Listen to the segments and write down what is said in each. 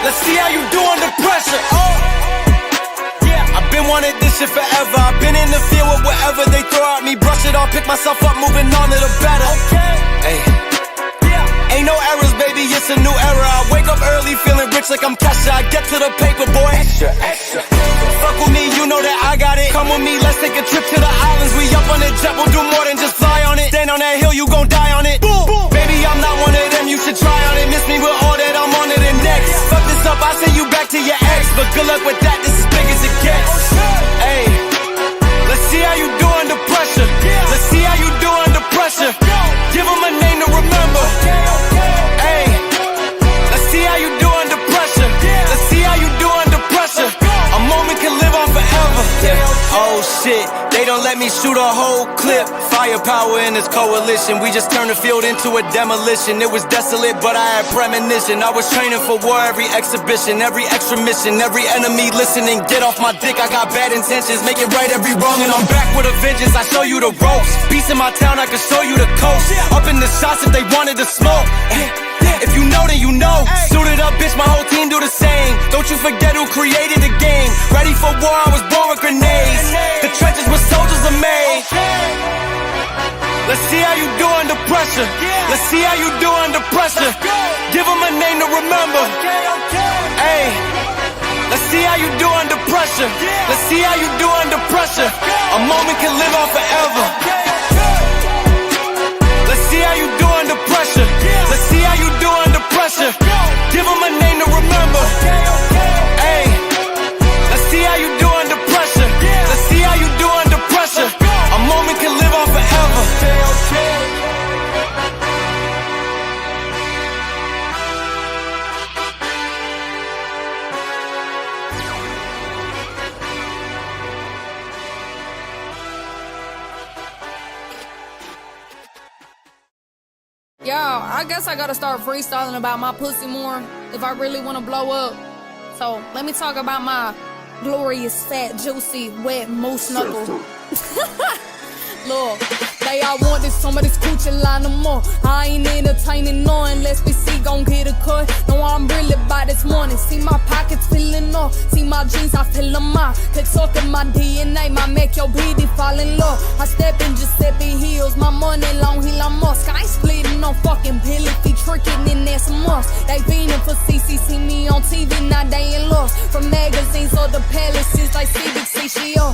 Let's see how you do under pressure. Oh, yeah. I've been wanting this shit forever. I've been in the field with whatever they throw at me. Brush it off, pick myself up, moving on to the better. Okay. Hey. Ain't no errors, baby, it's a new era. I wake up early, feeling rich like I'm Kesha. I get to the paper, boy. Extra, extra. Fuck with me, you know that I got it. Come with me, let's take a trip to the islands. We up on the jet, we'll do more than just fly on it. Stand on that hill, you gon' die on it. Boom, boom. Baby, I'm not one of them, you should try on it. Miss me with all that, I'm on to the next. Fuck this up, I send you back to your ex. But good luck with that, this is big as it gets. Hey, let's see how you do under pressure. Let's see how you do under pressure. Give them a name to remember. Hey, let's see how you do under pressure. Let's see how you do under pressure. A moment can live on forever. Oh shit, they don't let me shoot a whole clip. Firepower in this coalition. We just turned the field into a demolition. It was desolate, but I had premonition. I was training for war, every exhibition, every extra mission, every enemy listening. Get off my dick, I got bad intentions. Make it right every wrong, and I'm back with a vengeance. I show you the ropes. Peace in my town, I can show you the coast. Up in the shots if they wanted to smoke. If you know, then you know. Suited up, bitch, my whole team do the same. Don't you forget who created the game. Ready for war, I was born with grenades. The trenches where soldiers are made. Let's see how you do under pressure. Let's see how you do under pressure. Give them a name to remember. Hey, let's see how you do under pressure. Let's see how you do under pressure. A moment can live on forever. Let's see how you do under pressure. Let's see how you do under pressure. Give them a name to remember. Hey, let's see how you do under pressure. Let's see how you do under pressure. A moment can live on forever. Yo, I guess I gotta start freestyling about my pussy more if I really wanna blow up. So let me talk about my glorious, fat, juicy, wet moose knuckle. Look, they all want this, some of this coochie line no more. I ain't entertaining none unless we see gon' get a cut. No, I'm really by this morning. See my pockets filling up. See my jeans, I feel them out. Could talk in my DNA, might make your PD fall in love. I step in Giuseppe heels, my money long, Elon Musk. I ain't splitting no fucking pill if he tricking in that's a must. They fiending for CC, see me on TV, now they in lost. From magazines or the palaces like Civic, see she on.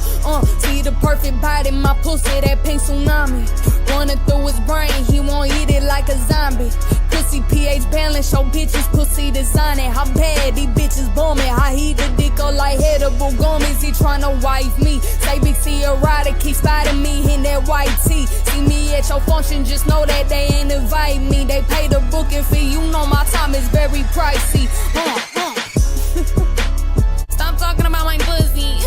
See the perfect body, my pussy, that pink tsunami. Running through his brain, he won't eat it like a zombie. Pussy pH balance, show bitches pussy designing. How bad these bitches bombing. How he the dick up like edible gummies. He tryna wife me. Say big C erotic, keep spotting me in that white tee. See me at your function, just know that they ain't invite me. They pay the booking fee, you know my time is very pricey. Stop talking about my pussy.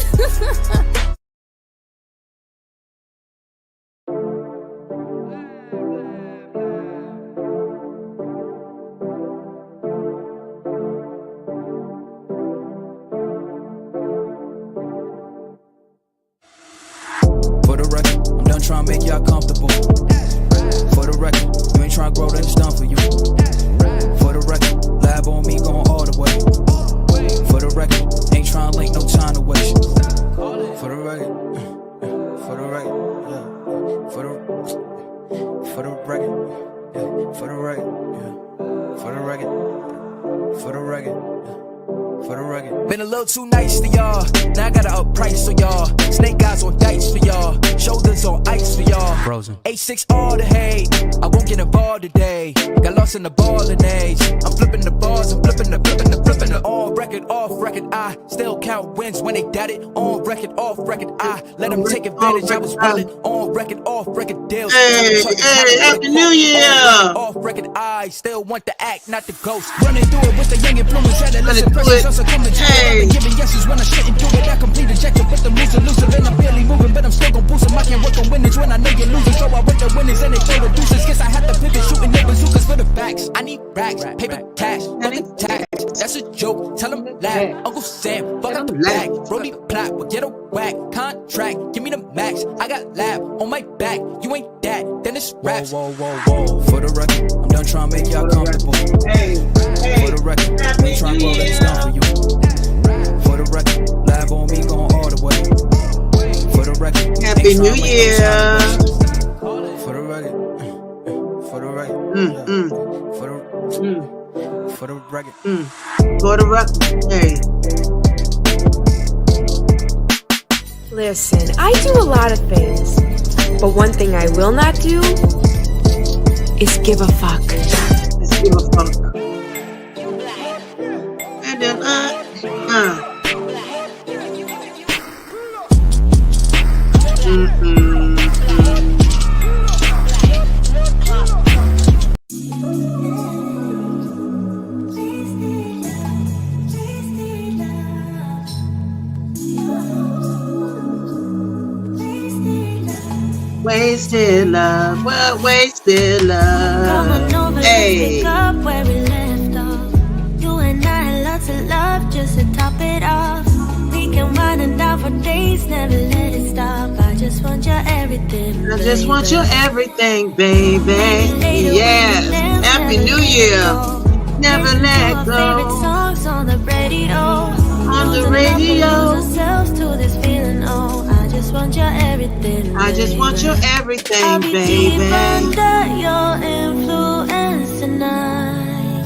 Trying to make y'all comfortable. For the record, you ain't trying to grow, then it's done for you. For the record, lab on me going all the way. For the record, ain't trying to link, no time to waste. For the record, for the record, yeah. For the record, yeah. For the record, yeah. For the record, for the record, yeah. For the record. Been a little too nice to y'all. Now I gotta up price for y'all. Snake eyes on dice for y'all. Shoulders on ice for y'all. Frozen. H6 all the hate. I won't get involved today. Got lost in the ball and age. I'm flipping the bars and flipping the on record, off record. I still count wins when they doubt it. On record, off record. I let them take advantage. I was willing. On record, off record deals. Hey, Happy New Year! Off record, I still want to act, not the ghost. Running through it with the young influence. Try to listen pressures. Also coming to it. Giving yeses when I shouldn't do it. I complete ejected, but the moves elusive. And I'm barely moving, but I'm still gon' boost them. I can't work on winnings when I know you're losing. So I went to winnings and they play with deuces. Guess I have to pivot, shooting their bazookas for the facts. I need racks, paper, cash, fucking tax. That's a joke, tell them laugh. Uncle Sam, fuck out the bag. Brody plot, will get a whack. Contract, give me the max. I got lab on my back. You ain't that, then it's raps. Whoa, whoa, whoa, whoa. For the record, I'm done trying to make y'all comfortable. For the record, you ain't trying to roll that stuff. Happy New Year. For the record. For the record. For the record. For the record. Hey. Listen, I do a lot of things, but one thing I will not do is give a fuck. Let's give a fuck. And then, Wasted love, what wasted love? Come on over, Hey. let's pick up where we left off. You and I had lots of love just to top it off. We can wind it down for days, never let it stop. I just want your everything, I just want your baby. everything, baby. Yes. Happy New Year. Never Listen to let our favorite go. songs on the radio. On the Lose radio. ourselves to this feeling. Oh, I just want your everything, I just want your baby. everything, I'll be deep baby. under your influence tonight.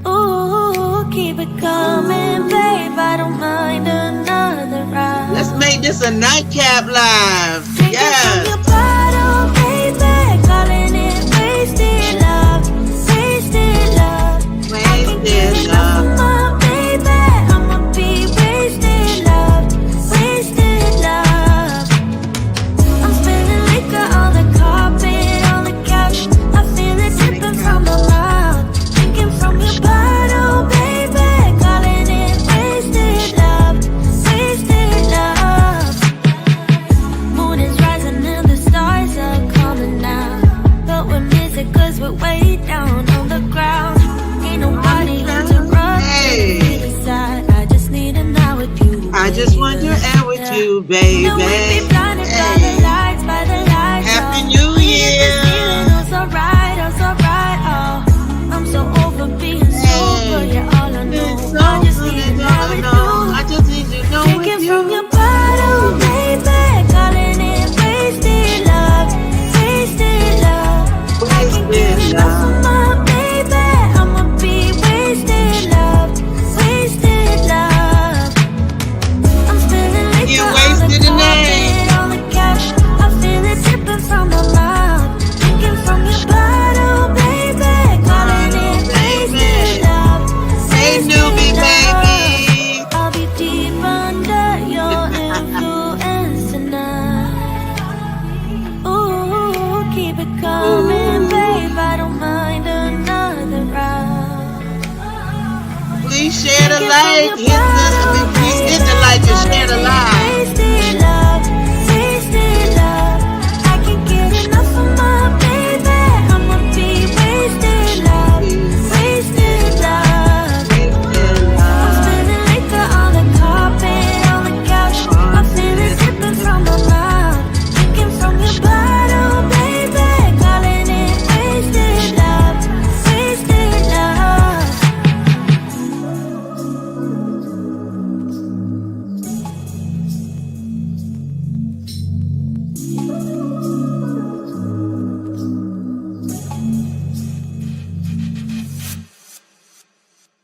Ooh, keep it coming, babe. I don't mind another ride. Let's make this a nightcap live. Drinking from Yes. your bottle, baby, calling it wasted love, wasted love. I can't get Wasted enough of love. my baby. I'ma be wasted love, wasted love. I'm spilling liquor on the carpet, on the couch. I feel it dripping from my mouth. Drinking from your bottle, baby, calling it wasted love, wasted love. Moon is rising and the stars are coming out. But we're missing 'cause we're way down on the ground. Ain't nobody interrupt Hey. the side. I just need a night with you. I just want your air with you, baby. No, we be blinded by the Hey. lights, by the lights. Happy oh. New We hit the Year. ceiling, oh, so right, oh, so right, oh. I'm so over being sober, you're all I know. I just need a night with you. I just need to know with Drinking from you. your bottle, baby, calling it wasted love, wasted love. I can't get enough of my baby. I'ma be wasted love, wasted love. I'm spilling liquor You on the wasted tonight. carpet, on the couch. I feel it dripping from my mouth. Drinking from your bottle, baby, calling it wasted love, Hey, newbie, wasted love. baby. I'll be deep under your influence tonight. Ooh, keep it coming, babe. I don't mind another round. Please share the light. Please hit the like and share the live. Wasted love, wasted love. I can't get enough of my baby. I'ma be wasted love, wasted love. I'm spilling liquor on the carpet, on the couch. I feel it dripping from my mouth. Drinking from your bottle, baby, calling it wasted love, wasted love.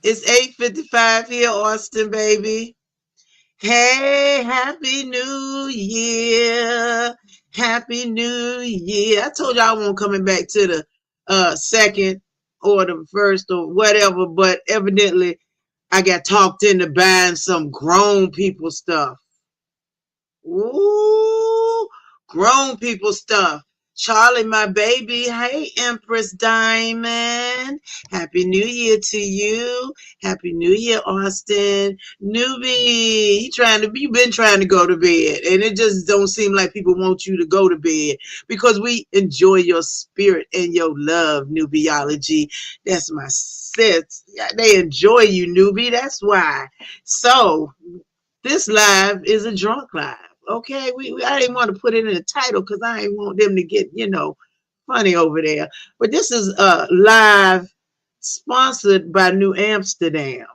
It's 8:55 here, Austin, baby. Hey, Happy New Year. Happy New Year. I told y'all I won't coming back to the second or the first or whatever, but evidently I got talked into buying some grown people stuff. Ooh, grown people stuff. Charlie, my baby. Hey, Empress Diamond. Happy New Year to you. Happy New Year, Austin. Newbie, you've been trying to go to bed, and it just don't seem like people want you to go to bed because we enjoy your spirit and your love, Newbiology. That's my sis. Yeah, they enjoy you, Newbie. That's why. So this live is a drunk live. Okay, I didn't want to put it in the title because I didn't want them to get, funny over there. But this is live sponsored by New Amsterdam.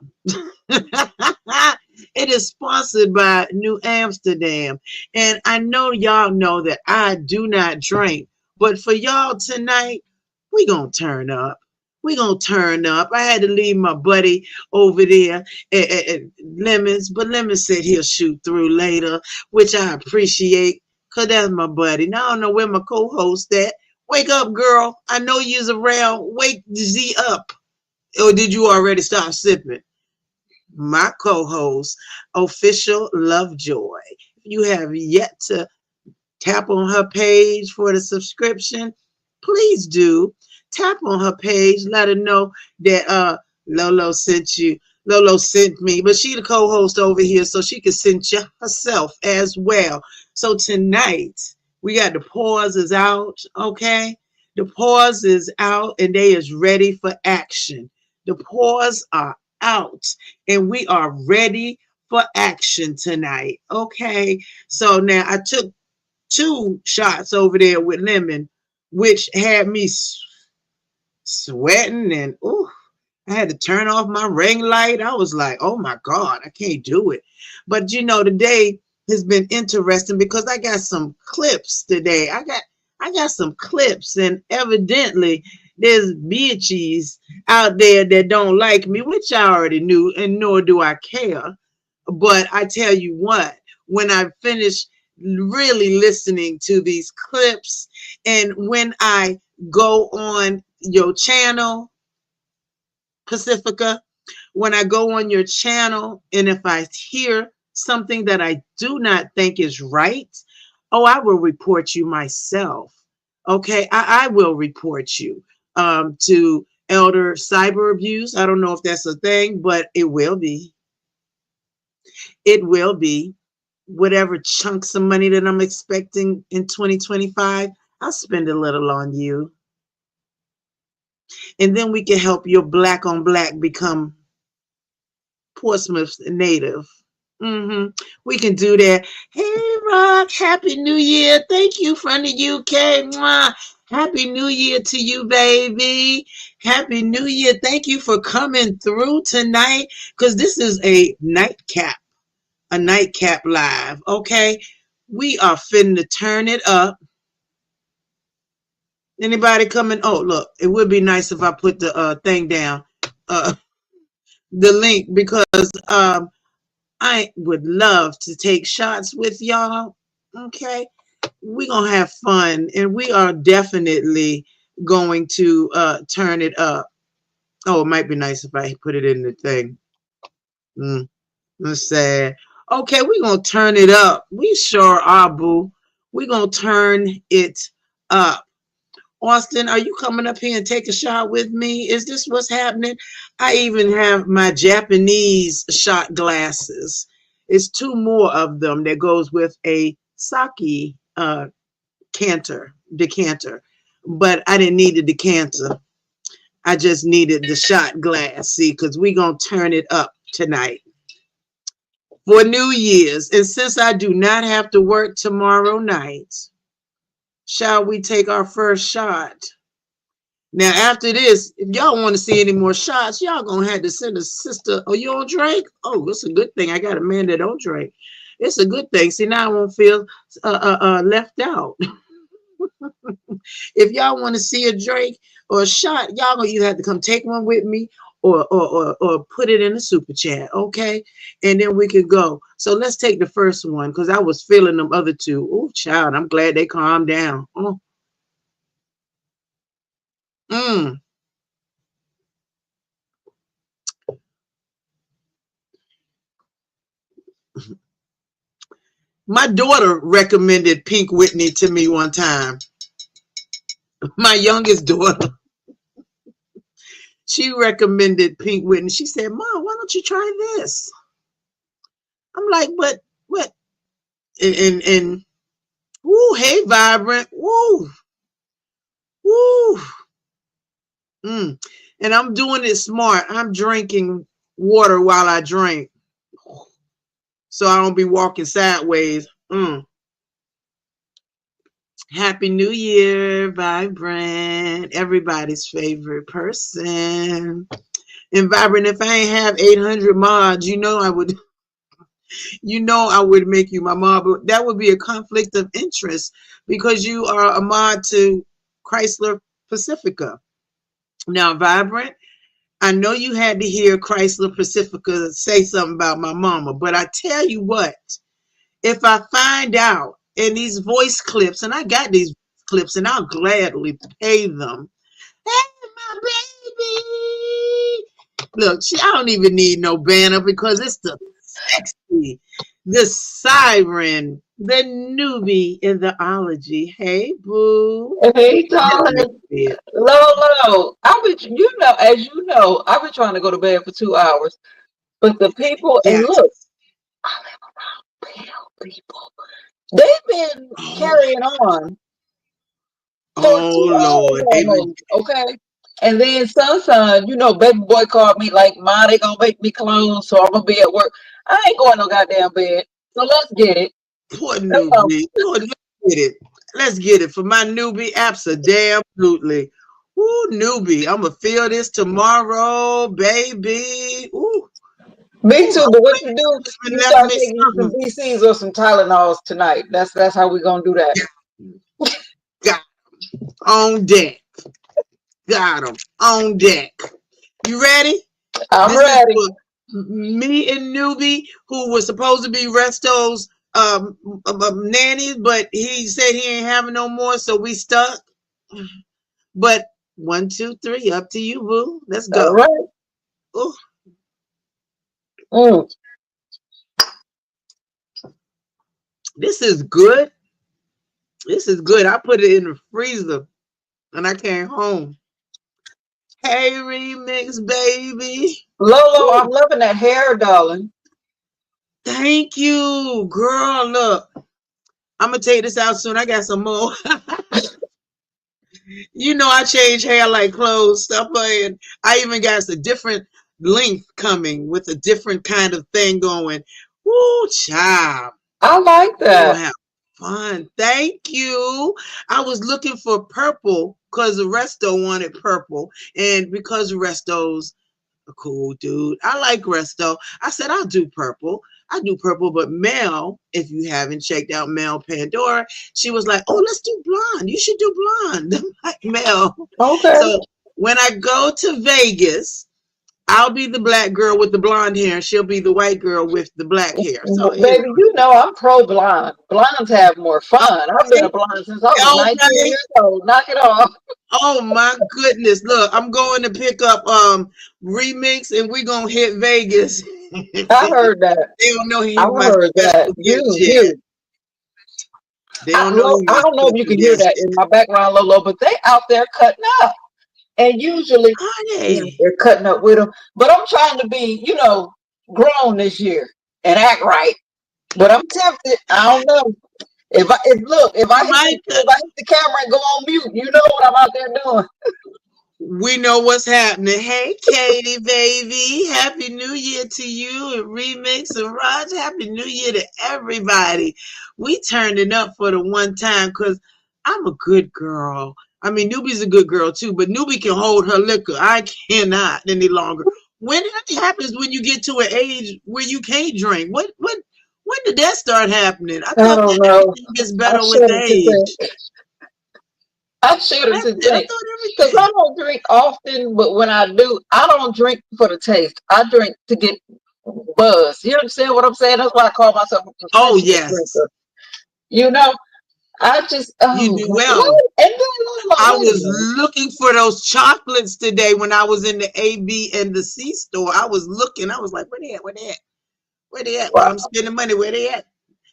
It is sponsored by New Amsterdam. And I know y'all know that I do not drink. But for y'all tonight, we gonna turn up. We gonna turn up. I had to leave my buddy over there at Lemons, but Lemons said he'll shoot through later, which I appreciate, cause that's my buddy. Now I don't know where my co-host at. Wake up, girl. I know you's around. Wake Z up. Or did you already stop sipping? My co-host, Official Lovejoy. If you have yet to tap on her page for the subscription, please do. Tap on her page. Let her know that Lolo sent you. Lolo sent me, but she the co-host over here, so she can send you herself as well. So tonight, we got the pause is out, okay? The pause is out and they is ready for action. The pause are out and we are ready for action tonight, okay? So now I took 2 shots over there with lemon, which had me sweating and ooh, I had to turn off my ring light. I was like, oh my God, I can't do it. But you know, today has been interesting because I got some clips today. I got some clips, and evidently there's bitches out there that don't like me, which I already knew, and nor do I care. But I tell you what, when I finish really listening to these clips, and when I go on your channel, Pacifica, when I go on your channel, and if I hear something that I do not think is right, oh, I will report you myself. Okay, I will report you to elder cyber abuse. I don't know if that's a thing, but it will be. It will be. Whatever chunks of money that I'm expecting in 2025, I'll spend a little on you. And then we can help your black on black become Portsmouth native. We can do that. Hey, Rock, Happy New Year. Thank you from the UK. Mwah. Happy New Year to you, baby. Happy New Year. Thank you for coming through tonight because this is a nightcap live. Okay, we are finna turn it up. Anybody coming? Oh, look, it would be nice if I put the thing down, the link, because I would love to take shots with y'all. Okay, we're gonna have fun, and we are definitely going to turn it up. Oh, it might be nice if I put it in the thing. Let's say, okay, we're gonna turn it up. We sure are, boo. We're gonna turn it up. Austin, are you coming up here and take a shot with me? Is this what's happening? I even have my Japanese shot glasses. It's 2 more of them that goes with a sake decanter. But I didn't need a decanter. I just needed the shot glass, see, because we're going to turn it up tonight for New Year's. And since I do not have to work tomorrow night, shall we take our first shot? Now, after this, if y'all want to see any more shots, y'all gonna have to send a sister. Oh, you don't drink? Oh, it's a good thing. I got a man that don't drink. It's a good thing. See, now I won't feel left out. If y'all want to see a drink or a shot, y'all gonna either have to come take one with me or put it in the super chat, okay? And then we can go. So let's take the first one because I was feeling them other 2. Oh, child, I'm glad they calmed down. Oh. My daughter recommended Pink Whitney to me one time. My youngest daughter. She recommended Pink Whitney. She said, Mom, why don't you try this? I'm like, but what? And woo, hey, Vibrant. Woo. Woo. And I'm doing it smart. I'm drinking water while I drink, so I don't be walking sideways. Happy New Year, Vibrant, everybody's favorite person. And Vibrant, if I ain't have 800 mods, you know I would You know I would make you my mom, but that would be a conflict of interest because you are a mod to Chrysler Pacifica. Now, Vibrant, I know you had to hear Chrysler Pacifica say something about my mama, but I tell you what, if I find out in these voice clips, and I got these clips, and I'll gladly pay them. Hey, my baby. Look, I don't even need no banner because it's the sexy, the siren, the newbie in the ology. Hey, boo. Hey, Get ready darling. for bed. Lolo, as you know, I've been trying to go to bed for 2 hours. But the people, and Yes. look, I live around pale people. They've been Oh, carrying on for oh 2 hours Lord. They been, almost, okay? And then baby boy called me like, Ma, they gonna make me close, so I'm gonna be at work. I ain't going no goddamn bed. So let's get it. poor Come on. newbie. Lord, let's get it. Let's get it. For my newbie, absolutely. Ooh, newbie. I'm going to feel this tomorrow, baby. Ooh, Me ooh. too, but what you do, Husband you left start me taking you some something. BCs or some Tylenols tonight. That's how we gonna do that. Got on deck. Got him on deck. You ready? I'm This is ready. for me and newbie, who was supposed to be Resto's nanny, but he said he ain't having no more, so we stuck. But 1, 2, 3, up to you, boo. Let's All go. right. Ooh, Mm. this is good. This is good. I put it in the freezer and I came home. Hey, remix, baby. Lolo, Ooh, I'm loving that hair, darling. thank you, girl. Look, I'm gonna take this out soon. I got some more. You know, I change hair like clothes, stuff, and I even got a different length coming with a different kind of thing going. Ooh, child. I like We gonna that. have fun. Thank you. I was looking for purple because Resto wanted purple, and because Resto's a cool dude, I like Resto. I said I'll do purple. I do purple, but Mel, if you haven't checked out Mel Pandora, she was like, "Oh, let's do blonde. You should do blonde." I'm like, Mel. Okay. So when I go to Vegas, I'll be the black girl with the blonde hair, and she'll be the white girl with the black hair. So you Baby, you know I'm pro blonde. Blondes have more fun. I've been a blonde since I was 19 okay. years old. Knock it off. Oh my goodness. Look, I'm going to pick up remix and we're gonna hit Vegas. I heard that. They don't know I he's my heard that. special guest yet. You. They don't know he's I my don't know if you special can hear guest that in my background, Lolo, but they out there cutting up. And usually, yet. Are yeah, they? they're cutting up with them. But I'm trying to be, grown this year and act right. But I'm tempted. I don't know. If I hit Mike, the camera and go on mute, you know what I'm out there doing. we know what's happening. Hey, Katie, baby. Happy New Year to you and Remix and Raj. Happy New Year to everybody. We turned it up for the one time because I'm a good girl. I mean, Newbie's a good girl too, but Newbie can hold her liquor. I cannot any longer. When it happens when you get to an age where you can't drink? When did that start happening? I I thought don't that know. everything gets I better with shudder to think. age. I shudder That's to it. I think. thought Because I everything. don't drink often, but when I do, I don't drink for the taste. I drink to get buzzed. You understand what I'm saying? That's why I call myself a Oh professional yes, drinker. You know, I just, you oh, do God. well. And then, I wait a was minute. looking for those chocolates today when I was in the A, B, and the C store. I was looking. I was like, where they at? Where they at? Where they at? While Wow. I'm spending money, where they at?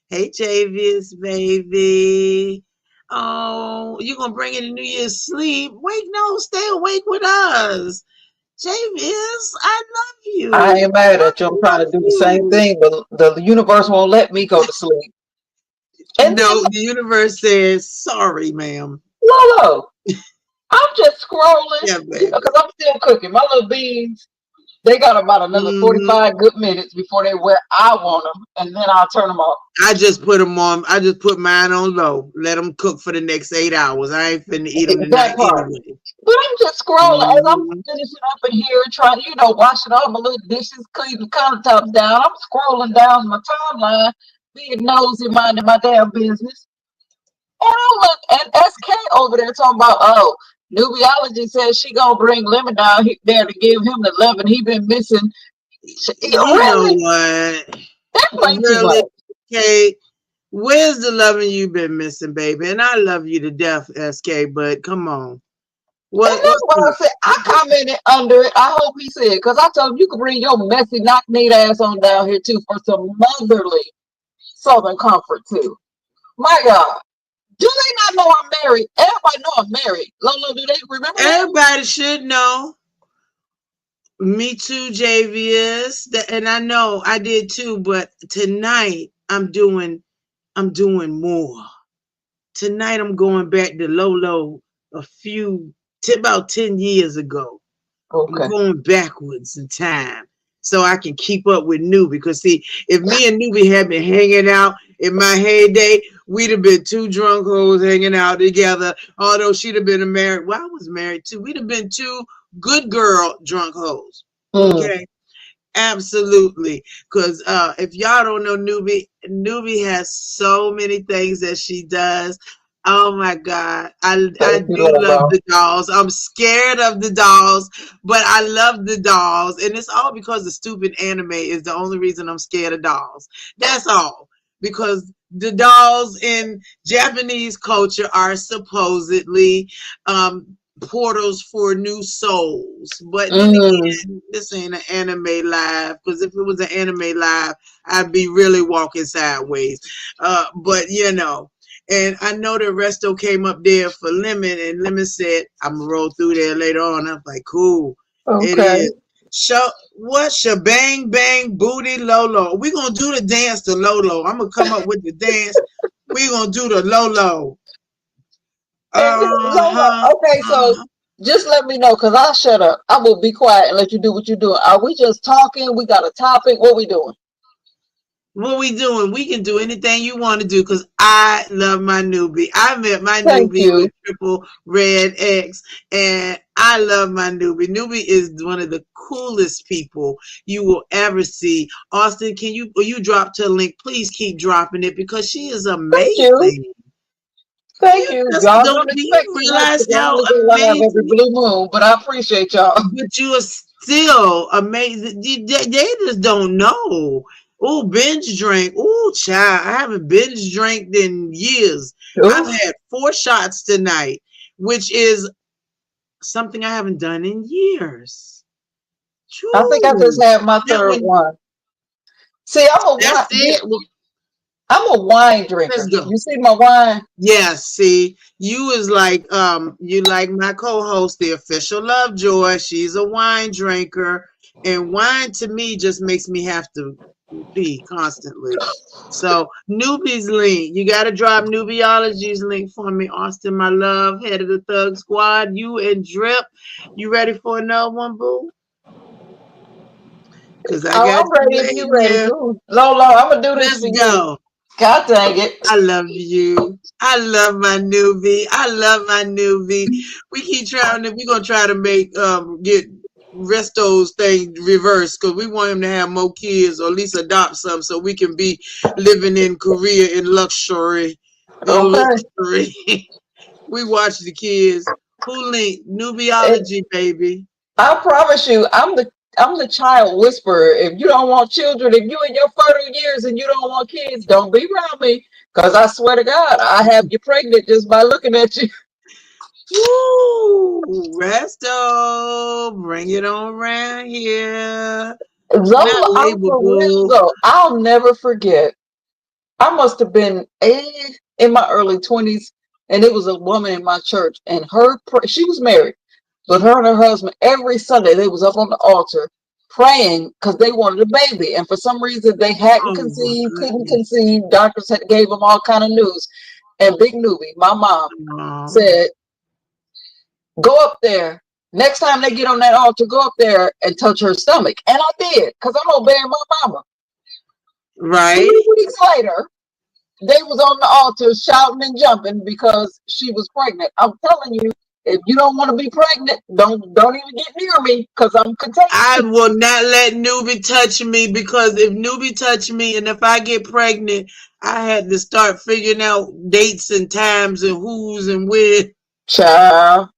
Hey, Javis, baby. Oh, you gonna bring in the New Year's sleep? Wake, no, stay awake with us. Javis, I love I you. ain't mad I at you. I'm trying love to do the same you. thing, but the universe won't let me go to sleep. And then, No, the universe says, sorry, ma'am. Lolo, I'm just scrolling, Yeah, baby. because I'm still cooking my little beans. They got about another Mhm. 45 good minutes before they where I want them, and then I'll turn them off. I just put them on. I just put mine on low. Let them cook for the next 8 hours. I ain't finna eat them That tonight part. anyway. But I'm just scrolling as I'm Mhm. finishing up in here, trying, washing all my little dishes, cleaning the countertops down. I'm scrolling down my timeline, being nosy, minding my damn business. And I look at SK over there talking about, oh, Nubiology says she gonna bring Lemon down there to give him the love, and he been missing. You know Really? what? That play too Really, much. Kate? Where's the loving you've been missing, baby? And I love you to death, SK. But come on, And that's what's what I the said. I commented under it. I hope he said, because I told him you can bring your messy knock-kneed ass on down here too for some motherly Southern comfort too. My God. Do they not know I'm married? Everybody know I'm married. Lolo, do they remember that? everybody should know? Me too, JVS. And I know I did too. But tonight I'm doing more. Tonight I'm going back to Lolo about 10 years ago. I'm Okay. going backwards in time so I can keep up with New. Because see, if me and Newbie had been hanging out in my heyday, we'd have been two drunk hoes hanging out together. Although she'd have been a married, well, I was married too. We'd have been two good girl drunk hoes. Mm. Okay. Absolutely. Because if y'all don't know Newbie has so many things that she does. Oh my God. I Thank you, do love Lolo. the dolls. I'm scared of the dolls, but I love the dolls. And it's all because the stupid anime is the only reason I'm scared of dolls. That's all. Because the dolls in Japanese culture are supposedly portals for new souls. But then Mm. again, this ain't an anime live, because if it was an anime live, I'd be really walking sideways. But and I know that Resto came up there for Lemon, and Lemon said, I'm gonna roll through there later on. I'm like, cool, it Okay. is. What shebang bang booty Lolo? We gonna do the dance to Lolo. I'm gonna come up with the dance. We gonna do the Lolo. And Lolo, Uh-huh. okay, so Uh-huh. just let me know, because I'll shut up. I will be quiet and let you do what you're doing. Are we just talking? We got a topic? What we doing? What we doing? We can do anything you want to do because I love my newbie. I met my Thank newbie you. with Triple Red X, and I love my newbie. Newbie is one of the coolest people you will ever see. Austin, will you drop to a link? Please keep dropping it because she is Thank you. amazing. Thank You you. just Y'all don't don't do you expect too much realize because I how only go live every amazing, blue moon, but I appreciate y'all. but you are still amazing. They just don't know. Oh, binge drink. Oh, child, I haven't binge drank in years. I've Oof. had 4 shots tonight, which is something I haven't done in years. I think I just True. had my That third one. one. See, That's it. Well, I'm a wine let's drinker. go. You see my wine? Yes, see, you is like you like my co-host, the official Lovejoy. She's a wine drinker, and wine to me just makes me have to pee constantly. So newbies link, you gotta drop newbiology's link for me, Austin, my love, head of the Thug Squad. You and Drip, you ready for another one, boo? Cause I Oh, got I'm you ready if you're waiting ready. here. Ooh, Lolo, I'm gonna do this Let's for you. go. God dang it. I love you. I love my newbie. I love my newbie. We keep trying to. We're gonna try to make get Resto's thing reversed because we want him to have more kids or at least adopt some so we can be living in Korea in luxury. In Okay. luxury. We watch the kids. Who linked And newbiology, baby? I promise you, I'm the child whisperer. If you don't want children, if you in your fertile years and you don't want kids, don't be around me. Cause I swear to God, I have you pregnant just by looking at you. Woo! Resto, bring it on around here. Not Lola, I'm for real labelable. though. I'll never forget. I must have been in my early 20s, and it was a woman in my church, and she was married, but her and her husband every Sunday they was up on the altar praying because they wanted a baby, and for some reason they hadn't Oh my conceived, couldn't goodness. conceive. Doctors had gave them all kind of news, and Big Newbie, my mom, Oh, said, "Go up there Next time they get on that altar, go up there and touch her stomach. And I did, because I'm obeying my mama. Right. 3 weeks later, they was on the altar shouting and jumping because she was pregnant. I'm telling you, if you don't want to be pregnant, don't even get near me because I'm I contagious. will not let Newbie touch me, because if Newbie touch me and if I get pregnant, I had to start figuring out dates and times and who's and when. Child.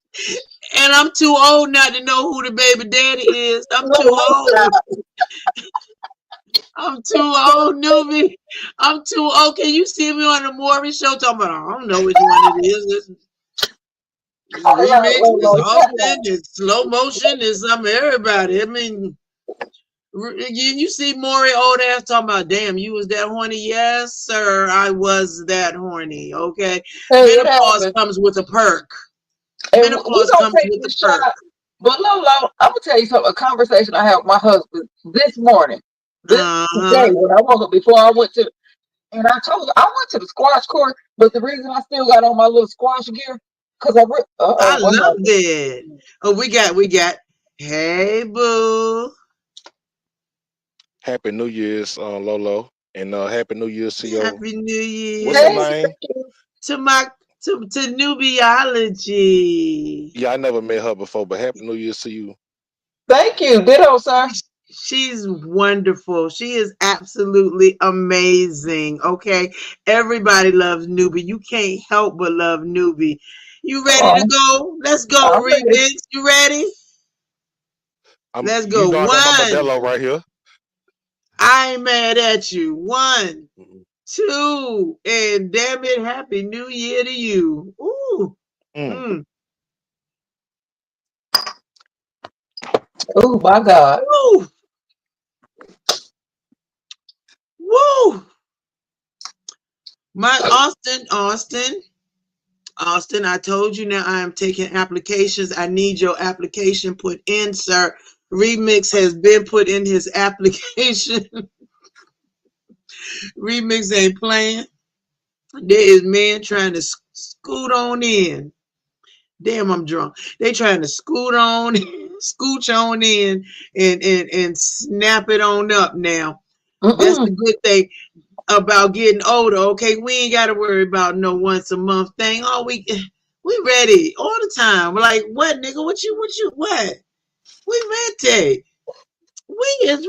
And I'm too old not to know who the baby daddy is. I'm too No, old. I'm too old, Newbie. I'm too old. Can you see me on the Maury show talking about, I don't know which one it is. It's remix, it's Austin, it's slow motion, it's some everybody. I mean, you see Maury old ass talking about, damn, you was that horny? Yes, sir, I was that horny. Okay. hey, it Menopause happened. comes with a perk. And we Menopause gonna comes take with a this perk. shot. But Lolo, I'm gonna tell you something. A conversation I had with my husband this morning, today Uh-huh. when I woke up before I went to, and I told her I went to the squash court, but the reason I still got on my little squash gear because I what love happened? it. Oh, we got. Hey, boo. Happy New Year's, Lolo, and Happy New Year's to your Happy New what's her Hey, Year's name? to my to Nubiology. Yeah, I never met her before, but Happy New Year's to you. thank you, ditto, sir. She's wonderful. She is absolutely amazing. Okay. Everybody loves Newbie. You can't help but love Newbie. You ready to Oh, go? Let's go, I'm ready. remix. You ready? Let's go. I got my One. Modelo right here. I ain't mad at you. One, Mm, two, and damn it, happy new year to you. Ooh. mm. Mm. Oh my God. Woo. Woo. My Austin, I told you now I am taking applications. I need your application put in, sir. Remix has been put in his application. Remix ain't playing. There is men trying to scoot on in. Damn, I'm drunk. They trying to scoot on, scooch on in, and snap it on up now. That's the Mm-mm. good thing about getting older. Okay, we ain't got to worry about no once a month thing. Oh, we ready all the time. We're like, what, nigga? What? We ready. We is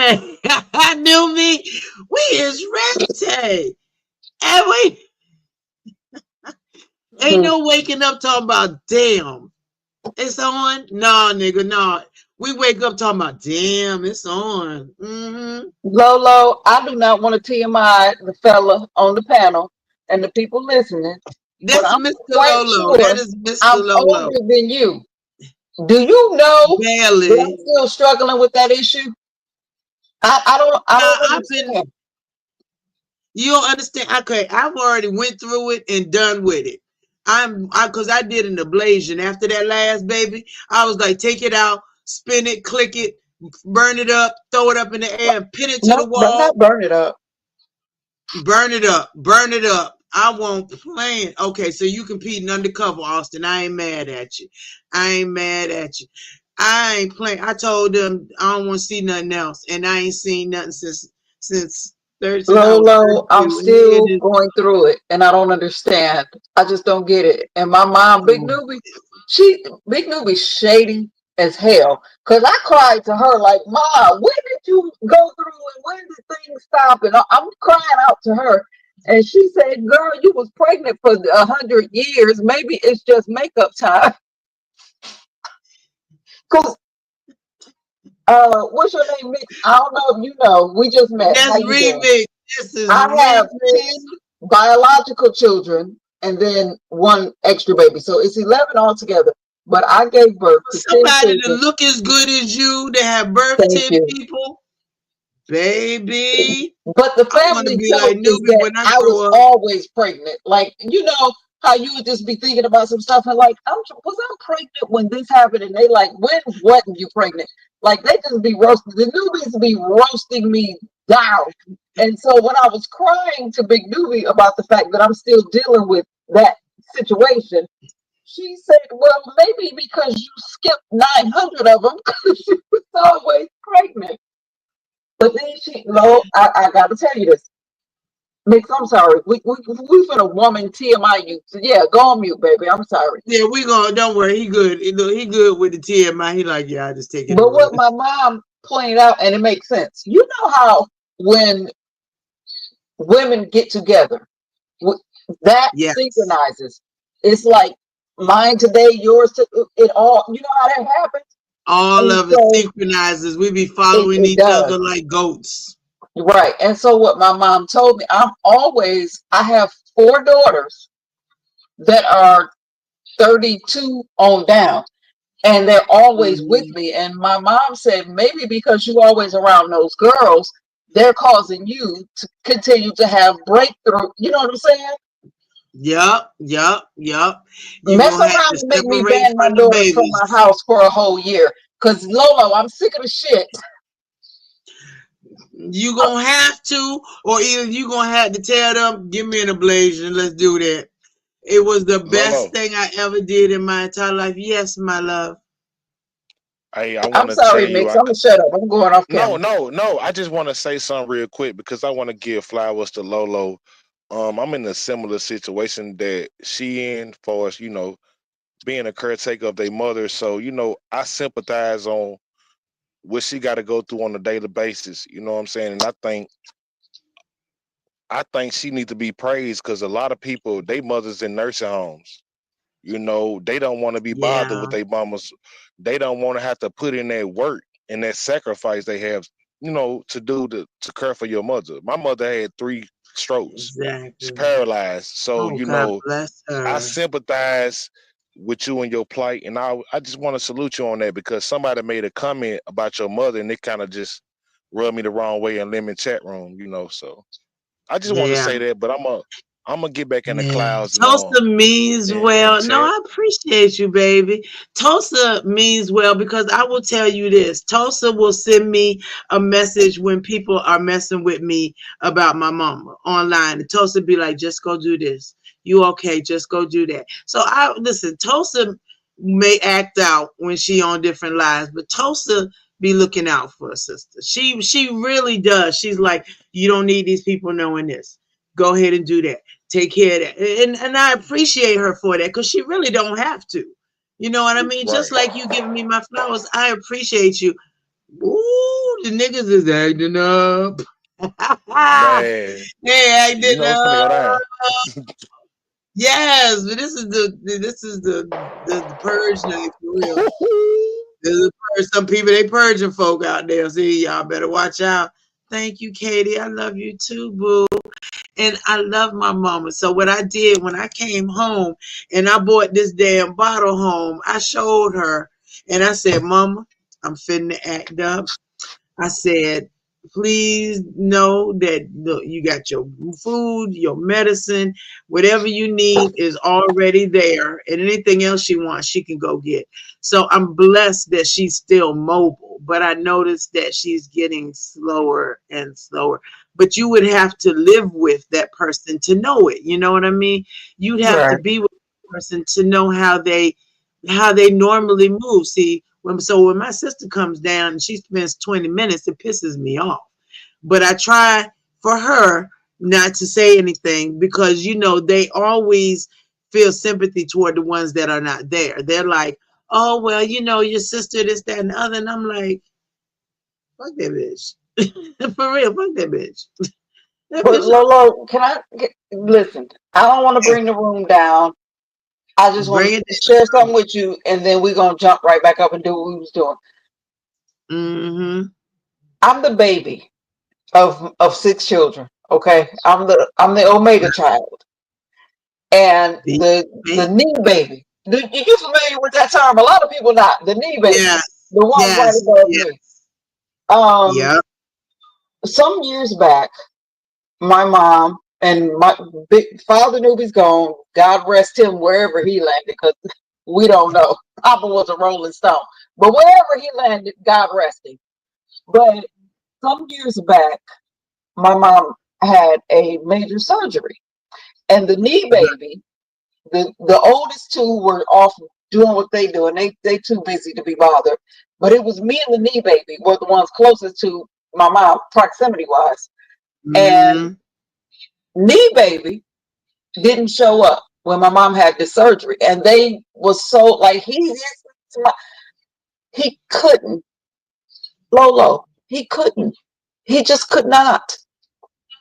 ready. I knew me. We is ready. And we ain't no waking up talking about, damn, it's on. No, nigga, no. We wake up talking about, damn, it's on. Lolo, I do not want to TMI the fella on the panel and the people listening, but That's I'm Mr. quite Lolo. That sure is Mr. I'm Lolo. older than you. Do you know that I'm Barely. still struggling with that issue? I Nah, don't I've been. understand. You don't understand. Okay, I've already went through it and done with it. Cause I did an ablation after that last baby. I was like, take it out, spin it, click it, burn it up, throw it up in the air, and pin it to the No, but wall, not burn it up. burn it up, burn it up. I won't plan. Okay, so you competing undercover, Austin. I ain't mad at you. I ain't mad at you. I ain't playing. I told them I don't want to see nothing else, and I ain't seen nothing since since I was Lolo, I'm 32. And here it still is. going through it and I don't understand. I just don't get it. And my mom, Big Newbie shady as hell. Cause I cried to her like, Ma, when did you go through and when did things stop? And I'm crying out to her. And she said, girl, you was pregnant for 100 years. Maybe it's just makeup time. Cause what's your name, Mick? I don't know if you know. We just met. How That's you doing? remix. This is I have remix. 10 biological children and then one extra baby. So it's 11 altogether. But I gave birth For to 10 somebody to children. look as good as you, to have birth Thank 10 you. people, baby. But the I want to family be like joke is Newbie that when I I was grow up. always pregnant. Like, you know, how you would just be thinking about some stuff and like, was I pregnant when this happened? And they like, when wasn't you pregnant? Like they just be roasting. The newbies be roasting me down. And so when I was crying to Big Newbie about the fact that I'm still dealing with that situation, She said, well, maybe because you skipped 900 of them because you was always pregnant. But then I got to tell you this. Mix, I'm sorry. We finna woman TMI you. So yeah, go on mute, baby. I'm sorry. Yeah, we gonna, don't worry, he good. He good with the TMI. He like, yeah, I just take it But and run. what my mom pointed out, and it makes sense. You know how when women get together, that Yes. synchronizes. It's like mine today, yours to it all. You know how that happens, All and of it so synchronizes. We be following it each does. other like goats. Right. And so what my mom told me, I have four daughters that are 32 on down, and they're always with Mhm. me. And my mom said, maybe because you always around those girls, they're causing you to continue to have breakthrough. You know what I'm saying? Yup, yup, yup. You Mess gonna have around to and make me separate ban my from the daughters from my babies. house for a whole year. Cause Lolo, I'm sick of the shit. You gonna have to, or either you gonna have to tell them, give me an ablation. Let's do that. It was the best Lolo, thing I ever did in my entire life. Yes, my love. hey, I I'm want to tell sorry, you, Mix. I'm gonna shut up. I'm going off no, camera. no, no. I just want to say something real quick because I want to give flowers to Lolo. I'm in a similar situation that she in for us, being a caretaker of their mother. So, I sympathize on what she got to go through on a daily basis. You know what I'm saying? And I think she need to be praised because a lot of people, they mothers in nursing homes. They don't want to be bothered with Yeah, their mamas. They don't want to have to put in that work and that sacrifice they have, to do to care for your mother. My mother had 3 strokes. She's exactly. paralyzed. So, Oh, God bless I her. sympathize with you and your plight, and I just want to salute you on that because somebody made a comment about your mother, and it kind of just rubbed me the wrong way in lemon chat room. So I just want to Yeah. say that, but I'm gonna get back in the Yeah, clouds and Tulsa means and well. No, chat. I appreciate you, baby. Tulsa means well because I will tell you this. Tulsa will send me a message when people are messing with me about my mama online. And Tulsa be like, just go do this. You okay? Just go do that. So I listen, Tulsa may act out when she on different lives, but Tulsa be looking out for her sister. She really does. She's like, you don't need these people knowing this. Go ahead and do that, take care of that. And I appreciate her for that because she really don't have to. You know what I mean? Just Right, like you giving me my flowers, I appreciate you. Ooh, the niggas is acting up. man. They You acting know it's gonna go up. down. Yes, but this is the purge night for real. This is the purge. Some people they purging folk out there. See, y'all better watch out. Thank you, Katie. I love you too, boo. And I love my mama. So what I did when I came home and I bought this damn bottle home, I showed her and I said, Mama, I'm finna act up. I said, please know that look, you got your food, your medicine, whatever you need is already there. And anything else she wants, she can go get. So I'm blessed that she's still mobile, but I noticed that she's getting slower and slower. But you would have to live with that person to know it. You know what I mean? You'd have to Right. be with the person to know how they normally move. See, when my sister comes down and she spends 20 minutes, it pisses me off. But I try for her not to say anything because they always feel sympathy toward the ones that are not there. They're like, oh well, your sister, this, that, and the other. And I'm like, fuck that bitch. For real, fuck that bitch. That But bitch. Lolo, listen? I don't want to bring the room down. I just want Bring it to share something with you, and then we're gonna jump right back up and do what we was doing. down. Mm-hmm. I'm the baby of 6 children. Okay, I'm the Omega child, and The the knee baby. You familiar with that term? A lot of people not. The knee baby, yes, the one right yes, above yes. me. Um, Yep. some years back, my mom and my big father Newbie's gone. God rest him wherever he landed, because we don't know. Papa was a Rolling Stone, but wherever he landed, God rest him. But some years back, my mom had a major surgery, and the knee baby The oldest two were off doing what they do, and they too busy to be bothered. But it was me and the knee baby were the ones closest to my mom, proximity wise. And Mm-hmm. knee baby didn't show up when my mom had the surgery, and they was so like he couldn't Lolo, he couldn't, he just could not,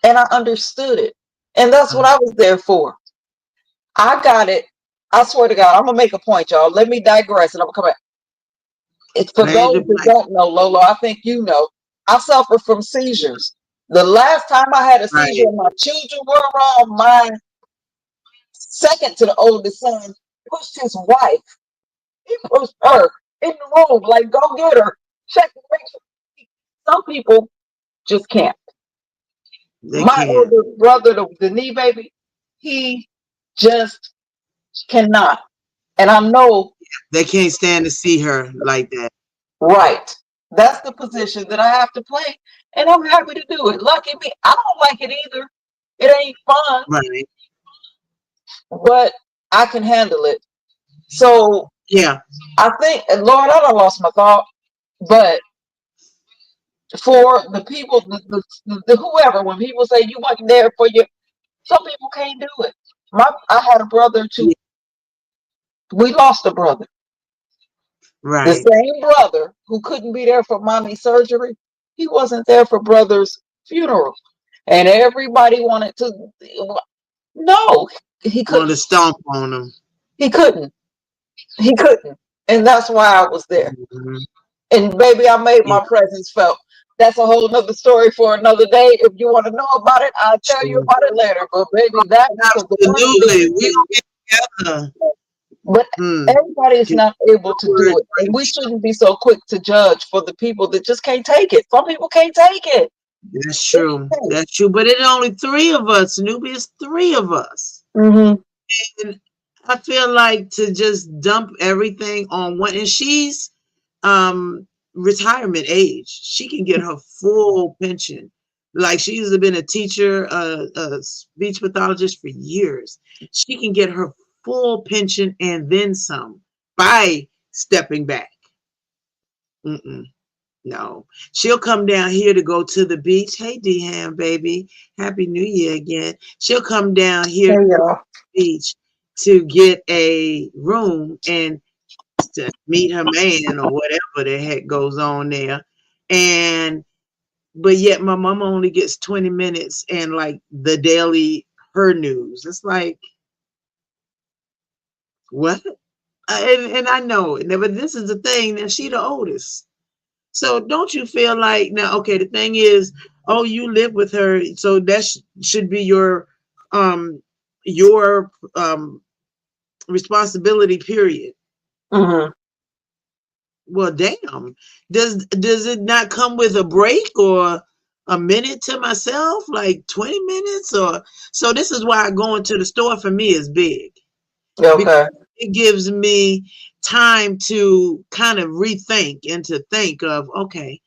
and I understood it, and that's what I was there for. I got it. I swear to God, I'm gonna make a point, y'all. Let me digress, and I'm gonna come back. It's for Land those of that black. don't know, Lolo. I think you know. I suffer from seizures. The last time I had a seizure, Right. and my children were around, my second to the oldest son pushed his wife. He pushed her in the room, like, go get her. Check. Make sure. Some people just can't. They My can't. older brother, the knee baby, he just cannot. And I know, They can't stand to see her like that. right, that's the position that I have to play. And I'm happy to do it. Lucky me. I don't like it either. It ain't fun, Right. but I can handle it. So Yeah. I think, and Lord, I done lost my thought, but for the people, the whoever, when people say you wasn't there for your, some people can't do it. I had a brother too. Yeah. We lost a brother. The Right. same brother who couldn't be there for mommy's surgery, he wasn't there for brother's funeral. And everybody wanted to, no, he Want to couldn't. stomp on them. He couldn't. He couldn't. And that's why I was there. Mhm. And baby, I made Yeah. my presence felt. That's a whole nother story for another day. If you want to know about it, I'll tell you Sure. about it later. But baby, that because the one Absolutely. thing We is, gonna get together. but Hmm. everybody is Get not able to word. do it. And we shouldn't be so quick to judge for the people that just can't take it. Some people can't take it. That's true. That's true. But it's only three of us. Newbie, it's three of us. Mm-hmm. And I feel like to just dump everything on one, and she's um retirement age. She can get her full pension. Like she's been a teacher, a speech pathologist for years. She can get her full pension and then some by stepping back. Mm-mm. No, she'll come down here to go to the beach. Hey, D-Ham, baby. Happy New Year again. She'll come down here There to you the go. beach to get a room and to meet her man or whatever the heck goes on there. And but yet my mama only gets 20 minutes and like the daily her news. It's like, what? And I know, but this is the thing, that she the oldest. So don't you feel like now? Okay, the thing is, oh, you live with her, so that should be um your responsibility. Period. Mm-hmm. Well, damn. Does it not come with a break or a minute to myself, like 20 minutes or so? This is why going to the store for me is big. Because Okay. it gives me time to kind of rethink and to think of, okay,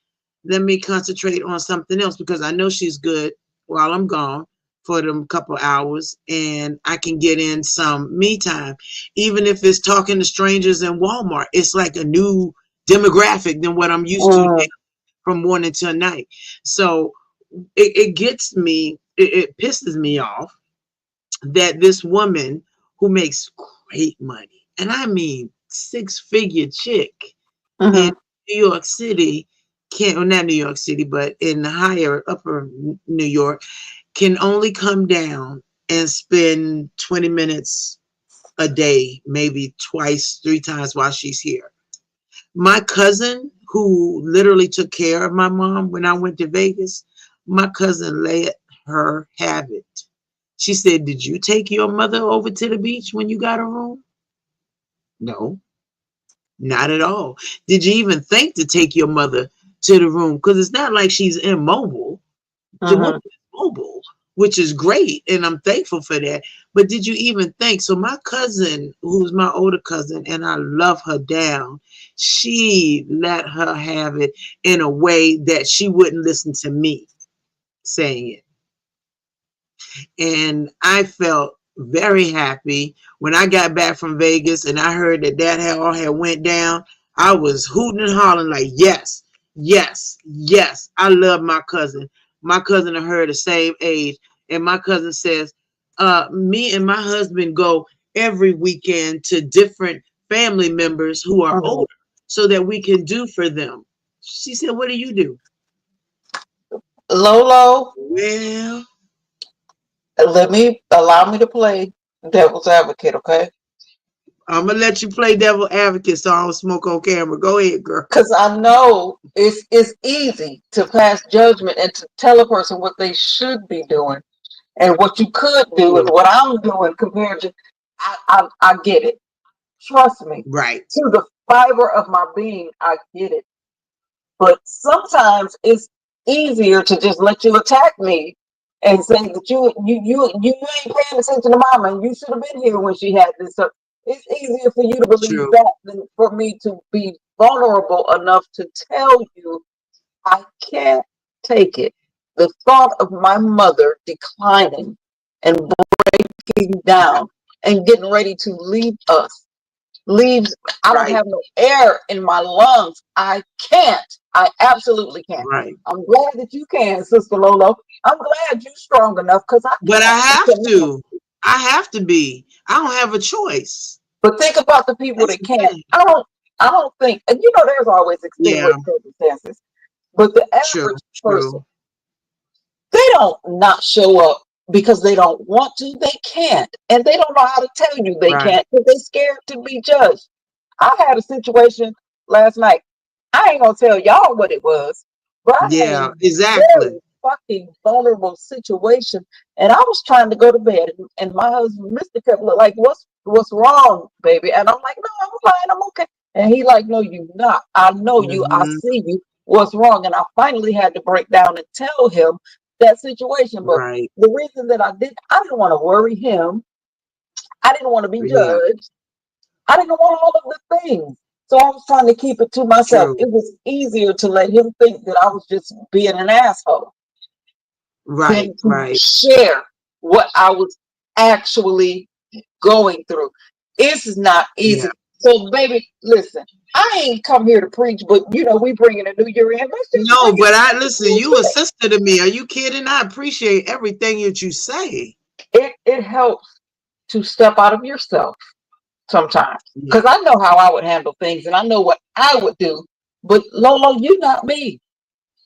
let me concentrate on something else because I know she's good while I'm gone for them couple hours and I can get in some me time. Even if it's talking to strangers in Walmart, it's like a new demographic than what I'm used to Mm-hmm. from morning till night. So it gets me, it pisses me off that this woman who makes great money, and I mean six-figure chick in Mm-hmm. New York City, can't, well, not New York City, but in the higher upper New York, can only come down and spend 20 minutes a day, maybe twice, three times while she's here. My cousin, who literally took care of my mom when I went to Vegas, my cousin let her have it. She said, did you take your mother over to the beach when you got a room? No, not at all. Did you even think to take your mother to the room? Because it's not like she's immobile. The woman Mm-hmm. is mobile, which is great, and I'm thankful for that. But did you even think? So my cousin, who's my older cousin, and I love her down, she let her have it in a way that she wouldn't listen to me saying it. And I felt very happy. When I got back from Vegas and I heard that that had all had went down, I was hooting and hollering like, yes, yes, yes. I love my cousin. My cousin and her the same age. And my cousin says, me and my husband go every weekend to different family members who are Mhm. older so that we can do for them. She said, what do you do? Lolo, Well, allow me to play devil's advocate, okay? I'm gonna let you play devil advocate so I don't smoke on camera. Go ahead, girl. Because I know it's easy to pass judgment and to tell a person what they should be doing and what you could do and what I'm doing compared to. I get it. Trust me, Right. to the fiber of my being, I get it. But sometimes it's easier to just let you attack me and say that you ain't paying attention to mama and you should have been here when she had this. So it's easier for you to believe True. that than for me to be vulnerable enough to tell you I can't take it. The thought of my mother declining and breaking down and getting ready to leave us leaves. I don't Right. have no air in my lungs. I can't. I absolutely can't. Right. I'm glad that you can, Sister Lolo. I'm glad you're strong enough because I But I have can't. to. I have to be. I don't have a choice. But think about the people That's that the can't. thing. I don't think, and there's always Yeah. extenuating circumstances. But the True. average person, True. they don't not show up because they don't want to. They can't, and they don't know how to tell you they Right. can't because they're scared to be judged. I had a situation last night. I ain't gonna tell y'all what it was, but I had a Yeah. Exactly. very fucking vulnerable situation, and I was trying to go to bed, and my husband, Mister, kept like, "What's wrong, baby?" And I'm like, "No, I'm fine, I'm okay." And he like, "No, you not. I know you. I Hmm. see you. What's wrong?" And I finally had to break down and tell him that situation. But Right. the reason that I didn't want to worry him. I didn't want to be Yeah. judged. I didn't want all of the things. So I was trying to keep it to myself. True. It was easier to let him think that I was just being an asshole Right. than to Right. share what I was actually going through. It's not Yeah. easy. So, baby, listen, I ain't come here to preach, but we bringing a new year in. Let's just No, bring but I it listen, you a into sister to me. Are you kidding? I appreciate everything that you say. it. It helps to step out of yourself sometimes Yeah. because I know how I would handle things and I know what I would do. But Lolo, you not me.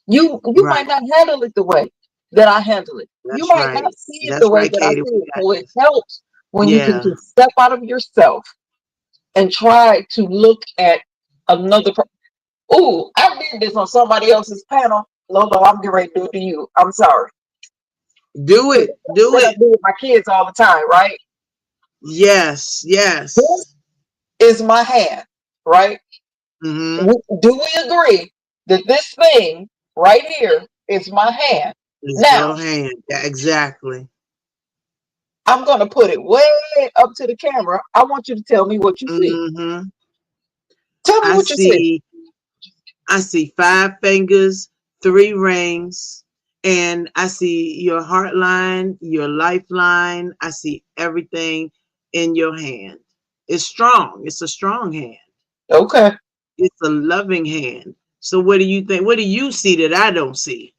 You might Right. not handle it the way that I handle it. You That's might not right. see it the That's way right, that I Katie. see We it. got So it this. helps when you can Yeah. just step out of yourself and try to look at another. Ooh, I did this on somebody else's panel. Lolo, I'm getting ready to do it to you. I'm sorry. Do it. Do That I it. do with my kids all the time, right? Yes. This Yes. is my hand, right? Mm-hmm. Do we agree that this thing right here is my hand? It's Now, your hand. Yeah, exactly. I'm going to put it way up to the camera. I want you to tell me what you see. Mm-hmm. Tell me I what you see. see. I see 5 fingers, 3 rings, and I see your heart line, your lifeline. I see everything in your hand. It's strong. It's a strong hand. Okay. It's a loving hand. So what do you think? What do you see that I don't see?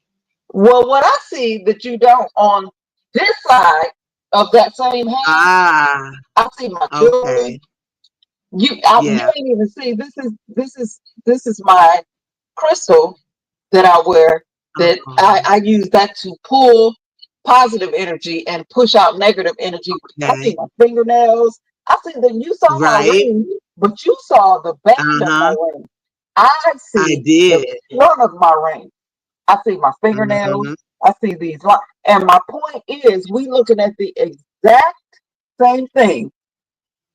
Well, what I see that you don't on this side of that same hand, Ah, I see my okay. jewelry. You Yeah. ain't even see this is my crystal that I wear that Oh, I use that to pull positive energy and push out negative energy. I see okay. my fingernails. I see that you saw my Right. ring, but you saw the band of my Uh-huh. ring. I I see the did. front of my ring. I see my fingernails. Hmm. I see these lines. And my point is, we looking at the exact same thing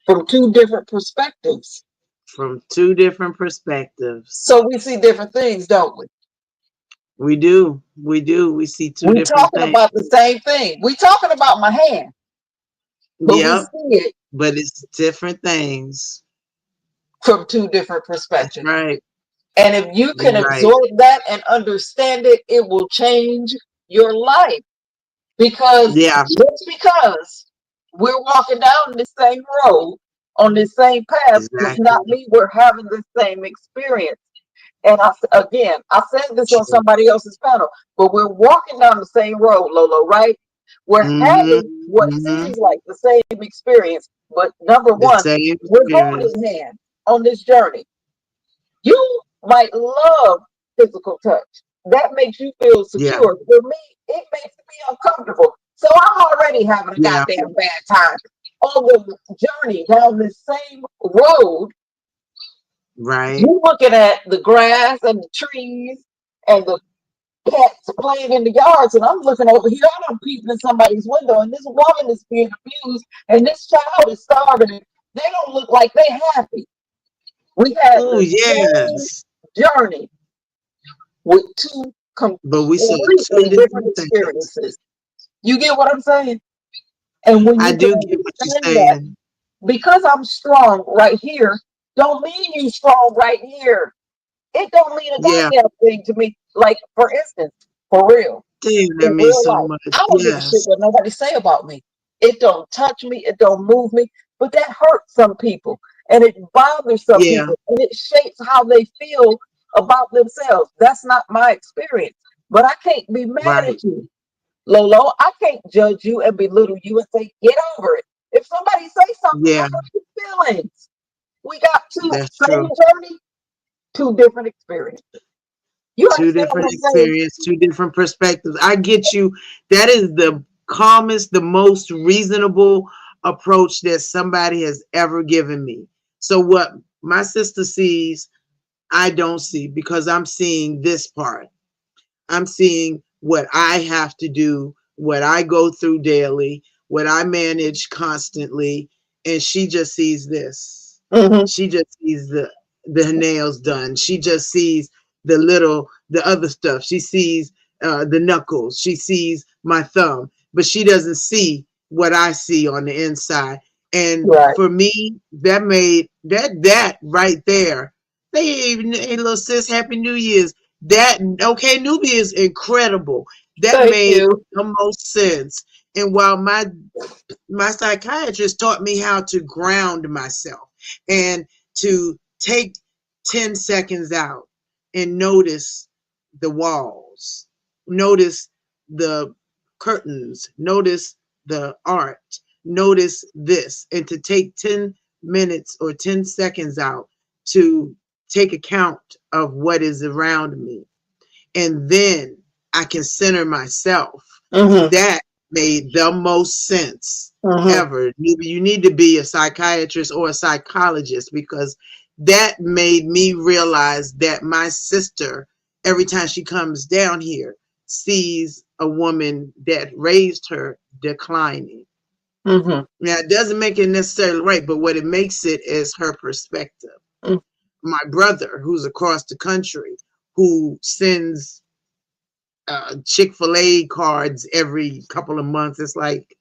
from two different perspectives. From two different perspectives. So we see different things, don't we? We do. We do. We see two We different talking things. about the same thing. We talking about my hand, but we Yep. see it But it's different things. from two different That's perspectives. right. And if you can You're right. absorb that and understand it, it will change your life. Because Yeah. just because We're walking down this same road on this same path. It's Exactly. not me. We're having the same experience. And I said this on True. somebody else's panel, but we're walking down the same road, Lolo, right? We're Mm-hmm. having what Mm-hmm. seems like the same experience, but number The one, same we're experience. holding hands on this journey. You might love physical touch. That makes you feel Yeah. secure. For me, it makes me uncomfortable. So I'm already having a Yeah. goddamn bad time on the journey down this same road. Right. You looking at the grass and the trees and the cats playing in the yards, and I'm looking over here and I'm peeping in somebody's window, and this woman is being abused, and this child is starving. And they don't look like they happy. We had Oh, the same yes. journey with two But we saw two completely different different things. experiences. You get what I'm saying? And when I you can do get what you're understand that, saying. because I'm strong right here, don't mean you strong right here. It don't mean a Yeah. goddamn thing to me. Like, for instance, for real, Damn, that in means real so life, much. I don't give a shit Yes. what nobody say about me. It don't touch me. It don't move me. But that hurts some people, and it bothers some Yeah. people, and it shapes how they feel about themselves. That's not my experience. But I can't be mad Right. at you, Lolo. I can't judge you and belittle you and say, get over it. If somebody say something, Yeah. I hurt your feelings. We got two That's same true. journey, two different experiences. You Two understand what different I'm saying? experience, two different perspectives. I get you. That is the calmest, the most reasonable approach that somebody has ever given me. So what my sister sees, I don't see because I'm seeing this part. I'm seeing what I have to do, what I go through daily, what I manage constantly, and she just sees this. Mm-hmm. She just sees the nails done. She just sees the other stuff. She sees the knuckles. She sees my thumb, but she doesn't see what I see on the inside. And Right. for me, that made that right there. Hey, little sis, Happy New Year's. That okay, Nubia is incredible. That Thank made you. the most sense. And while my psychiatrist taught me how to ground myself and to take 10 seconds out and notice the walls, notice the curtains, notice the art, notice this, and to take 10 minutes or 10 seconds out to take account of what is around me. And then I can center myself. Mm-hmm. That made the most sense Mm-hmm. ever. You need to be a psychiatrist or a psychologist because that made me realize that my sister, every time she comes down here, sees a woman that raised her declining. Mm-hmm. Now, it doesn't make it necessarily right, but what it makes it is her perspective. My brother, who's across the country, who sends Chick-fil-A cards every couple of months, it's like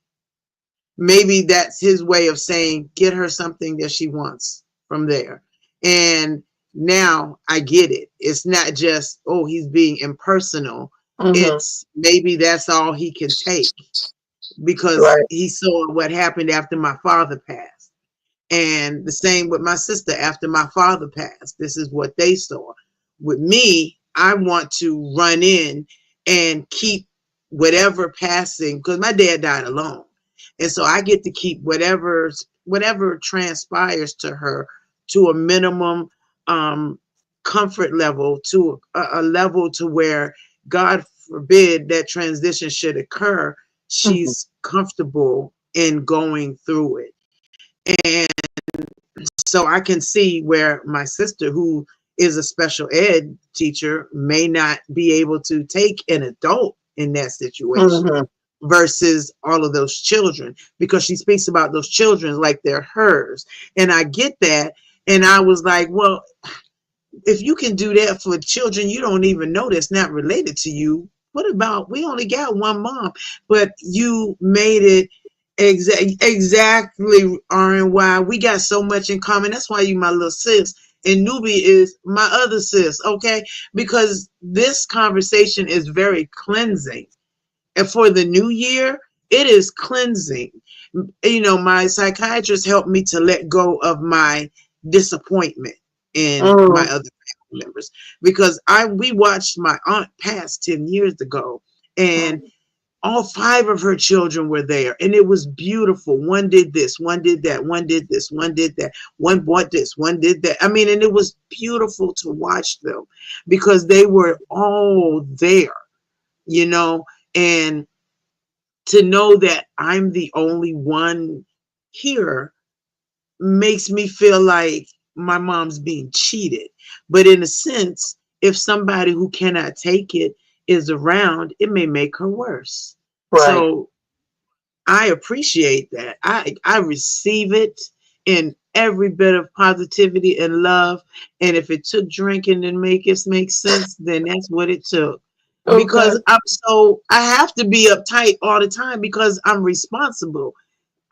maybe that's his way of saying, get her something that she wants from there. And now I get it. It's not just, oh, he's being impersonal. Mm-hmm. It's maybe that's all he can take because Right. he saw what happened after my father passed. And the same with my sister after my father passed. This is what they saw. With me, I want to run in and keep whatever passing because my dad died alone. And so I get to keep whatever transpires to her to a minimum comfort level, to a level to where God forbid that transition should occur, Mm-hmm. she's comfortable in going through it. And so I can see where my sister, who is a special ed teacher, may not be able to take an adult in that situation Mm-hmm. versus all of those children because she speaks about those children like they're hers. And I get that. And I was like, well, if you can do that for children you don't even know that's not related to you, what about we only got one mom, but you made it exactly RNY. We got so much in common. That's why you my little sis. And Nubi is my other sis, okay? Because this conversation is very cleansing. And for the new year, it is cleansing. You know, my psychiatrist helped me to let go of my disappointment in my Mm, other family members, because we watched my aunt pass 10 years ago, and mm, all 5 of her children were there, and it was beautiful. One did this, one did that, one did this, one did that, one bought this, one did that. I mean, and it was beautiful to watch them because they were all there, you know, and to know that I'm the only one here makes me feel like my mom's being cheated. But in a sense, if somebody who cannot take it is around, it may make her worse. right. So I appreciate that. I receive it in every bit of positivity and love. And if it took drinking to make it make sense, then that's what it took. Okay. Because I have to be uptight all the time because I'm responsible.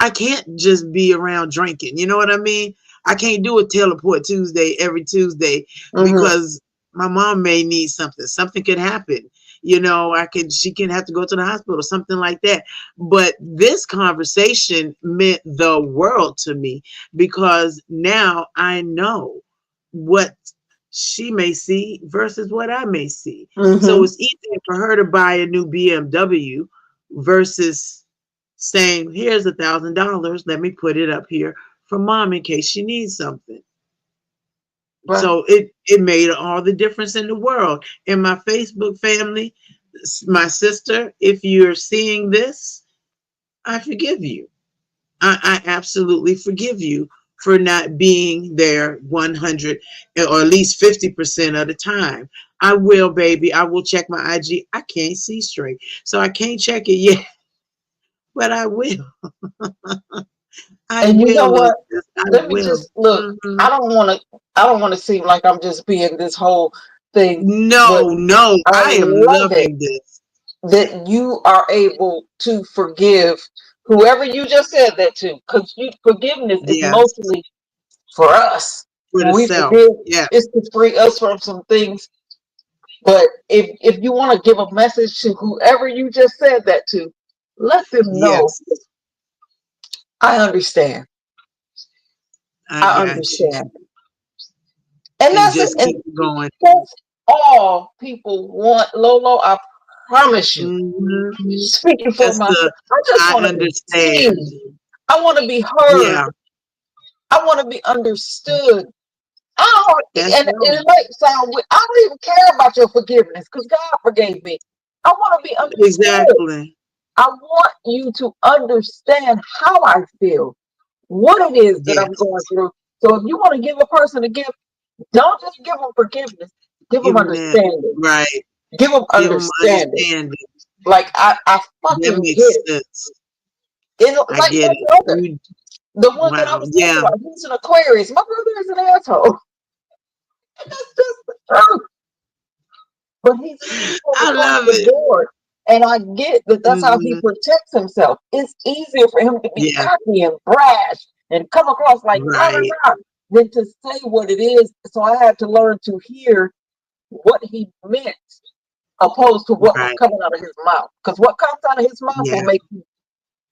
I can't just be around drinking. You know what I mean? I can't do a teleport Tuesday every Tuesday Mm-hmm. because my mom may need something. Something could happen. You know, she can have to go to the hospital or something like that. But this conversation meant the world to me because now I know what she may see versus what I may see. So Mm-hmm. it's easier for her to buy a new BMW versus saying, here's $1,000. Let me put it up here for mom in case she needs something. Right. So it made all the difference in the world. In my Facebook family, my sister, if you're seeing this, I forgive you. I absolutely forgive you for not being there 100 or at least 50% of the time. I will, baby. I will check my IG. I can't see straight, so I can't check it yet, but I will. I And you know will, what? Alexis. I Let me will. just look. Mhm. I don't want to seem like I'm just being this whole thing, but No, no, I I am love it loving this. that you are able to forgive whoever you just said that to, because forgiveness is Yes, mostly for us. for When the we self. forgive, Yes, it's to free us from some things. But if you want to give a message to whoever you just said that to, let them know yes. I understand. I I got you. understand. And And that's it. just And keep going. that's all people want, Lolo. I promise you. Hmm. Speaking for Just the myself, I just I want to be understand. seen. I want to be heard. Yeah, I want to be understood. I don't, that's and right. it might sound weird. I don't even care about your forgiveness because God forgave me. I want to be understood. Exactly. I want you to understand how I feel, what it is that I'm Yes. going through. So if you want to give a person a gift, don't just give them forgiveness, give them Give them that. understanding. Right. Give them Give them understanding. understanding. Like I That fucking get makes it. sense. It's I like get my it. brother, You, the one that I wow. was talking Yeah. about. He's an Aquarius. My brother is an asshole. And that's just the truth. But he's an asshole I across love the it. board. And I get that that's how he Hmm. protects himself. It's easier for him to be Yeah. cocky and brash and come across like rah, rah, Right. rah, than to say what it is. So I had to learn to hear what he meant opposed to what was Right. coming out of his mouth. Because what comes out of his mouth will Yeah. make you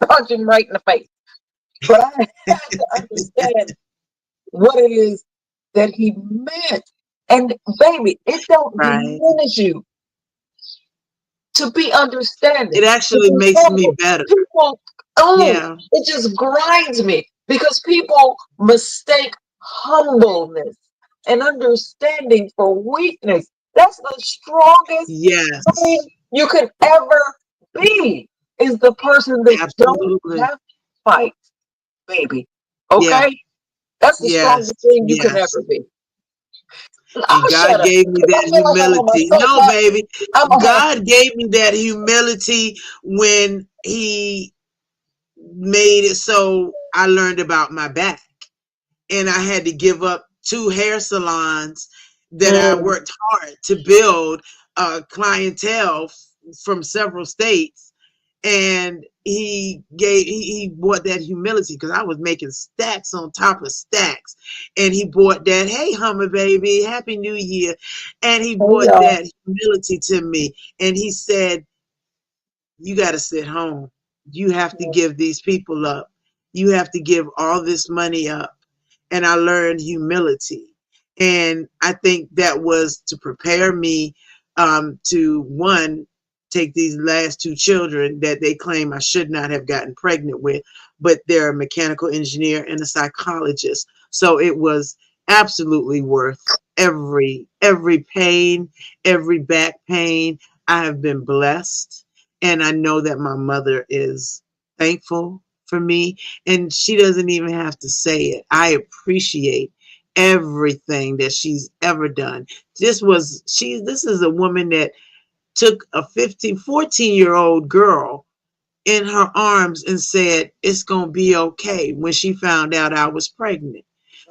punch him right in the face. But I had to understand what it is that he meant. And baby, it don't Right. diminish you to be understanding, It to actually be makes me humble. better. People, oh, Yeah. it just grinds me because people mistake humbleness and understanding for weakness. That's the strongest Yes. thing you could ever be, is the person that don't Absolutely. have to fight, baby. Yeah. Okay? That's the Yes. strongest thing you can Yes. ever be. I'm And gonna shut God up gave me because I that feel like I'm on my humility. No, soapbox. baby. I'm gonna have God gave me that humility when He made it so I learned about my back. And I had to give up 2 hair salons that I mm, worked hard to build a clientele from several states. And he bought that humility because I was making stacks on top of stacks, and he bought that, hey Hummer baby, happy new year, and he hey bought y'all. that humility to me, and he said, you got to sit home You have to give these people up. You have to give all this money up. And I learned humility. And I think that was to prepare me to one, take these last two children that they claim I should not have gotten pregnant with, but they're a mechanical engineer and a psychologist. So it was absolutely worth every pain, every back pain. I have been blessed, and I know that my mother is thankful for me, and she doesn't even have to say it. I appreciate everything that she's ever done. This is a woman that took a 14-year-old girl in her arms and said, "It's going to be okay," when she found out I was pregnant.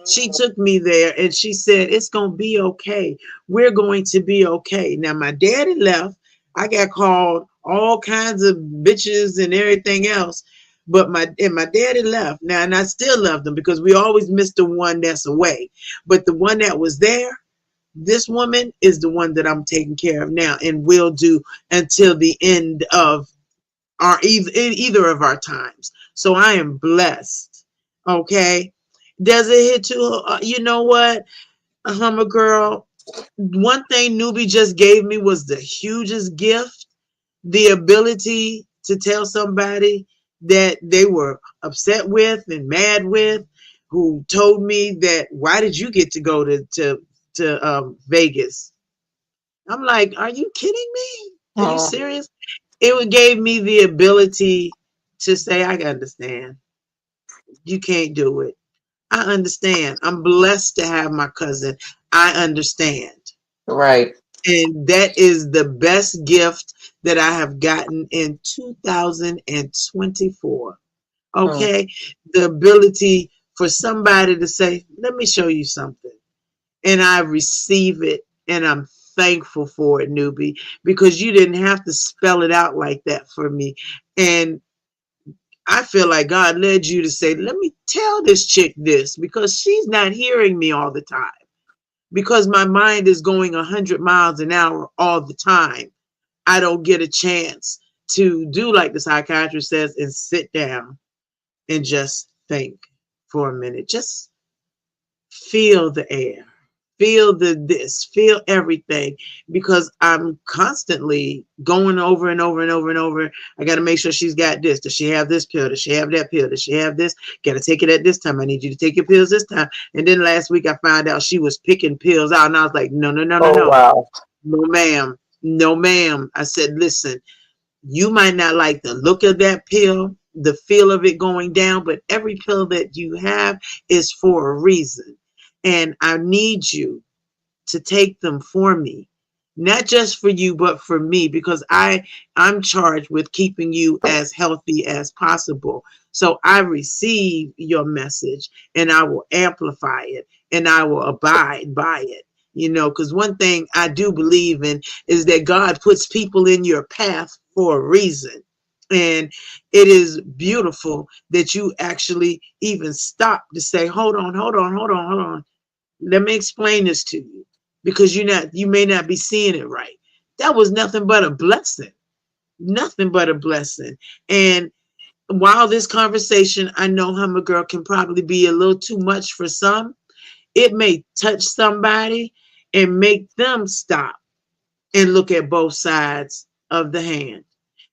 She took me there and she said, "It's going to be okay. We're going to be okay." Now, my daddy left. I got called all kinds of bitches and everything else. But my daddy left. Now, and I still love them because we always miss the one that's away. But the one that was there, this woman is the one that I'm taking care of now and will do until the end of either of our times. So I am blessed. Okay. Does it hit too? You know what, Hummer girl? One thing Newbie just gave me was the hugest gift: the ability to tell somebody that they were upset with and mad with, who told me that, "Why did you get to go to Vegas?" I'm like, "Are you kidding me? Are you serious?" Gave me the ability to say, "I understand. You can't do it. I understand. I'm blessed to have my cousin. I understand." Right. And that is the best gift that I have gotten in 2024. Okay? The ability for somebody to say, "Let me show you something." And I receive it, and I'm thankful for it, Newbie, because you didn't have to spell it out like that for me. And I feel like God led you to say, "Let me tell this chick this," because she's not hearing me all the time. Because my mind is going 100 miles an hour all the time. I don't get a chance to do like the psychiatrist says and sit down and just think for a minute. Just feel the air, feel feel everything, because I'm constantly going over and over and over and over. I got to make sure she's got this. Does she have this pill? Does she have that pill? Does she have this? Got to take it at this time. I need you to take your pills this time. And then last week I found out she was picking pills out, and I was like, "No, no, no, no, Oh, no, wow. no, ma'am, no, ma'am." I said, "Listen, you might not like the look of that pill, the feel of it going down, but every pill that you have is for a reason. And I need you to take them for me, not just for you, but for me, because I'm charged with keeping you as healthy as possible. So I receive your message, and I will amplify it, and I will abide by it." Because one thing I do believe in is that God puts people in your path for a reason. And it is beautiful that you actually even stop to say, "Hold on, hold on, hold on, hold on. Let me explain this to you," because you may not be seeing it right. That was nothing but a blessing. Nothing but a blessing. And while this conversation, I know Hummer Girl, can probably be a little too much for some, it may touch somebody and make them stop and look at both sides of the hand.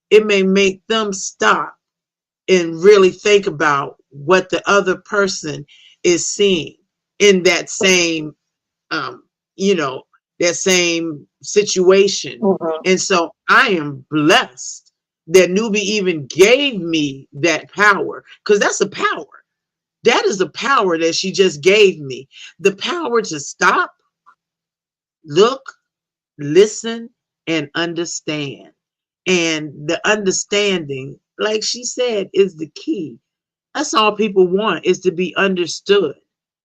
It may make them stop and really think about what the other person is seeing in that same um, you know, that same situation. Mhm. And so I am blessed that Nubi even gave me that power, because that's a power. That is a power that she just gave me. The power to stop, look, listen, and understand. And the understanding, like she said, is the key. That's all people want, is to be understood.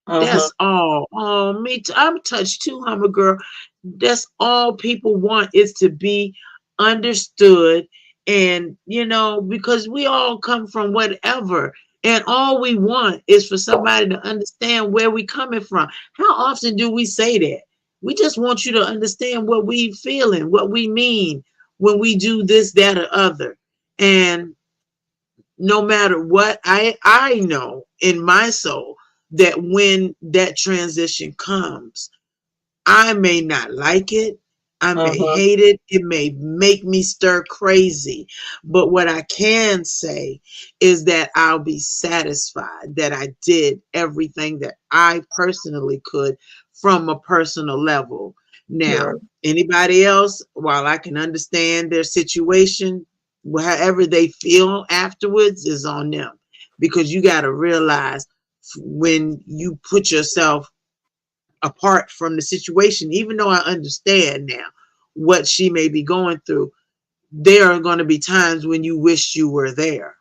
Mhm. That's all. Oh, I'm touched too, Hummer Girl. That's all people want, is to be understood. And, because we all come from whatever. And all we want is for somebody to understand where we coming from. How often do we say that? We just want you to understand what we feeling, what we mean when we do this, that, or other. And no matter what, I know in my soul that when that transition comes, I may not like it. I may Mm-hmm. hate it. It may make me stir crazy. But what I can say is that I'll be satisfied that I did everything that I personally could from a personal level. Now, Right. anybody else, while I can understand their situation, however they feel afterwards is on them. Because you got to realize when you put yourself apart from the situation, even though I understand now what she may be going through, there are going to be times when you wish you were there.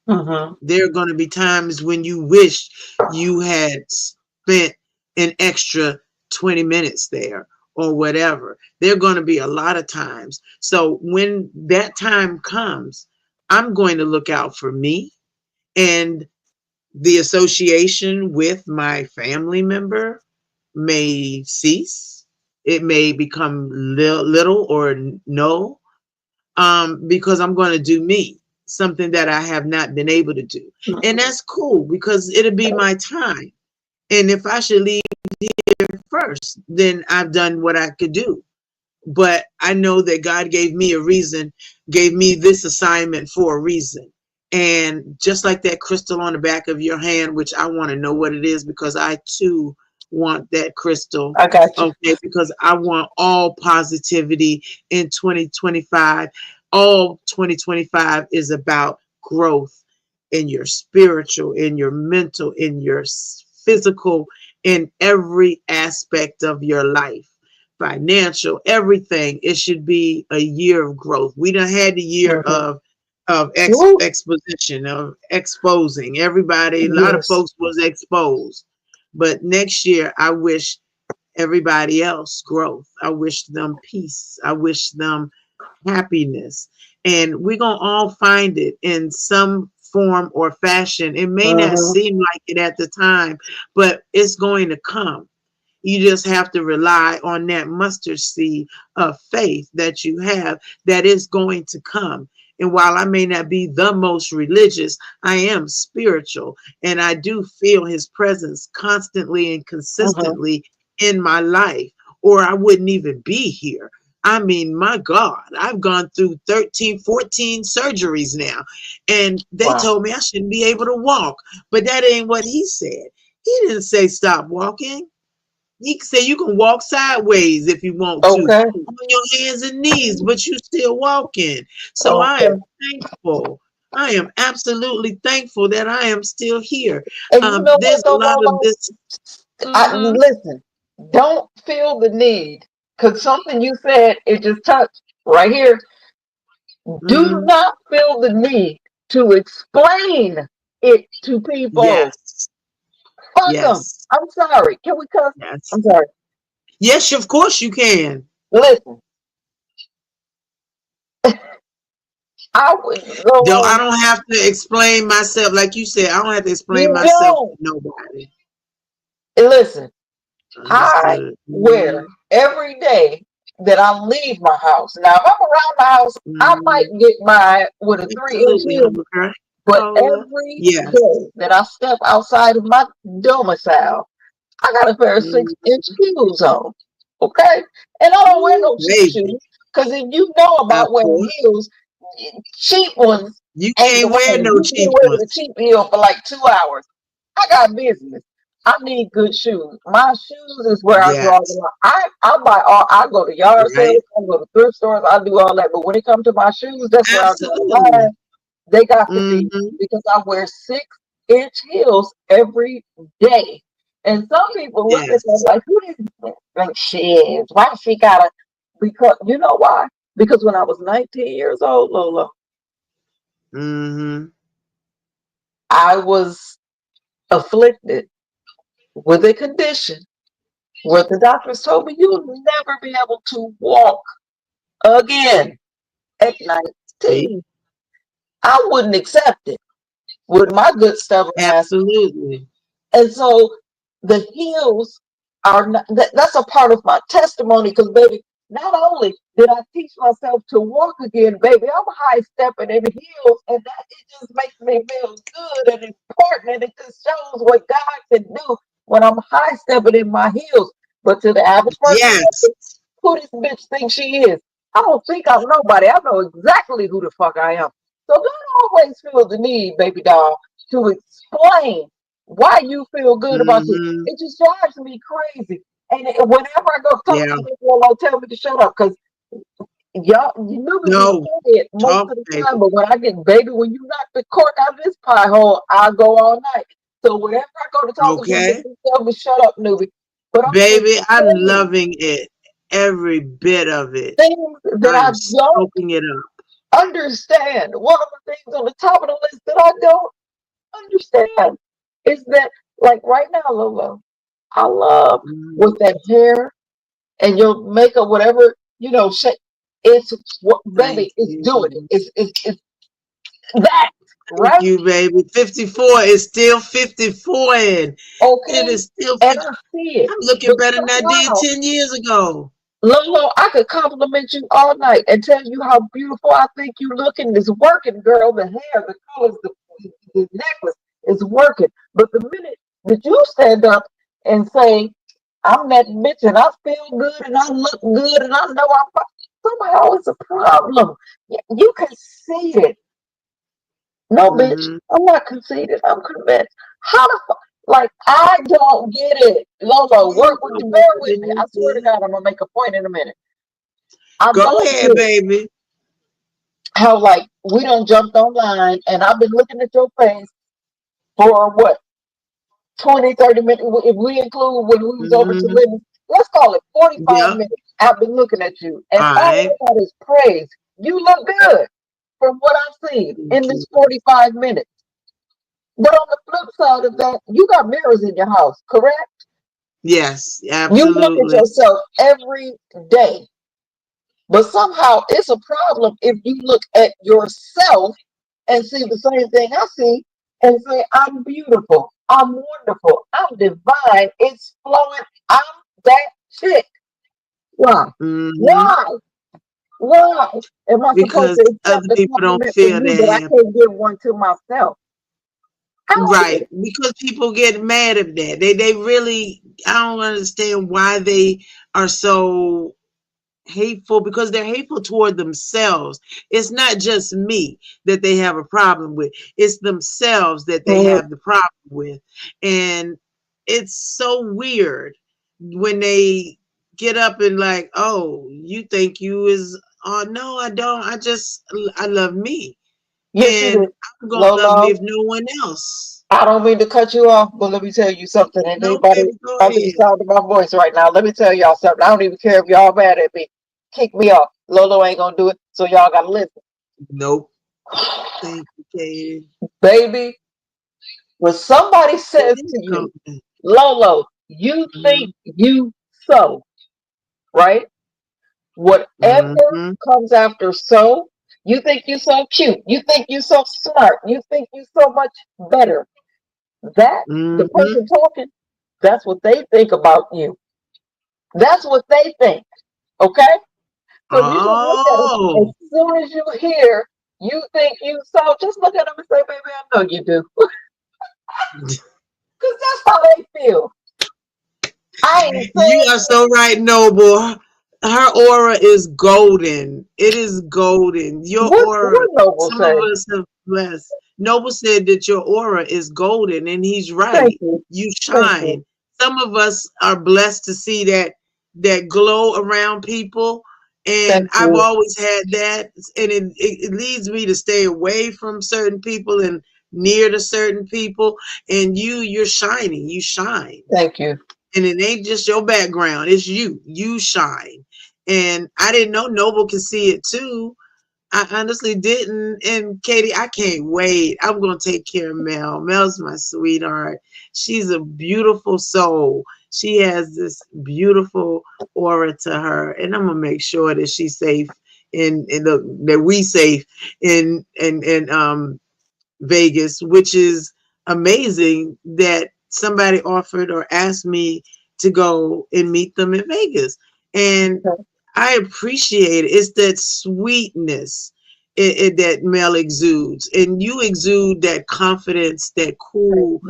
Mm-hmm. There are going to be times when you wish you had spent an extra 20 minutes there or whatever. There are going to be a lot of times. So when that time comes, I'm going to look out for me and the association with my family member may cease. It may become little or no, because I'm going to do me, something that I have not been able to do. And that's cool because it'll be my time. And if I should leave first, then I've done what I could do. But I know that God gave me a reason, gave me this assignment for a reason. And just like that crystal on the back of your hand, which I want to know what it is because I too want that crystal. I got you. Okay, because I want all positivity in 2025. All 2025 is about growth in your spiritual, in your mental, in your physical, in every aspect of your life, financial, everything. It should be a year of growth. We done had the year Mm-hmm. of Woo. exposition, of exposing everybody. A lot of Yes. folks was exposed, but next year I wish everybody else growth. I wish them peace. I wish them happiness. And we're going to all find it in some form or fashion. It may not Mm-hmm. seem like it at the time, but it's going to come. You just have to rely on that mustard seed of faith that you have that is going to come. And while I may not be the most religious, I am spiritual and I do feel his presence constantly and Mm-hmm. consistently in my life, or I wouldn't even be here. I mean, my God, I've gone through 13, 14 surgeries now, and they Wow. told me I shouldn't be able to walk, but that ain't what he said. He didn't say stop walking. He said you can walk sideways if you want to, Okay. on your hands and knees, but you still walking. So I Okay. am thankful. I am absolutely thankful that I am still here. And you know what There's a though, lot of Lolo? this. Mm-hmm. Listen, don't feel the need, because something you said, it just touched right here. Do Mhm. not feel the need to explain it to people. Yes, Fuck them. yes, I'm sorry. Can we cuss? yes, I'm sorry. yes. Of course you can. Listen, I would go Though I on. don't have to explain myself, like you said. I don't have to explain You myself to don't. nobody. Listen, I Understood. wear every day that I leave my house. Now, if I'm around the house, I might Mhm. get by with a 3 inch Absolutely, heel, Humble Girl. but Cola. every Yes. day that I step outside of my domicile, I got a pair of Mm, 6 inch heels on. Okay? And I don't wear ooh, no cheap baby. shoes. Because if you know Of about wearing course. heels, cheap ones You ain't the can't wear way. no You can cheap wear the ones. cheap heel for like 2 hours. I got business. I need good shoes. My shoes is where I draw the Yes. line. I buy all. I go to yard Right? sales. I go to thrift stores. I do all that. But when it comes to my shoes, that's where I draw the line. Absolutely. They got to be, Mm-hmm. because I wear 6 inch heels every day. And some people look at that Yes. like, who is like she is? Why she gotta? Because you know why? Because when I was 19 years old, Lola, Mm-hmm. I was afflicted with a condition where the doctors told me you'll never be able to walk again at See? 19. I wouldn't accept it with my good stubborn ass. Absolutely. And so the heels are not, that's a part of my testimony, because baby, not only did I teach myself to walk again, baby, I'm high stepping in heels, and that it just makes me feel good and important, and it just shows what God can do when I'm high stepping in my heels. But to the average person Yes. walking, who this bitch thinks she is? I don't think I'm nobody. I know exactly who the fuck I am. So don't always feel the need, baby doll, to explain why you feel good about this. Mm-hmm. It just drives me crazy. And whenever I go talk Yeah. to people, they'll tell me to shut up because y'all, you know me be No. quiet most Talk, of the baby. time. But when I get, baby, when you knock the cork out of this pie hole, I'll go all night. So whenever I go to talk to people, Okay. they tell me shut up, newbie. But I'm just Baby, I'm saying loving it. Every bit of it. things that I I'm don't soaking it up. understand. One of the things on the top of the list that I don't understand is that, like right now, Lolo, I love Mm, with that hair and your makeup, whatever, shape. It's what, thank baby, it's doing it. you. It's that, Thank right? you, baby. 54 is still 54 and it Okay. is still And 50. I see it. I'm looking But better than I did somehow, 10 years ago. Lolo, I could compliment you all night and tell you how beautiful I think you look in this working, girl. The hair, the colors, the necklace is working. But the minute that you stand up and say, I'm that bitch and I feel good and I look good and I know I'm somehow it's a problem. You can see it. No, bitch, Hmm. I'm not conceited. I'm convinced. How the fuck? Like, I don't get it. Lolo, Yeah, you work with know you. Bear better with than me. I you swear to did. God, I'm going to make a point in a minute. I Go don't ahead, get baby. how, like, we done jumped online and I've been looking at your face for what, 20, 30 minutes? If we include when we was over to Hmm. Linden's, let's call it 45 Yep. minutes. I've been looking at you and All all right. I got is praise. You look good from what I've seen Thank in you. this 45 minutes. But on the flip side of that, you got mirrors in your house, correct? Yes, You look at absolutely. yourself every day. But somehow it's a problem if you look at yourself and see the same thing I see and say, I'm beautiful, I'm wonderful, I'm divine, it's flowing, I'm that chick. Why? Hmm. Why? Why am I supposed Because to accept other a people don't compliment from feel you, but I that. can't give one to myself? I don't get Right, it. because people get mad at that. They really, I don't understand why they are so hateful, because they're hateful toward themselves. It's not just me that they have a problem with. It's themselves that they Mhm. have the problem with. And it's so weird when they get up and like, "Oh, you think you is oh no, I don't. I love me. Yes, you And do. I'm going to love me Lolo, if no one else." I don't mean to cut you off, but let me tell you something. And No, anybody baby, go under the ahead. sound of my voice right now, let me tell y'all something. I don't even care if y'all mad at me. Kick me off. Lolo ain't gonna do it, so y'all gotta listen. Nope. Thank you, Katie. Baby, when somebody It says is to you, coming. Lolo, you think you so, right? Whatever Mm-hmm. comes after so, you think you so cute, you think you so smart, you think you so much better. That the Mm-hmm. person talking, that's what they think about you. That's what they think. Okay? So you just look at them as Oh, soon as you hear you think you so, just look at them and say, baby, I know you do. Because that's how they feel. I ain't you saying are so right, Noble. Her aura is golden. It is golden. Your aura. what Noble Some of say. us have blessed. Noble said that your aura is golden, and he's Thank right. you. You Thank you. shine. Some of us are blessed to see that glow around people, and Thank I've you. always had that, and it leads me to stay away from certain people and near to certain people. And you're shining. You shine. Thank you. And it ain't just your background, it's you shine. And I didn't know Noble could see it too. I honestly didn't. And Katie, I can't wait. I'm gonna take care of Mel's my sweetheart. She's a beautiful soul. She has this beautiful aura to her, and I'm gonna make sure that she's safe that we safe in Vegas, which is amazing that somebody offered or asked me to go and meet them in Vegas. And I appreciate it. It's that sweetness that Mel exudes, and you exude that confidence, that cool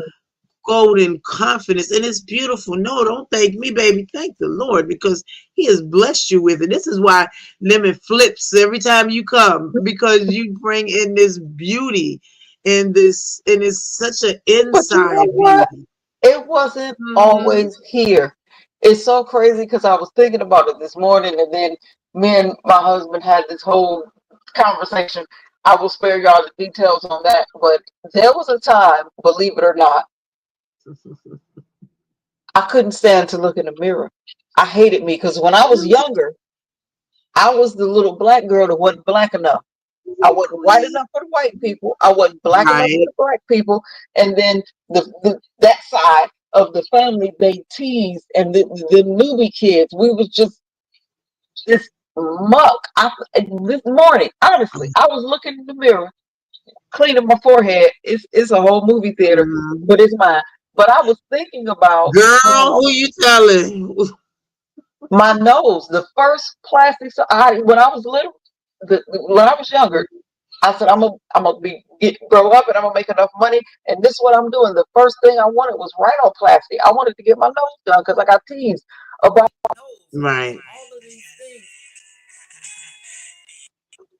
golden confidence, and it's beautiful. No, don't thank me, baby. Thank the Lord, because He has blessed you with it. This is why Lemon flips every time you come, because you bring in this beauty and this, and it's such an But you know inside what? beauty. It wasn't Hmm. always here. It's so crazy because I was thinking about it this morning, and then me and my husband had this whole conversation. I will spare y'all the details on that, but there was a time, believe it or not, I couldn't stand to look in the mirror. I hated me because when I was younger, I was the little black girl that wasn't black enough. I wasn't white enough for the white people. I wasn't black enough for Right. the black people. And then that side of the family, they teased, and the newbie kids, we was just this muck. This morning, honestly, I was looking in the mirror, cleaning my forehead. It's a whole movie theater, Mhm. but it's mine. But I was thinking about Girl, who you telling? my nose. The first plastic. So when I was little, when I was younger, I said, I'm gonna grow up and I'm gonna make enough money. And this is what I'm doing. The first thing I wanted was rhinoplasty. I wanted to get my nose done because I got teased about Right. all of these things.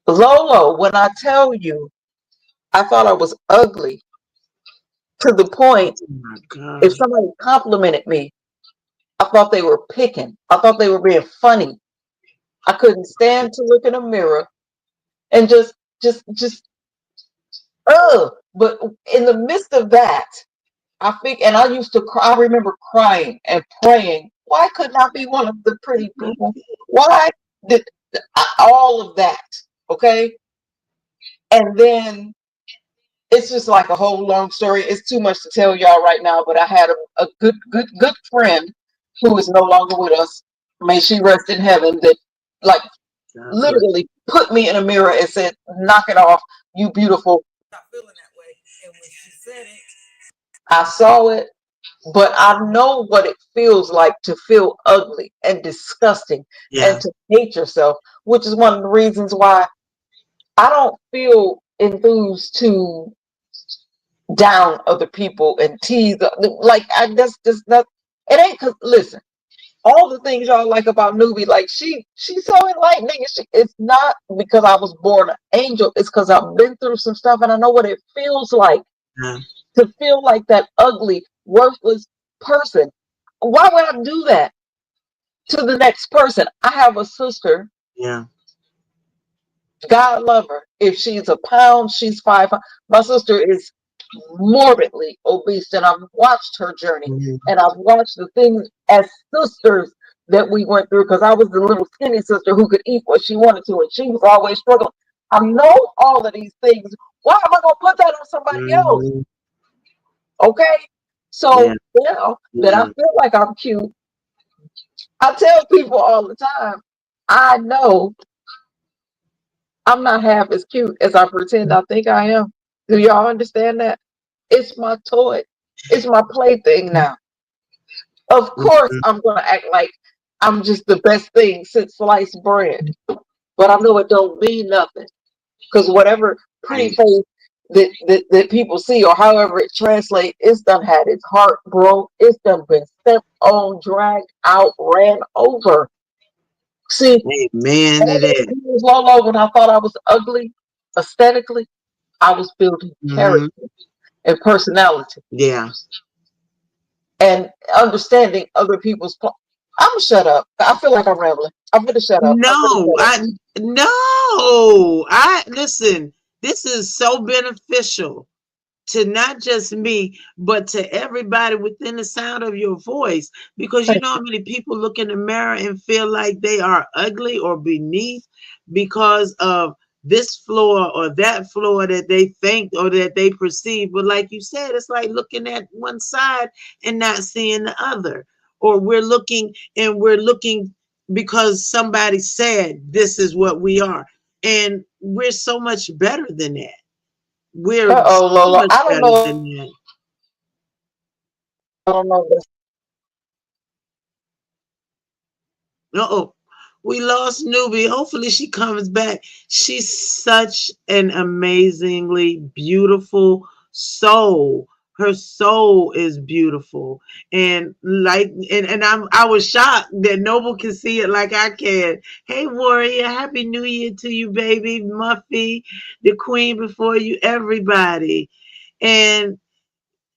Lolo, when I tell you, I thought I was ugly to the point Oh my if God. somebody complimented me, I thought they were picking. I thought they were being funny. I couldn't stand to look in a mirror and just But in the midst of that, I think, and I used to cry. I remember crying and praying. Why couldn't I be one of the pretty people? Why did all of that? Okay, and then it's just like a whole long story. It's too much to tell y'all right now. But I had a good friend who is no longer with us. May she rest in heaven. That like God bless. literally put me in a mirror and said, "Knock it off, you beautiful." Not feeling that way. And when she said it, I saw it. But I know what it feels like to feel ugly and disgusting and Yeah. to hate yourself, which is one of the reasons why I don't feel enthused to down other people and tease. Like, I just not, it ain't because, listen, all the things y'all like about Newbie, like she's so enlightening. It's not because I was born an angel, it's because I've been through some stuff and I know what it feels like Yeah. to feel like that ugly, worthless person. Why would I do that to the next person? I have a sister, Yeah. God love her. If she's a pound, she's 5 pounds. My sister is morbidly obese, and I've watched her journey, Mhm. and I've watched the things as sisters that we went through because I was the little skinny sister who could eat what she wanted to, and she was always struggling. I know all of these things. Why am I going to put that on somebody else? Mhm. Okay. Yeah. So now that I Yeah. feel like I'm cute, I tell people all the time, I know I'm not half as cute as I pretend I think I am. Do y'all understand that? It's my toy. It's my plaything now. Of course, Mhm. I'm gonna act like I'm just the best thing since sliced bread. But I know it don't mean nothing. Because whatever pretty Right. face that people see or however it translates, it's done had its heart broke, it's done been stepped on, dragged out, ran over. See, Amen to all that. those years Lolo, when I thought I was ugly aesthetically, I was building Hmm. character and personality Yeah. and understanding other people's I'm gonna shut up. I feel like I'm rambling. I'm gonna shut up. I'm gonna No, shut up. I listen, this is so beneficial to not just me, but to everybody within the sound of your voice. Because you Thank know how many people look in the mirror and feel like they are ugly or beneath because of this flaw or that flaw that they think or that they perceive. But like you said, it's like looking at one side and not seeing the other. Or we're looking because somebody said this is what we are. And we're so much better than that. We're so Uh-oh, Lola. much I don't better know. than that. I don't know this. Uh-oh. We lost Newbie. Hopefully she comes back. She's such an amazingly beautiful soul. Her soul is beautiful. And like I was shocked that Noble can see it like I can. Hey Warrior, happy new year to you, baby. Muffy, the queen before you, everybody. And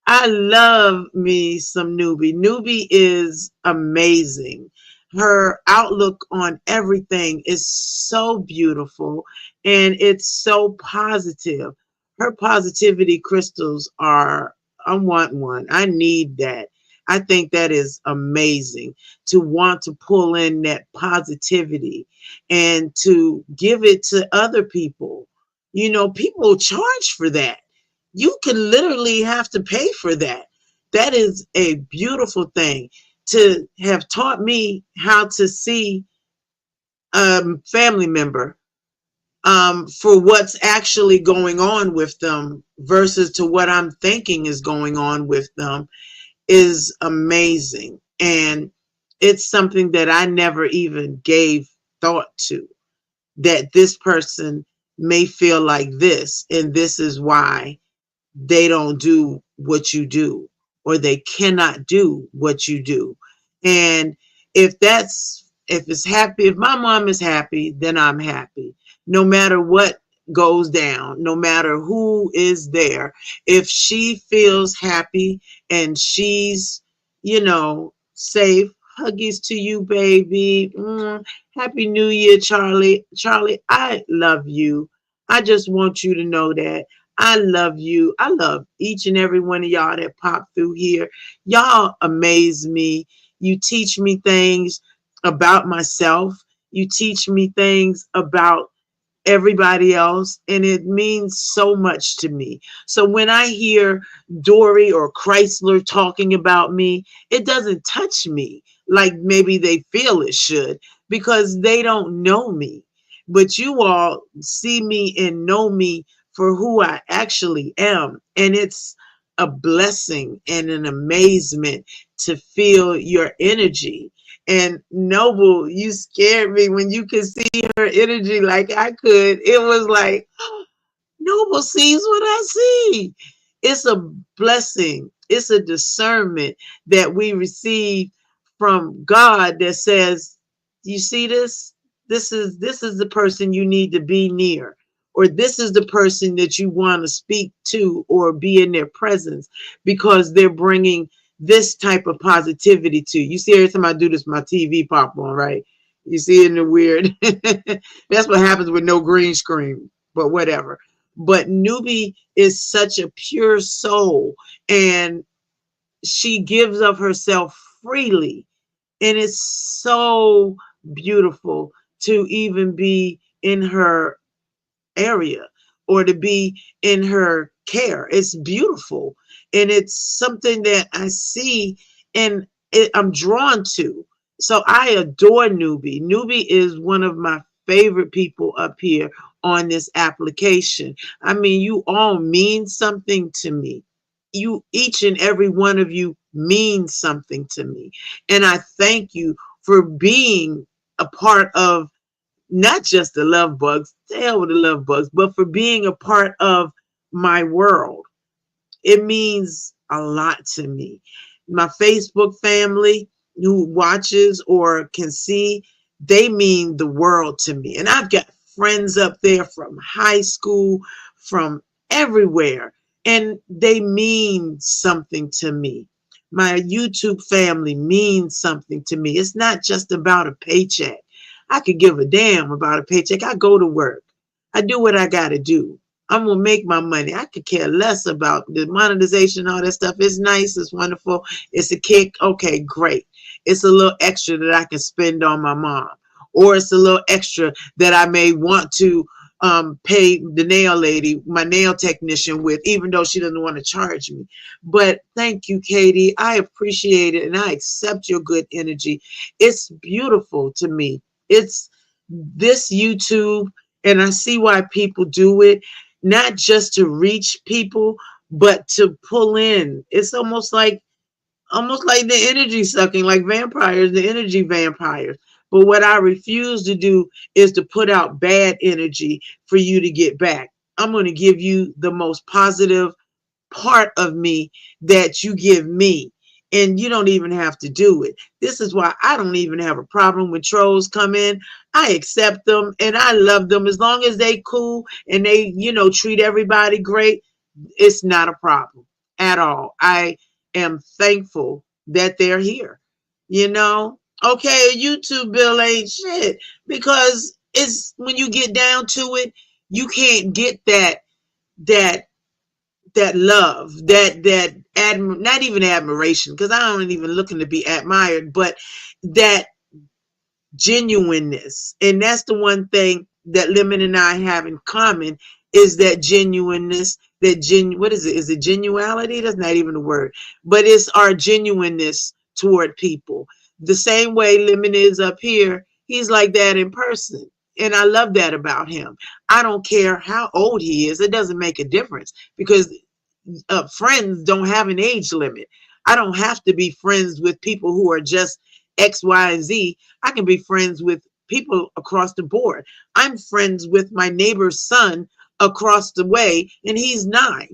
I love me some Newbie. Newbie is amazing. Her outlook on everything is so beautiful and it's so positive. Her positivity crystals are, I want one. I need that. I think that is amazing to want to pull in that positivity and to give it to other people. You know, people charge for that. You can literally have to pay for that. That is a beautiful thing to have taught me how to see a family member for what's actually going on with them versus to what I'm thinking is going on with them is amazing. And it's something that I never even gave thought to, that this person may feel like this, and this is why they don't do what you do, or they cannot do what you do. And if it's happy, if my mom is happy, then I'm happy. No matter what goes down, no matter who is there, if she feels happy and she's, safe, huggies to you, baby. Happy New Year, Charlie. Charlie, I love you. I just want you to know that I love you. I love each and every one of y'all that pop through here. Y'all amaze me. You teach me things about myself. You teach me things about everybody else, and it means so much to me. So when I hear Dory or Chrysler talking about me, it doesn't touch me like maybe they feel it should, because they don't know me. But you all see me and know me for who I actually am, and it's a blessing and an amazement to feel your energy. And Noble, you scared me when you could see her energy like I could. It was like, Noble sees what I see. It's a blessing. It's a discernment that we receive from God that says, you see this? This is the person you need to be near, or this is the person that you want to speak to or be in their presence, because they're bringing this type of positivity to you. You see, every time I do this, my TV pop on, right? You see it in the weird. That's what happens with no green screen, but whatever. But Newbie is such a pure soul, and she gives of herself freely. And it's so beautiful to even be in her area or to be in her care. It's beautiful. And it's something that I see and I'm drawn to. So I adore Newbie. Newbie is one of my favorite people up here on this application. I mean, you all mean something to me. You, each and every one of you, means something to me. And I thank you for being a part of not just the love bugs, the hell with the love bugs, but for being a part of my world. It means a lot to me. My Facebook family who watches or can see, they mean the world to me. And I've got friends up there from high school, from everywhere, and they mean something to me. My YouTube family means something to me. It's not just about a paycheck. I could give a damn about a paycheck. I go to work. I do what I got to do. I'm gonna make my money. I could care less about the monetization, all that stuff. It's nice, it's wonderful, it's a kick. Okay, great. It's a little extra that I can spend on my mom, or it's a little extra that I may want to pay the nail lady, my nail technician with, even though she doesn't want to charge me. But thank you, Katie. I appreciate it and I accept your good energy. It's beautiful to me. It's this YouTube, and I see why people do it, not just to reach people, but to pull in. It's almost like the energy sucking, like vampires, the energy vampires. But what I refuse to do is to put out bad energy for you to get back. I'm going to give you the most positive part of me that you give me. And you don't even have to do it. This is why I don't even have a problem when trolls come in. I accept them and I love them as long as they cool and they, treat everybody great. It's not a problem at all. I am thankful that they're here. You know, okay, YouTube bill ain't shit because it's when you get down to it, you can't get that that love, not even admiration, because I don't even looking to be admired, but that genuineness. And that's the one thing that Lemon and I have in common is that genuineness, what is it? Is it genuality? That's not even a word, but it's our genuineness toward people. The same way Lemon is up here, he's like that in person. And I love that about him. I don't care how old he is. It doesn't make a difference because friends don't have an age limit. I don't have to be friends with people who are just X, Y, and Z. I can be friends with people across the board. I'm friends with my neighbor's son across the way, and he's 9.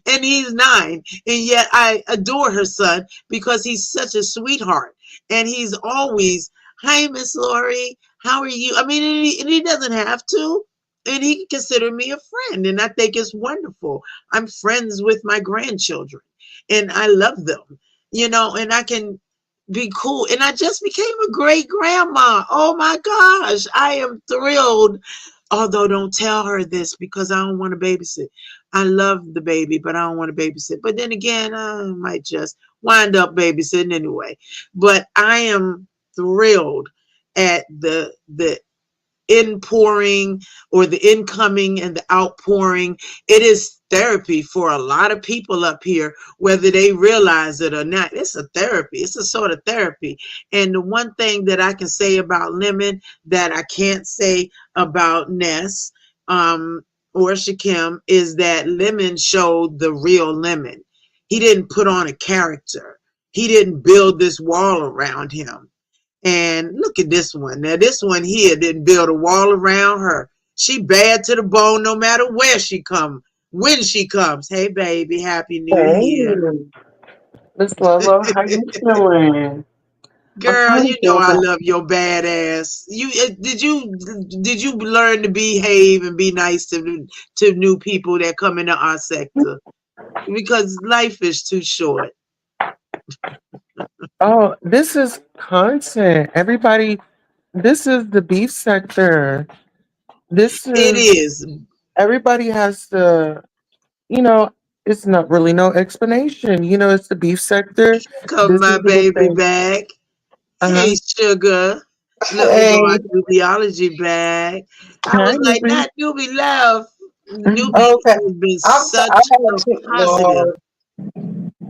And he's 9. And yet I adore her son because he's such a sweetheart. And he's always, hi, Miss Lori, how are you? I mean, and he doesn't have to. And he can consider me a friend. And I think it's wonderful. I'm friends with my grandchildren and I love them, and I can be cool. And I just became a great grandma. Oh my gosh. I am thrilled. Although don't tell her this because I don't want to babysit. I love the baby, but I don't want to babysit. But then again, I might just wind up babysitting anyway. But I am thrilled at the inpouring or the incoming and the outpouring. It is therapy for a lot of people up here, whether they realize it or not. It's a therapy. It's a sort of therapy. And the one thing that I can say about Lemon that I can't say about Ness or Shakim is that Lemon showed the real Lemon. He didn't put on a character. He didn't build this wall around him. And look at this one. Now, this one here didn't build a wall around her. She bad to the bone no matter where she comes, when she comes. Hey, baby, Happy New Hey, Year. Miss Lola, how you feeling? I'm Girl, trying to you know feel I that. love your badass. Did you learn to behave and be nice to new people that come into our sector? Because life is too short. Oh, this is content. Everybody, this is the beef sector. This It is is. everybody has to, you know, it's not really no explanation. It's the beef sector. Come This my is the baby thing. back. Uh-huh. Hey, sugar. Let me go Hey, on Nubiology bag. I Hi, was like, Newbie. not Newbie love. Newbie okay. has been I such had a to, positive. Lord,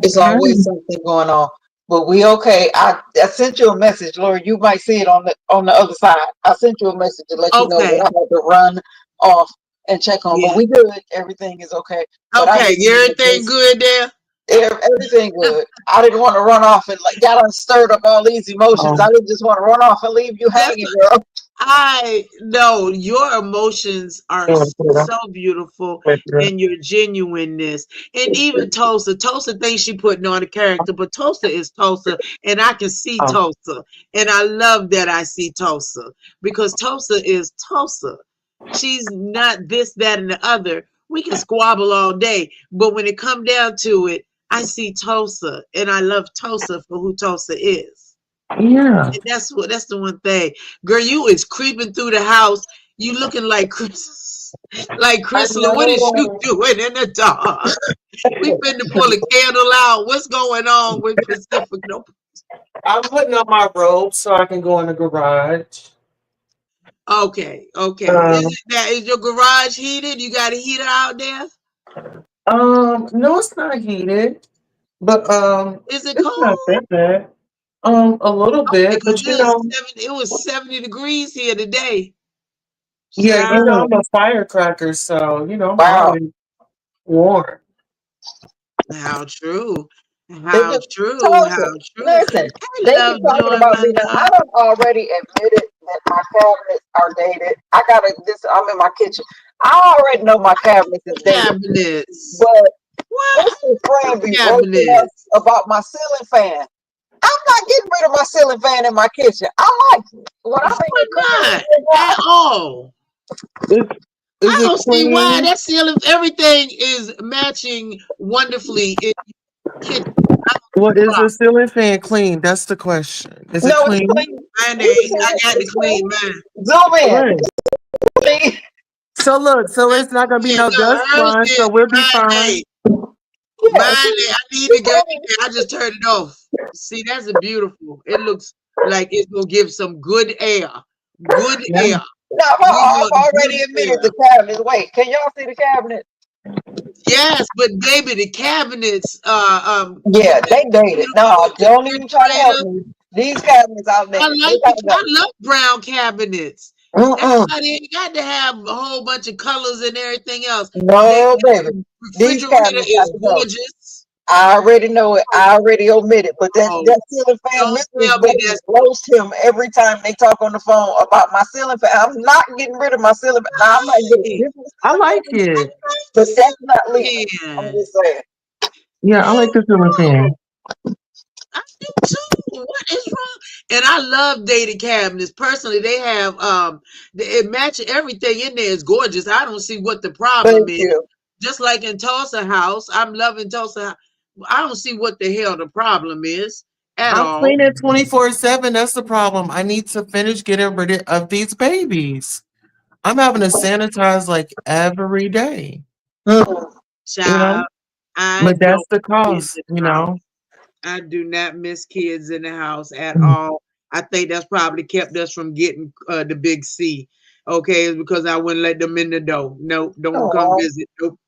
it's Hi. always something going on. But we okay. I sent you a message, Lord. You might see it on the other side. I sent you a message to let you know that I Okay. had to run off and check on. But Yeah. we good. Everything is okay. But I Okay. just needed Everything this. good there? Everything good. I didn't want to run off and like got stirred up all these emotions. Oh, I didn't just want to run off and leave you That's hanging, girl. I know your emotions are yeah, yeah, so beautiful yeah. and your genuineness. And even Tulsa thinks she putting on a character, but Tulsa is Tulsa, and I can see Oh, Tulsa. And I love that I see Tulsa because Tulsa is Tulsa. She's not this, that, and the other. We can squabble all day, but when it come down to it, I see Tulsa, and I love Tulsa for who Tulsa is. yeah. And that's the one thing. Girl, you is creeping through the house. You looking like Chris like I Chrysler. What is you know. doing in the dark? We finna pull a candle out. What's going on with Pacific? No. I'm putting on my robe so I can go in the garage. Okay, okay. Um, Is your garage heated? You got a heater out there? no, it's not heated, but Is it it's not cold? that bad. A little Okay, bit, because but it was 70 degrees here today. yeah, Child, I'm a firecracker, so I'm Wow. always warm. how true. They How just true, how talking. true. Listen, I they love be talking doing about my me. Now, love. I done already admitted that my cabinets are dated. I gotta this. I'm in my kitchen. I already know my cabinets is dated, Cabinets. but What? this friend be roasting us Cabinets. about my ceiling fan. I'm not getting rid of my ceiling fan in my kitchen. I like it. When I'm in Why the cooking, not? At all. Is I is it don't see why clean? that ceiling, everything is matching wonderfully in your kitchen. I don't see Well, the is the problem. ceiling fan clean? That's the question. Is it no, it's clean? clean. Mine You can ain't. see I it. got to It's clean clean. mine. Zoom in. Right. Clean. So look, so it's not gonna be Yeah, no look, dust hers flying, so is, we'll be mine fine. ain't. Mine Yeah, ain't. I need to get in there. I just turned it off. See, that's a beautiful. It looks like it's gonna give some good air. Good Yeah. air. no, We I've want already good admitted air. the cabinet. Wait, can y'all see the cabinet? Yes, but baby, the cabinets, Yeah, they the dated. No, beautiful don't even try to help refrigerators. me. These cabinets outdated. They gotta I go. love brown cabinets. Mm-mm. Everybody ain't got to have a whole bunch of colors and everything else. No, baby. The These refrigerator cabinets got is to go. gorgeous. I already know it. I already omitted. But Oh, that ceiling fan, don't Mrs. tell me Baby, that's roast him every time they talk on the phone about my ceiling fan. I'm not getting rid of my ceiling fan. Now, I might get a right. different I ceiling like fan, it. but The that's not leaving. I'm ceiling just saying. Yeah, I like the ceiling fan. fan. I do too. What is wrong? And I love dated cabinets. Personally, they have it matches everything in there is gorgeous. I don't see what the problem Thank is. you. Just like in Tulsa House, I'm loving Tulsa. I don't see what the hell the problem is at I'm all. cleaning 24/7. That's the problem. I need to finish getting rid of these babies. I'm having to sanitize like every day, Mm. you know? Child, I But don't that's the kids cost, in you the house. know? I do not miss kids in the house at all. I think that's probably kept us from getting the big C. Okay, it's because I wouldn't let them in the door. Nope, don't come Oh, visit. Nope,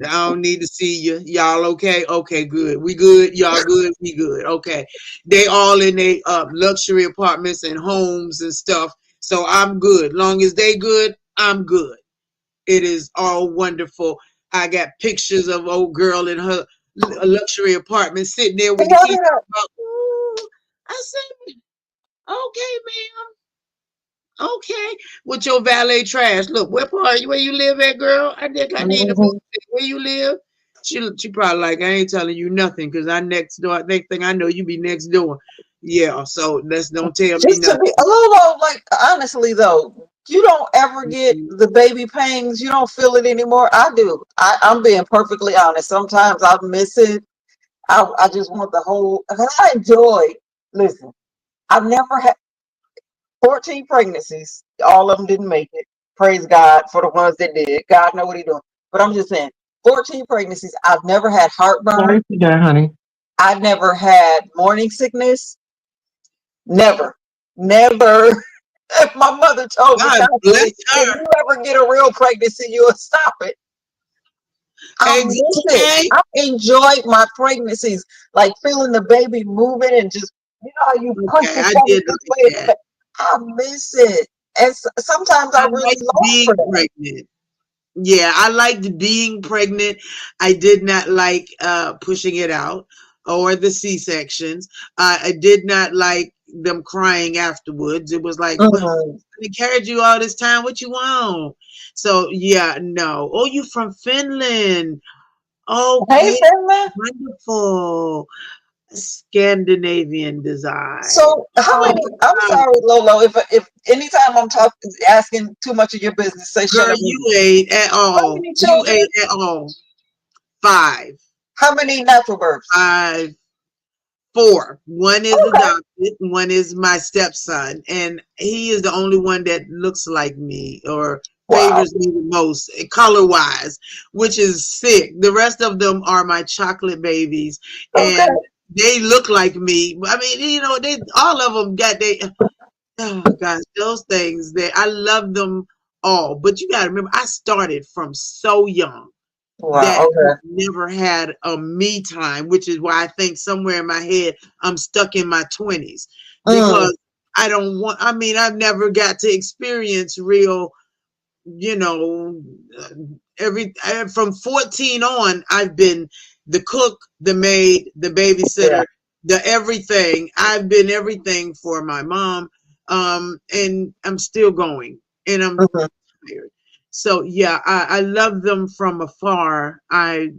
I don't need to see you. Y'all okay? Okay, good. We good. Y'all good. We good. Okay. They all in their luxury apartments and homes and stuff. So I'm good. Long as they good, I'm good. It is all wonderful. I got pictures of old girl in her luxury apartment sitting there can with the y'all key. hear that? Ooh, I said, okay, ma'am. Okay, with your valet trash. Look, where you live at, girl? I need to move. Mhm. Where you live? She probably like, I ain't telling you nothing because I next door. Next thing I know, you be next door. Yeah, so let's don't tell me Just to be a nothing. little like honestly though, you don't ever get the baby pains. You don't feel it anymore. I do. I'm being perfectly honest. Sometimes I miss it. I just want the whole. I enjoy. Listen, I've never had 14 pregnancies. All of them didn't make it. Praise God for the ones that did. God know what He doing. But I'm just saying, 14 pregnancies. I've never had heartburn. Sorry for that, honey. I've never had morning sickness. Never. Never. My mother told me God bless constantly, if her. you ever get a real pregnancy, you'll stop it. I miss it. Okay. I enjoyed my pregnancies, like feeling the baby moving and just, you know how you push Okay, your I stomach did this like way. And that. I miss it. And sometimes I I really like long for being that. pregnant. Yeah, I liked being pregnant. I did not like pushing it out or the C-sections. I did not like them crying afterwards. It was like, well, Mm. I carried you all this time. What you want? So yeah, no. Oh, you from Finland? Hey, Okay, Finland. wonderful. Scandinavian design. So how Oh, many? I'm wow. sorry, Lolo. If anytime I'm talking, asking too much of your business, say shut Girl, up. you ain't at How all. many You children? ain't at all. Five. How many natural births? Five. Four. One is Okay. adopted, one is my stepson, and he is the only one that looks like me or Wow. favors me the most color wise, which is sick. The rest of them are my chocolate babies, Okay. and they look like me. I mean, they all of them got they. Oh gosh, those things that I love them all. But you got to remember, I started from so young Wow. that Okay. never had a me time, which is why I think somewhere in my head I'm stuck in my 20s Mm. because I mean, I've never got to experience real, you know, from 14 on, I've been the cook, the maid, the Yeah. babysitter, the everything. I've been everything for my mom. And I'm still going, and I'm Mhm. tired. So yeah, I love them from afar. I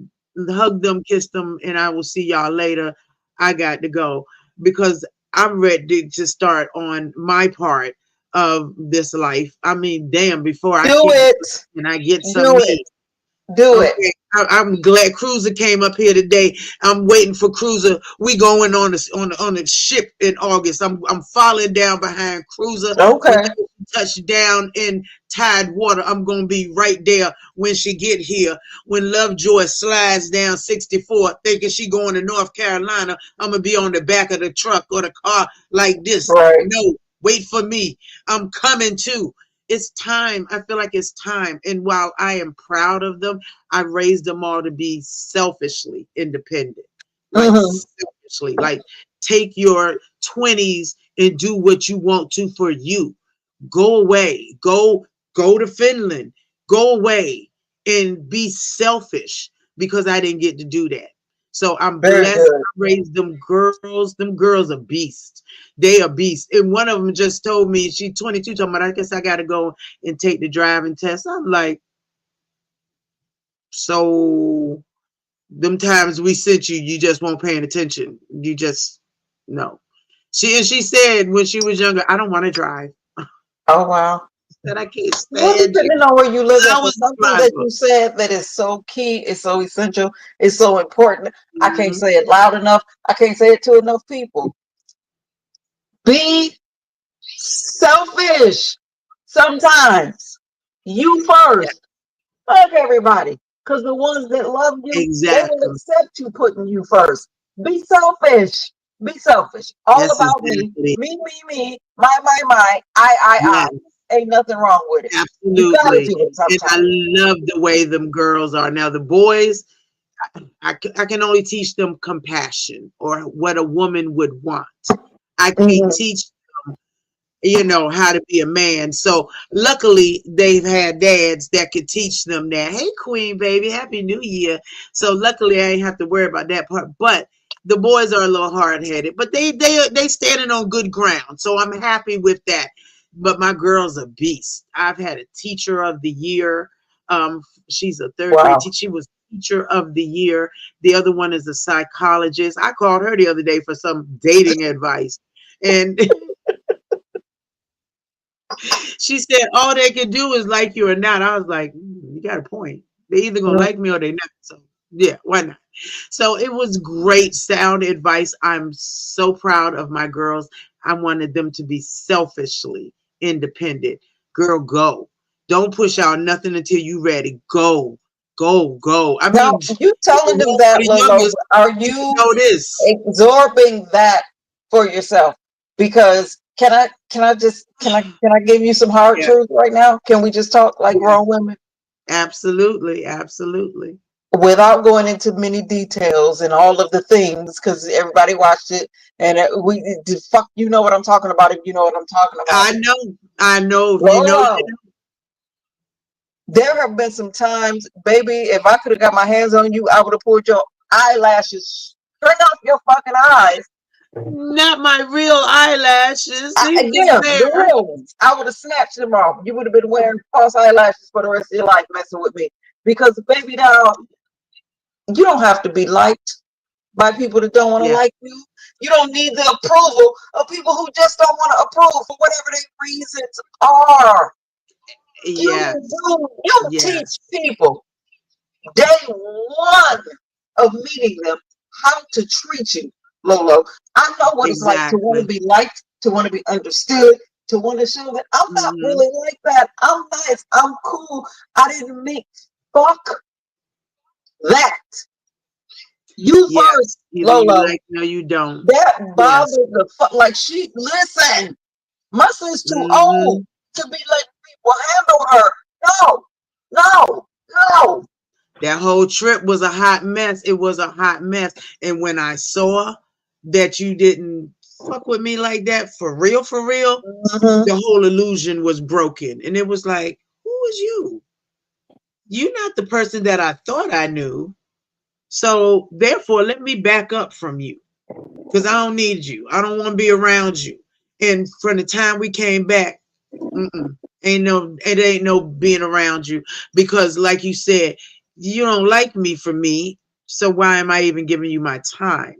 hug them, kiss them, and I will see y'all later. I got to go because I'm ready to start on my part of this life. I mean, damn, before I Do kick it. and I get some Do it. meat. Do it. Okay, I'm glad Cruiser came up here today. I'm waiting for Cruiser. We going on the ship in August. I'm following down behind Cruiser. When Okay. she touch down in Tide Water, I'm gonna be right there when she get here. When Lovejoy slides down 64, thinking she going to North Carolina, I'm gonna be on the back of the truck or the car like this. Right. No, wait for me. I'm coming too. It's time. I feel like it's time. And while I am proud of them, I raised them all to be selfishly independent. Like Hmm. selfishly. Like take your 20s and do what you want to for you. Go away. Go to Finland. Go away and be selfish because I didn't get to do that. So I'm Very blessed. good. I raised them girls. Them girls are beasts. They are beasts. And one of them just told me, she 22, talking about, I guess I got to go and take the driving test. I'm like, so them times we sent you, you just won't paying attention. You just, no. She said when she was younger, I don't want to drive. Oh wow. That I can't Well, stand you. depending on where you live I at, but was a something that driver. you said that is so key, is so essential, is so important. I can't Mhm. say it loud enough. I can't say it to enough people. Be selfish sometimes. You Yeah, first. Fuck everybody. Because the ones that love you, they will exactly. accept you putting you first. Be selfish. Be selfish. All Yes, about me. exactly. Me. My. I. Yes. Ain't nothing wrong with it. You gotta Absolutely. do it And I sometimes. love the way them girls are. Now, the boys, I can only teach them compassion or what a woman would want. I can't Mhm. teach, how to be a man. So luckily they've had dads that could teach them that. Hey, Queen, baby, Happy New Year. So luckily I ain't have to worry about that part. But the boys are a little hard headed, but they standing on good ground. So I'm happy with that. But my girl's a beast. I've had a teacher of the year. She's a third grade Wow. teacher. She was teacher of the year. The other one is a psychologist. I called her the other day for some dating advice. And she said all they can do is like you or not. I was like, you got a point. They either gonna Mhm. like me or they not. So yeah, why not? So it was great sound advice. I'm so proud of my girls. I wanted them to be selfishly independent. Girl, go. Don't push out nothing until you ready. Go, go. I Now, mean, you telling them for that, the Lolo, youngest, are you you know this. absorbing that for yourself? Because can I give you some hard Yeah, truth right now? Can we just talk like yeah, grown women absolutely. without going into many details and all of the things? Because everybody watched it, and fuck, you know what I'm talking about. If you know what I'm talking about, I know. If you know, you Lolo. There have been some times, baby, if I could have got my hands on you, I would have pulled your eyelashes straight off your fucking eyes. not my real eyelashes. Leave them Yeah, the there. real ones. I would have snatched them off. You would have been wearing false eyelashes for the rest of your life messing with me. Because, baby doll, you don't have to be liked by people that don't want to Yeah, like you. You don't need the approval of people who just don't want to approve for whatever their reasons are. yes, You teach yes, people day one of meeting them how to treat you, Lolo. I know what it's like to want to exactly. be liked, to want to be understood, to want to show that I'm not Hmm. really like that. I'm nice. I'm cool. I didn't make fuck that. You first, Yes. Either you Lolo. like me or you don't. That Yes. bothered the fuck. Like she, listen, my son's too old Hmm. to be letting people handle her. No, no, no. That whole trip was a hot mess. It was a hot mess. And when I saw that you didn't fuck with me like that, for real, Mhm. the whole illusion was broken. And it was like, who is you? you're not the person that I thought I knew. So therefore, let me back up from you because I don't need you. I don't want to be around you. And from the time we came back, it ain't no being around you because, like you said, you don't like me for me. So why am I even giving you my time?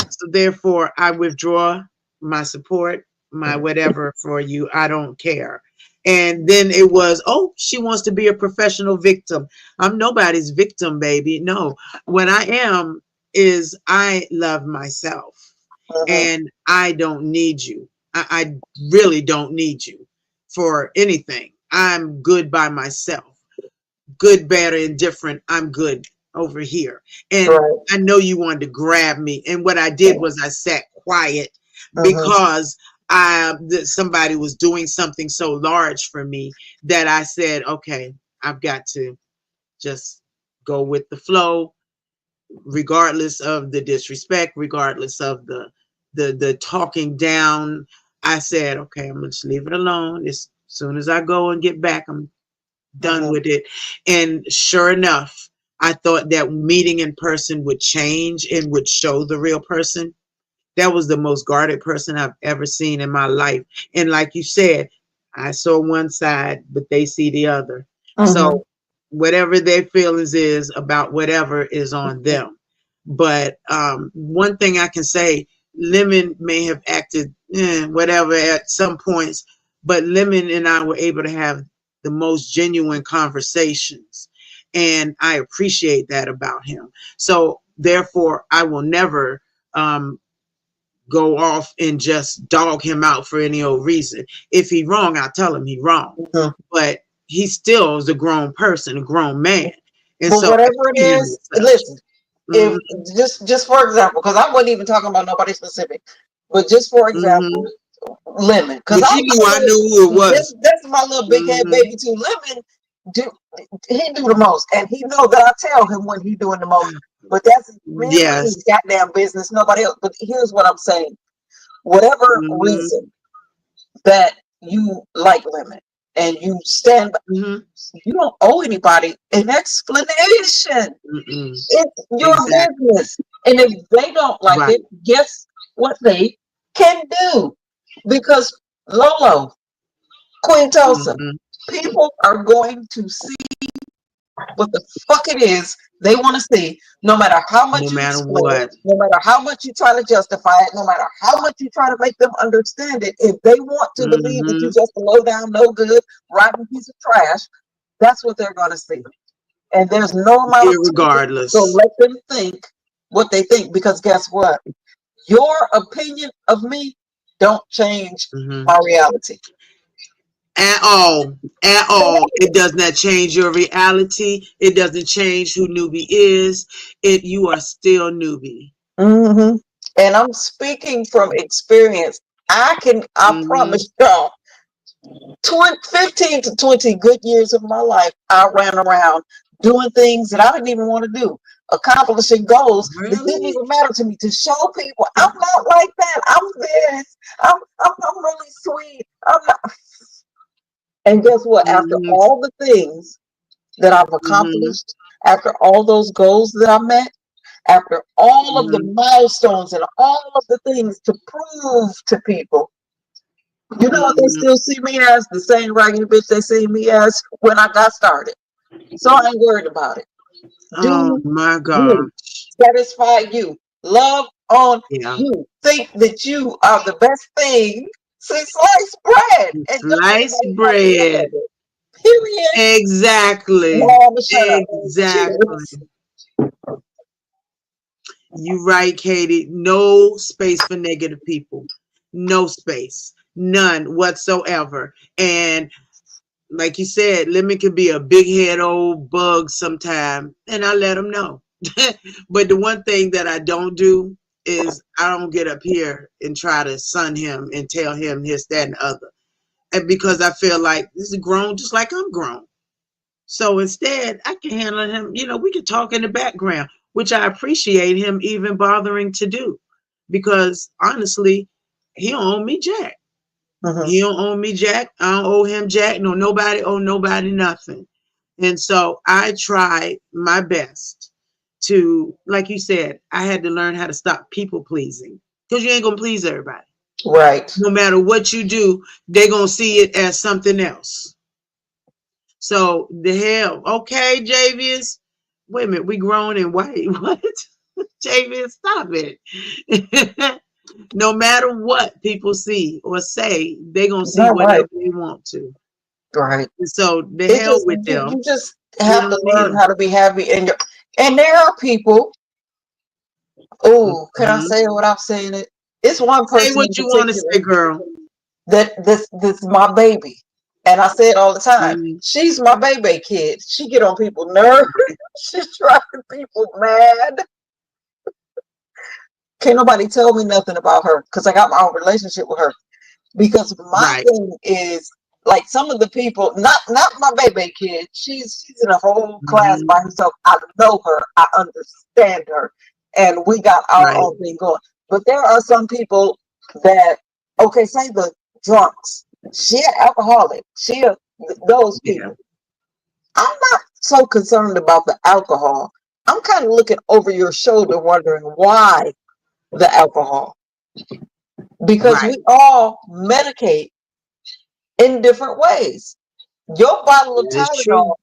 So therefore, I withdraw my support, my whatever for you. I don't care. And then it was, oh, she wants to be a professional victim. I'm nobody's victim, baby. No, what I am is I love myself and I don't need you. I really don't need you for anything. I'm good by myself. Good, bad, or indifferent, I'm good over here. And Right. I know you wanted to grab me. And what I did was I sat quiet because somebody was doing something so large for me that I said, okay, I've got to just go with the flow, regardless of the disrespect, regardless of the talking down. I said, okay, I'm gonna just leave it alone. As soon as I go and get back, I'm done with it. And sure enough, I thought that meeting in person would change and would show the real person. That was the most guarded person I've ever seen in my life. And like you said, I saw one side, but they see the other. So whatever their feelings is about whatever is on them. But one thing I can say, Lemon may have acted whatever at some points, but Lemon and I were able to have the most genuine conversations. And I appreciate that about him. So therefore, I will never go off and just dog him out for any old reason. If he wrong, I'll tell him he wrong. But he still is a grown person, a grown man. And But so I whatever it treat him is, as such. listen. If just for example, because I wasn't even talking about nobody specific, but just for example, Lemon, because But you knew I knew who it was. that's my little big head baby too. Lemon, do he do the most, and he know that I tell him when he doing the most. But that's really Yes. his goddamn business, nobody else. But here's what I'm saying: whatever reason that you like Lemon and you stand, you don't owe anybody an explanation. It's your business. And if they don't like it, guess what they can do? Because Lolo, Queen Tosa, people are going to see what the fuck it is they want to see, no matter how much No you matter explain it, what. no matter how much you try to justify it, no matter how much you try to make them understand it. If they want to believe that you're just a low down, no good, rotten piece of trash, that's what they're going to see. And there's no amount of Irregardless. so let them think what they think, because guess what? Your opinion of me don't change my reality. At all. At all. It does not change your reality. It doesn't change who Newbie is. You are still Newbie. And I'm speaking from experience. I promise y'all, 15 to 20 good years of my life, I ran around doing things that I didn't even want to do, accomplishing goals that didn't even matter to me, to show people I'm not like that. I'm this. I'm really sweet. I'm not. And guess what? After all the things that I've accomplished, after all those goals that I met, after all of the milestones and all of the things to prove to people, you know what they still see me as? The same raggedy bitch they see me as when I got started. So I ain't worried about it. Oh my God. You. Satisfy you. Love on you. Think that you are the best thing since sliced bread. And sliced bread. Period. Exactly. No, exactly. You right, Katie. No space for negative people. No space. None whatsoever. And like you said, Lemon can be a big head old bug sometime, and I let him know. But the one thing that I don't do is I don't get up here and try to sun him and tell him this, that, and the other. And because I feel like this is grown just like I'm grown. So instead, I can handle him. We can talk in the background, which I appreciate him even bothering to do. Because honestly, he don't owe me jack. He don't owe me jack. I don't owe him jack. No, nobody owe nobody nothing. And so I tried my best to, like you said, I had to learn how to stop people pleasing because you ain't going to please everybody. Right. No matter what you do, they're going to see it as something else. So the hell, okay, Javius. Wait a minute, we grown and white. What? Javius, stop it. No matter what people see or say, they're going to see Not right. whatever they want to. Right. And so the It hell just with them. you just You have know to what I learn mean? how to be happy and there are people. Oh, can I Mhm. say it without saying it? It's one Say person in what you want to particular say, girl. that this is my baby, and I say it all the time. Mhm. She's my baby kid. She get on people's nerves. She's driving people mad. Can't nobody tell me nothing about her because I got my own relationship with her. Because my Right. thing is like some of the people, not my baby kid. She's in a whole class Mhm. by herself. I know her. I understand her, and we got our Right. own thing going. But there are some people that, okay, say the drunks. She an alcoholic. Those Yeah. people. I'm not so concerned about the alcohol. I'm kind of looking over your shoulder, wondering why the alcohol. Because Right. we all medicate in different ways. Your bottle of That is true. Tylenol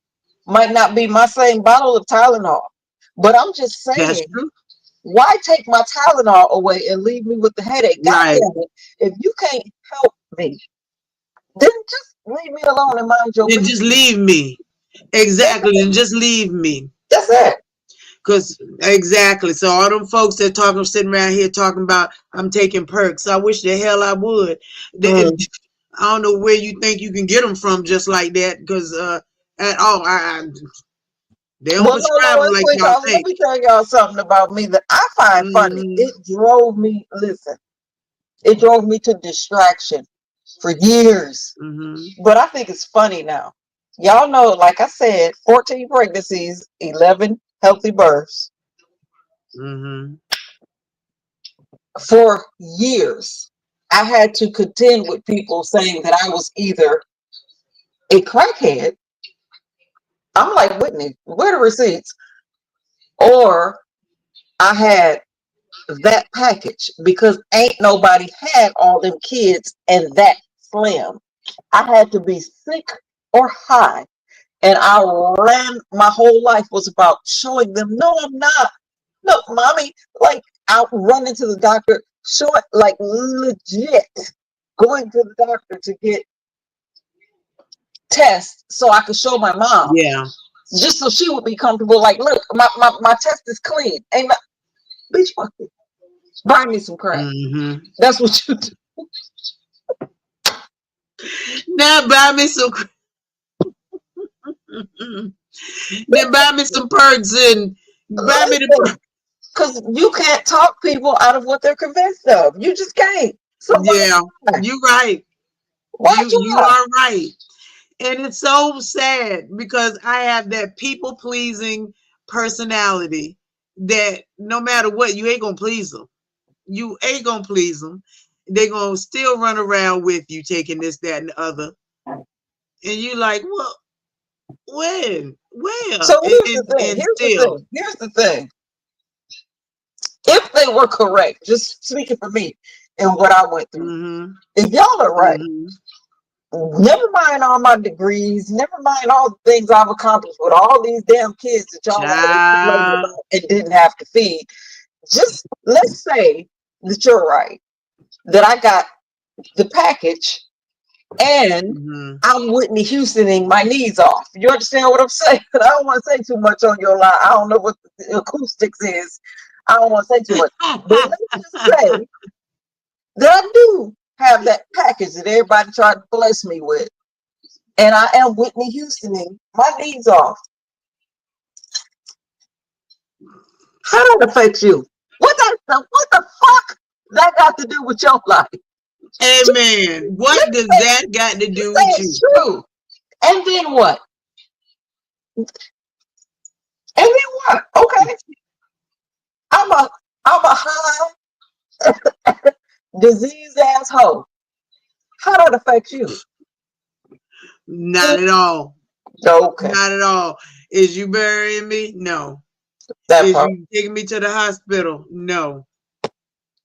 might not be my same bottle of Tylenol, but I'm just That's saying, true. why take my Tylenol away and leave me with the headache? God Right. damn it. If you can't help me, then just leave me alone and mind your Then just business. leave me. Exactly. And just leave me. That's it. Cause exactly. So all them folks that talking sitting around here talking about I'm taking perks. I wish the hell I would. Mm. I don't know where you think you can get them from just like that. Because at all, they don't Well, no, prescribe them and like y'all sweetheart, let think. me tell y'all something about me that I find funny. Hmm. It drove me, listen, it drove me to distraction for years. Hmm. But I think it's funny now. Y'all know, like I said, 14 pregnancies, 11 healthy births. Hmm. For years, I had to contend with people saying that I was either a crackhead, I'm like, Whitney, where are the receipts? Or I had that package because ain't nobody had all them kids and that slim. I had to be sick or high. And I ran, my whole life was about showing them, no, I'm not. No, mommy, like out running to the doctor, short, like legit going to the doctor to get tests so I could show my mom, Yeah. just so she would be comfortable. Like, look, my test is clean. Ain't no, bitch, buy me some crack. Hmm. That's what you do. Now buy me some. Then buy me some perks and buy me the. Listen, because you can't talk people out of what they're convinced of. You just can't. So why Yeah, try? you right. Why You try? are right. And it's so sad because I have that people pleasing personality that no matter what, you ain't gonna please them. You ain't gonna please them. They're gonna still run around with you taking this, that, and the other. And you like, well, when? Where? So here's the thing. And Here's the still. thing. Here's the thing. If they were correct, just speaking for me and what I went through, Mm-hmm. if y'all are right, Mm-hmm. never mind all my degrees, never mind all the things I've accomplished with all these damn kids that y'all always complaining Child. about and didn't have to feed. Just let's say that you're right, that I got the package and Mm-hmm. I'm Whitney Houstoning my knees off. You understand what I'm saying? I don't want to say too much on your line. I don't know what the acoustics is. I don't want to say too much. But let's just say that I do have that package that everybody tried to bless me with. And I am Whitney Houstoning my knees off. How that affects you? What the fuck that got to do with your life? Amen. Let's What does say, that got to do let's say with you? it's true. And then what? And then what? Okay. I'm a high disease asshole. How that affect you? Not at all. Okay, Not at all. Is you burying me? No. that Is part. you taking me to the hospital? No.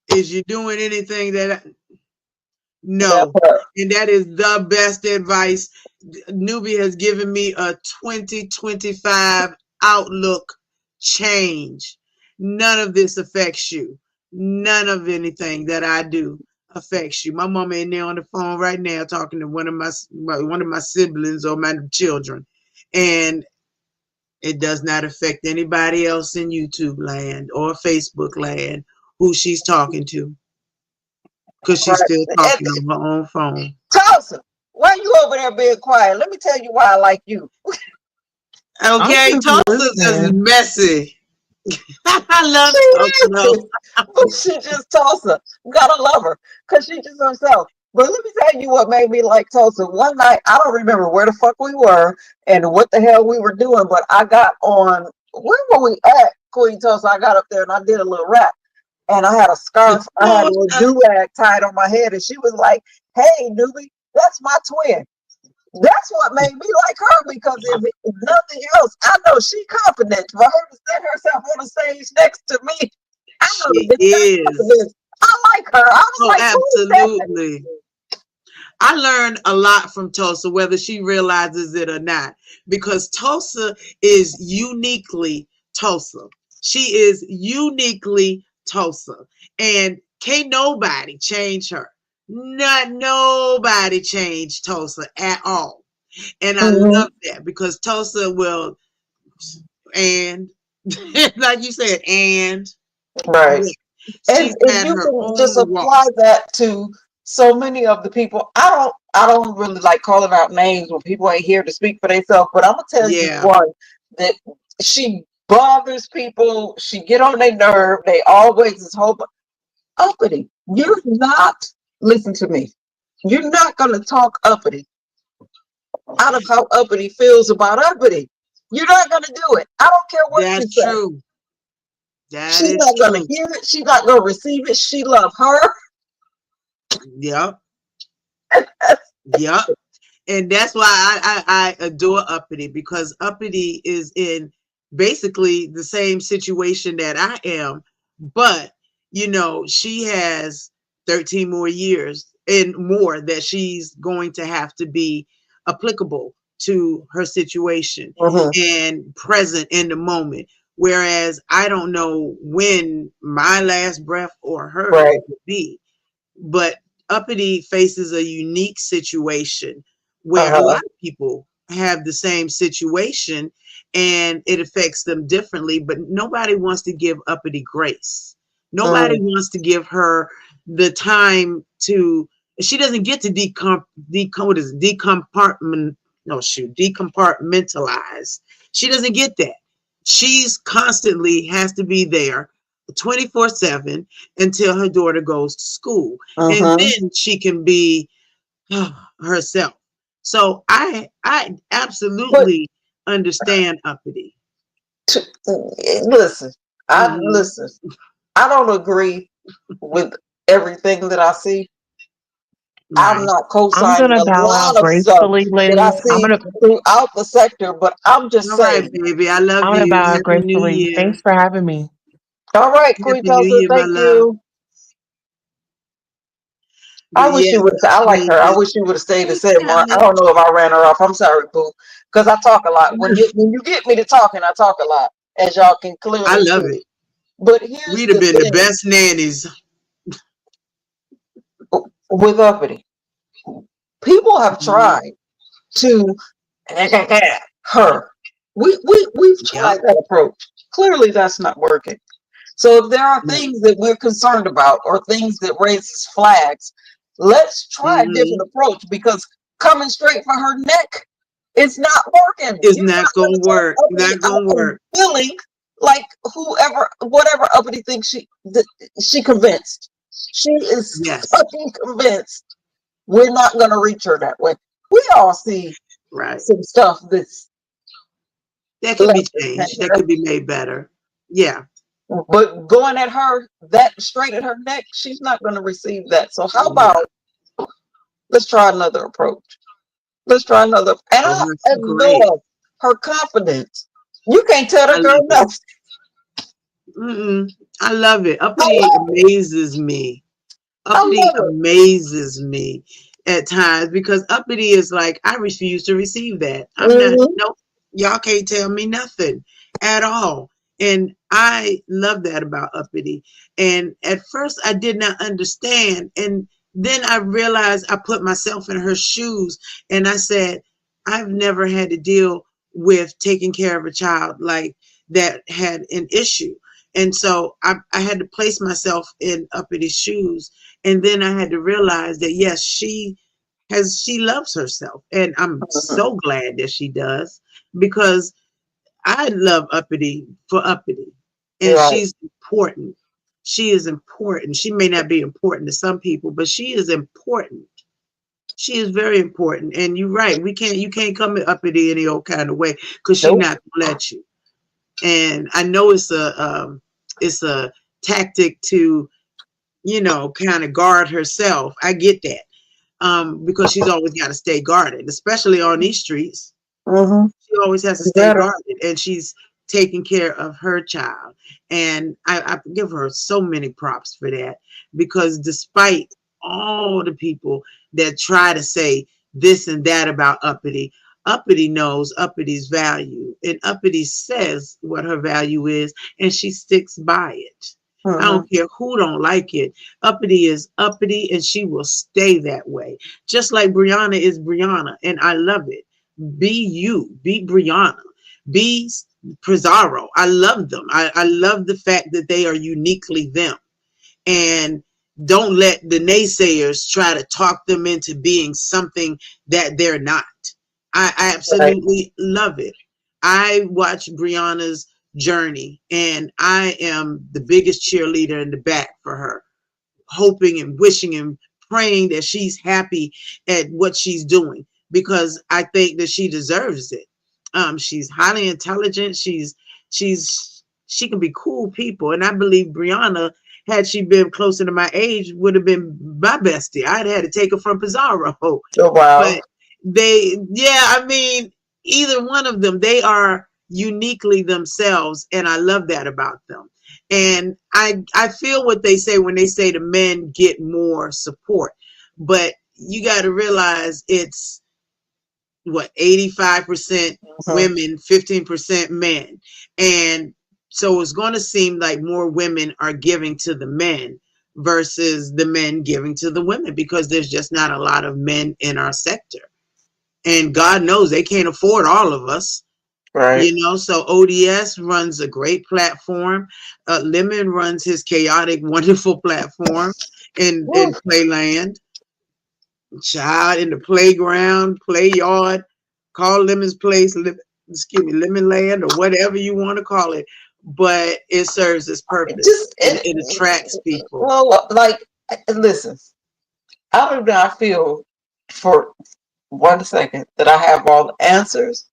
Is you doing anything that That no. part. And that is the best advice. Newbie has given me a 2025 outlook change. None of this affects you. None of anything that I do affects you. My mama in there on the phone right now talking to one of my siblings or my children. And it does not affect anybody else in YouTube land or Facebook land who she's talking to because she's Right. still And talking on her own phone. Tulsa, why you over there being quiet? Let me tell you why I like you. I'm Okay, just Tulsa's just listening. messy. I love She Tulsa though. is, but she just Tulsa. Gotta love her, cause she just herself. But let me tell you what made me like Tulsa. One night, I don't remember where the fuck we were and what the hell we were doing, but I got on. Where were we at, Queen Tulsa? I got up there and I did a little rap, and I had a scarf. I had a little Tulsa. do rag tied on my head, and she was like, "Hey, newbie, that's my twin." That's what made me like her because if nothing else, I know she confident. For her to set herself on the stage next to me, I know the She bitch got is. confidence. I like her. I was Oh, like, who is that? absolutely. I learned a lot from Tulsa, whether she realizes it or not, because Tulsa is uniquely Tulsa. She is uniquely Tulsa. And can't nobody change her. Not nobody change Tulsa at all. And I love Mhm. that because Tulsa will, and like you said, and Right. yeah, she's And had you her can just own walk. apply that to so many of the people. I don't really like calling out names when people ain't here to speak for themselves, but I'm gonna tell you Yeah, one that she bothers people, she get on their nerve, they always this whole uppity. You're not, listen to me, you're not gonna talk uppity out of how uppity feels about uppity. You're not gonna do it. I don't care what you that's say. true. That She's is not gonna true. hear it, she's not gonna receive it. She love her. Yep. Yep. And that's why I adore Uppity because Uppity is in basically the same situation that I am, but she has 13 more years and more that she's going to have to be applicable to her situation Mhm. and present in the moment. Whereas I don't know when my last breath or hers Right. will be, but Uppity faces a unique situation where a Uh-huh. lot of people have the same situation and it affects them differently, but nobody wants to give Uppity grace. Nobody Mm. wants to give her the time to, she doesn't get to what is it, decompartmentalize. She doesn't get that. She's constantly has to be there 24/7 until her daughter goes to school. And Mhm. then she can be herself. So I But absolutely understand Uppity. listen, I Hmm. listen. I don't agree with everything that I see. I'm Right. not I'm co-signing gonna a bow lot out of stuff gracefully, that I ladies. see throughout the sector, but I'm just All right, saying. baby. I love I'm gonna you. bow out Happy New gracefully. Year. Thanks for having me. All right, Queen Happy New Tulsa, Year, my thank love. you. I But wish yeah, you would have. I like her. I ladies. wish you would have stayed and Hey, said more. I Sally. don't know if I ran her off. I'm sorry, boo, because I talk a lot. When you get me to talking, I talk a lot, as y'all can I clearly love see. it. But here's We'd have the been the thing best nannies. with uppity. People have Mhm. tried to her. We've Yep. tried that approach. Clearly, that's not working. So if there are No. things that we're concerned about or things that raises flags, let's try a different Hmm. approach because coming straight for her neck is not working. It's You're not not going gonna to talk work. uppity Not out gonna of work. feeling like whatever uppity thinks she convinced. She is Yes. fucking convinced we're not going to reach her that way. We all see Right. some stuff that's That could less be than changed. That tender. could be made better. Yeah. But going at her that straight at her neck, she's not going to receive that. So how No. about let's try another approach? Let's try another. And Oh, I that's great. adore her confidence. You can't tell I that girl love it. nothing. Mm-mm. I love it. I Uppity love it. amazes me. I Uppity love it. amazes me at times because uppity is like, I refuse to receive that. I'm not, Hmm. nope, y'all can't tell me nothing at all. And I love that about uppity. And at first, I did not understand. And then I realized I put myself in her shoes and I said, I've never had to deal with taking care of a child like that had an issue. And so I had to place myself in Uppity's shoes, and then I had to realize that yes, she loves herself, and I'm Hmm. so glad that she does because I love Uppity for Uppity, and Right. she's important. She is important. She may not be important to some people, but she is important. She is very important. And you're right. You can't come at Uppity any old kind of way because she's Nope. not gonna let you. And I know it's a tactic to, kind of guard herself. I get that. Because she's always got to stay guarded, especially on these streets. Hmm. She always has to You stay better. guarded, and she's taking care of her child. And I give her so many props for that because despite all the people that try to say this and that about Uppity, Uppity knows Uppity's value, and Uppity says what her value is, and she sticks by it. I Hmm. don't care who don't like it. Uppity is uppity, and she will stay that way. Just like Brianna is Brianna, and I love it. Be you, be Brianna, be Pizarro. I love them. I love the fact that they are uniquely them. And don't let the naysayers try to talk them into being something that they're not. I Right. absolutely love it. I watch Brianna's journey, and I am the biggest cheerleader in the back for her, hoping and wishing and praying that she's happy at what she's doing because I think that she deserves it. She's highly intelligent. She can be cool people, and I believe Brianna, had she been closer to my age, would have been my bestie. I'd had to take her from Pizarro, Oh, wow. but I mean, either one of them, they are uniquely themselves, and I love that about them. And I feel what they say when they say the men get more support, but you got to realize it's what 85% Hmm. women, 15% men, and so it's going to seem like more women are giving to the men versus the men giving to the women because there's just not a lot of men in our sector, and God knows they can't afford all of us. Right. So ODS runs a great platform. Lemon runs his chaotic, wonderful platform in Woo. Playland. Child in the playground, play yard, call Lemon's Place, excuse me, Lemon Land, or whatever you want to call it. But it serves its purpose. Just It attracts people. well, like, listen. I do not feel for 1 second that I have all the answers,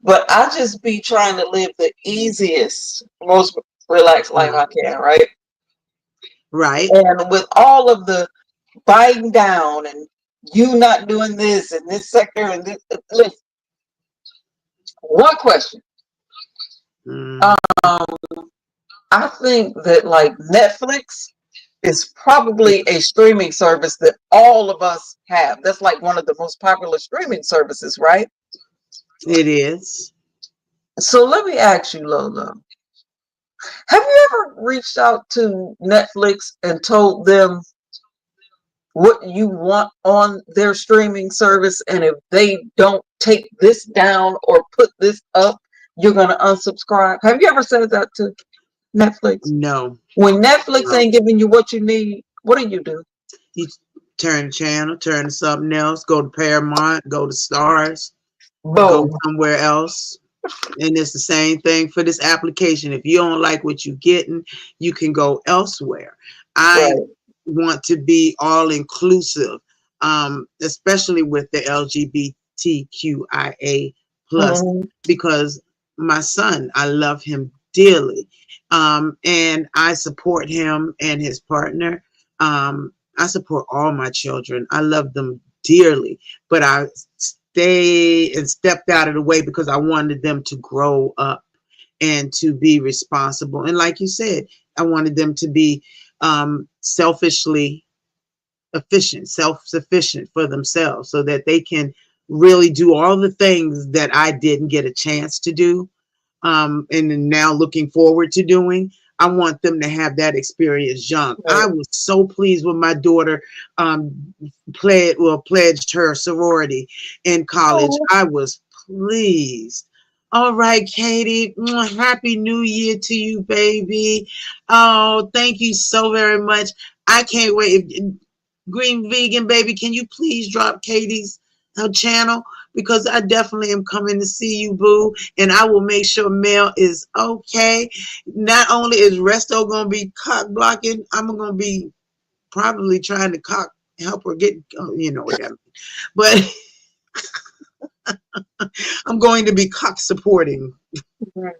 but I just be trying to live the easiest, most relaxed life Mhm. I can, right? Right? And with all of the biting down and you not doing this and this sector and this, listen, one question. Mm. I think that like Netflix is probably a streaming service that all of us have. That's like one of the most popular streaming services, right? It is. So let me ask you, Lola, have you ever reached out to Netflix and told them what you want on their streaming service? And if they don't take this down or put this up, you're going to unsubscribe? Have you ever said that to Netflix? No, When Netflix no. ain't giving you what you need, what do you do? You turn the channel, turn to something else, go to Paramount, go to Stars, go Boom. somewhere else. And it's the same thing for this application. If you don't like what you're getting, you can go elsewhere. I Right. want to be all inclusive, especially with the LGBTQIA plus, Mhm. because my son, I love him dearly. And I support him and his partner. I support all my children. I love them dearly, but I stayed and stepped out of the way because I wanted them to grow up and to be responsible. And like you said, I wanted them to be selfishly efficient, self-sufficient for themselves so that they can really do all the things that I didn't get a chance to do. And now looking forward to doing. I want them to have that experience young. Right. I was so pleased when my daughter pledged her sorority in college. Oh, I was pleased. All right, Katie. Happy New Year to you, baby. Oh, thank you so very much. I can't wait. Green Vegan, baby, can you please drop Katie's channel? Because I definitely am coming to see you, boo. And I will make sure Mel is okay. Not only is Resto going to be cock blocking, I'm going to be probably trying to help her get, you know what that means. But I'm going to be cock supporting right.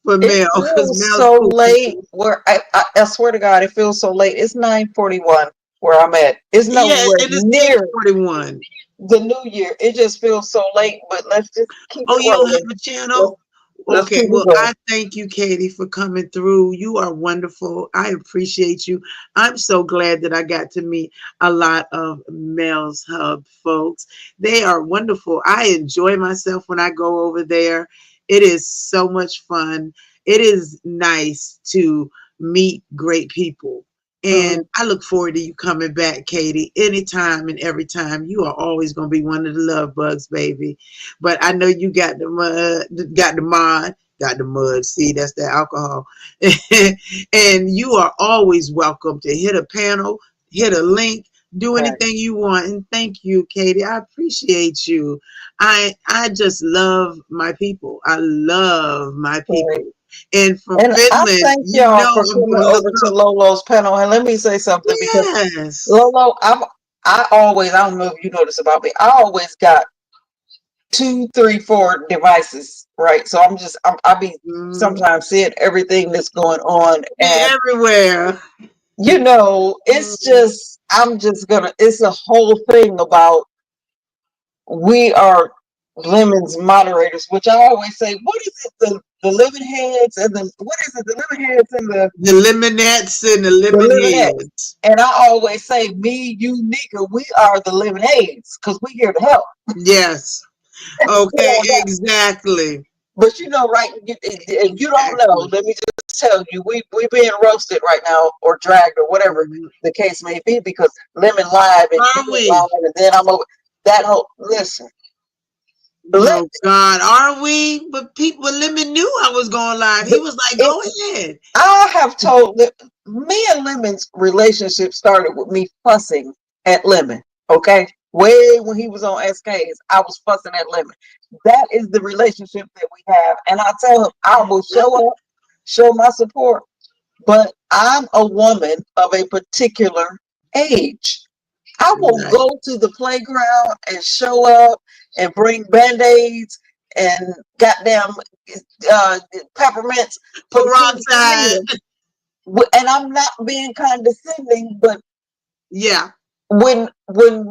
for It Mel because feels Mel's so cool. late where I swear to God, it feels so late. It's 9:41 where I'm at. It's Yeah, nowhere and it's near 10:41. the new year. It just feels so late, but let's just keep Oh, it you don't have rolling. a Let's, channel? let's Okay, keep it well, going. I thank you, Katie, for coming through. You are wonderful. I appreciate you. I'm so glad that I got to meet a lot of Mel's Hub folks. They are wonderful. I enjoy myself when I go over there. It is so much fun. It is nice to meet great people. Mm, And I look forward to you coming back, Katie, anytime and every time. You are always going to be one of the love bugs, baby. But I know you got the mud, got the mud. See, that's the alcohol. And you are always welcome to hit a panel, hit a link, do right. anything you want. And thank you, Katie. I appreciate you. I just love my people. I love my Right. people. And from And I Finland, thank you y'all know for I'm coming going to look over to up. Lolo's panel. And let me say something because Yes. Lolo, I don't know if you know this about me. I always got 2, 3, 4 devices, right? So I be Mm, sometimes seeing everything that's going on, be and everywhere. it's just it's a whole thing about we are Lemon's moderators, which I always say, what is it? The living heads and the what is it? The living heads and The lemonettes and the the lemon living heads. heads. And I always say, me, you, Nika, we are the living aids because we here to help. Yes. You Okay, know that. exactly. But you know, right? If you don't know, Exactly. let me just tell you, we being roasted right now, or dragged, or whatever Mhm. the case may be, because Lemon live and you Are live, we? and then I'm over that whole. Listen, let Oh God, are we? But Lemon knew I was going live. He the, was like, it. "Go ahead." I have told that me and Lemon's relationship started with me fussing at Lemon. Okay, way when he was on SKs, I was fussing at Lemon. That is the relationship that we have, and I tell him I will show up, show my support. But I'm a woman of a particular age. I will Right. go to the playground and show up and bring band-aids and goddamn peppermints for the kids to Peroxide. need. And I'm not being condescending, but Yeah. when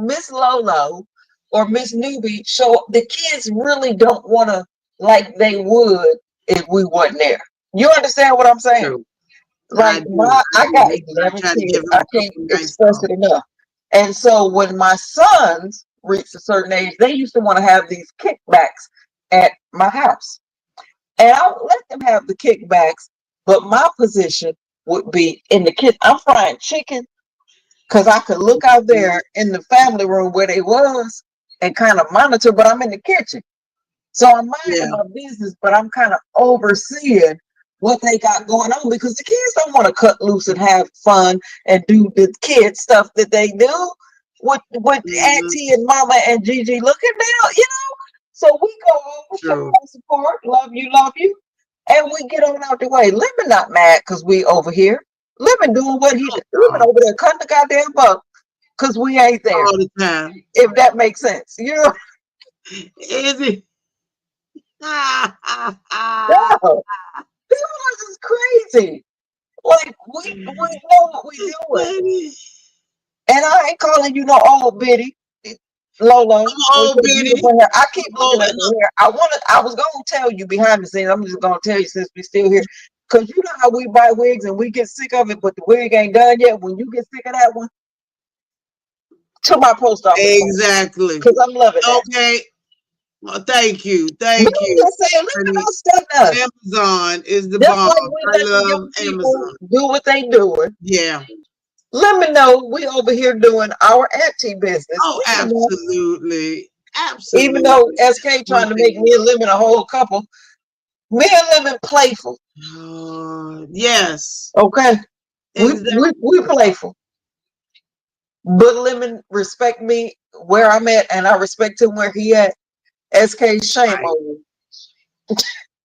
Miss Lolo or Miss Newbie show up, the kids really don't want to like they would if we wasn't there. You understand what I'm saying? True. I Like do. I I do. got I 11 try to give kids. him I a can't couple nights express off. it enough. And so when my sons reached a certain age, they used to want to have these kickbacks at my house. And I would let them have the kickbacks, but my position would be in the kitchen. I'm frying chicken because I could look out there in the family room where they was and kind of monitor, but I'm in the kitchen. So I'm minding Yeah. my business, but I'm kind of overseeing what they got going on because the kids don't want to cut loose and have fun and do the kid stuff that they do with Hmm. Auntie and Mama and Gigi looking down, you know. So we go over, show True. our support, love you, and we get on out the way. Lemon not mad because we over here. Lemon doing what he did. Lemon Oh, over there cutting the goddamn buck because we ain't there. all the time. If that makes sense, you know. Is it? No, this is crazy. Like we know what we It's doing. funny. And I ain't calling you no old biddy. Lolo, I'm with old your Biddy. beautiful hair. I keep looking Oh, at your hair. I was gonna tell you behind the scenes. I'm just gonna tell you since we still here. Cause you know how we buy wigs and we get sick of it, but the wig ain't done yet. When you get sick of that one, to my post office phone. exactly. Cause I'm loving that. Okay. Well, thank you. But Thank I'm you. just saying, let me Honey, know stuff us. Amazon is the Just bomb. like we I let the love young people Amazon. do what they doing. Yeah. Let me know we over here doing our auntie business. Oh, Let me know. absolutely. Even though Absolutely. SK One trying to make thing. me and Lemon a whole couple, me and Lemon playful. Yes. Okay, Exactly. we playful, but Lemon respect me where I'm at, and I respect him where he at. SK, shame Right. on you.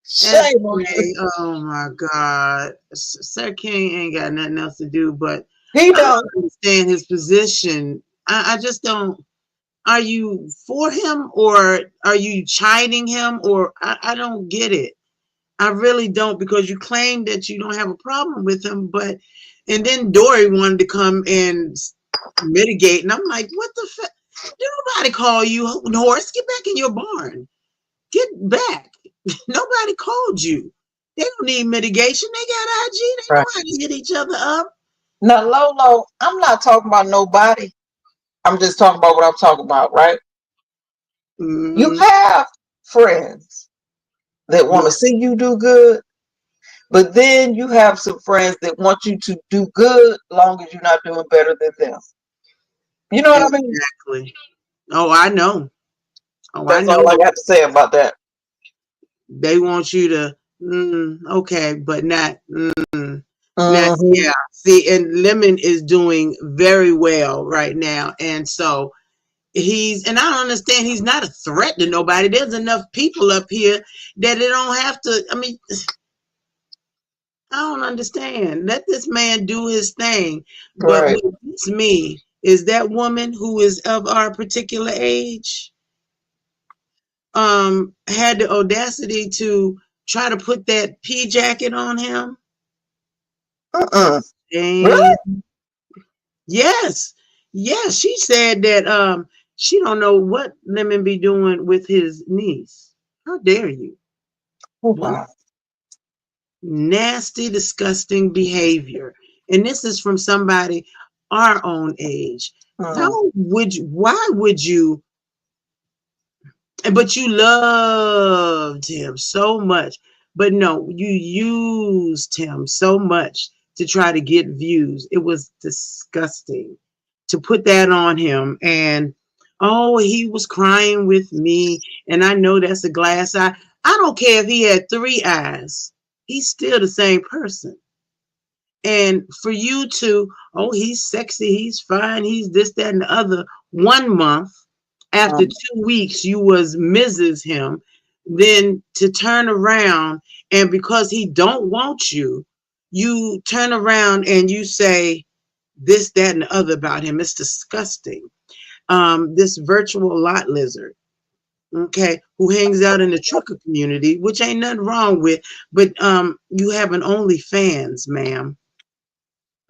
Shame on you. SK, oh my God. Sir King ain't got nothing else to do, but He I don't. don't understand his position. I just don't. Are you for him or are you chiding him? Or I don't get it. I really don't, because you claim that you don't have a problem with him, but and then Dory wanted to come and mitigate, and I'm like, what the fuck? Did nobody call you, horse? Get back in your barn. Get back. Nobody called you. They don't need mitigation. They got IG. They know Right. how to hit each other up. Now, Lolo, I'm not talking about nobody. I'm just talking about what I'm talking about, right? You Mm-hmm. have friends that want to Yes, see you do good, but then you have some friends that want you to do good long as you're not doing better than them. You know what I mean? exactly. Oh, I know. Oh, I That's know. all I got to say about that. They want you to, okay, but not, not, Mm-hmm. yeah. See, and Lemon is doing very well right now. And so and I don't understand, he's not a threat to nobody. There's enough people up here that they don't have to, I mean, I don't understand. Let this man do his thing. But Right. what beats me is that woman who is of our particular age, had the audacity to try to put that pea jacket on him. Mm-mm. Really? And yes, yes, she said that she don't know what Lemon be doing with his niece. How dare you? Oh, wow. Nasty, disgusting behavior. And this is from somebody our own age. How Mm. would you, why would you, but you loved him so much. But no, you used him so much to try to get views. It was disgusting to put that on him. And oh, he was crying with me. And I know that's a glass eye. I don't care if he had three eyes, he's still the same person. And for you to, oh, he's sexy, he's fine, he's this, that, and the other, 1 month after Mm. 2 weeks, you was Mrs. him, then to turn around and because he don't want you, you turn around and you say this, that, and the other about him. It's disgusting. This virtual lot lizard, okay, who hangs out in the trucker community, which ain't nothing wrong with, but you have an OnlyFans, ma'am.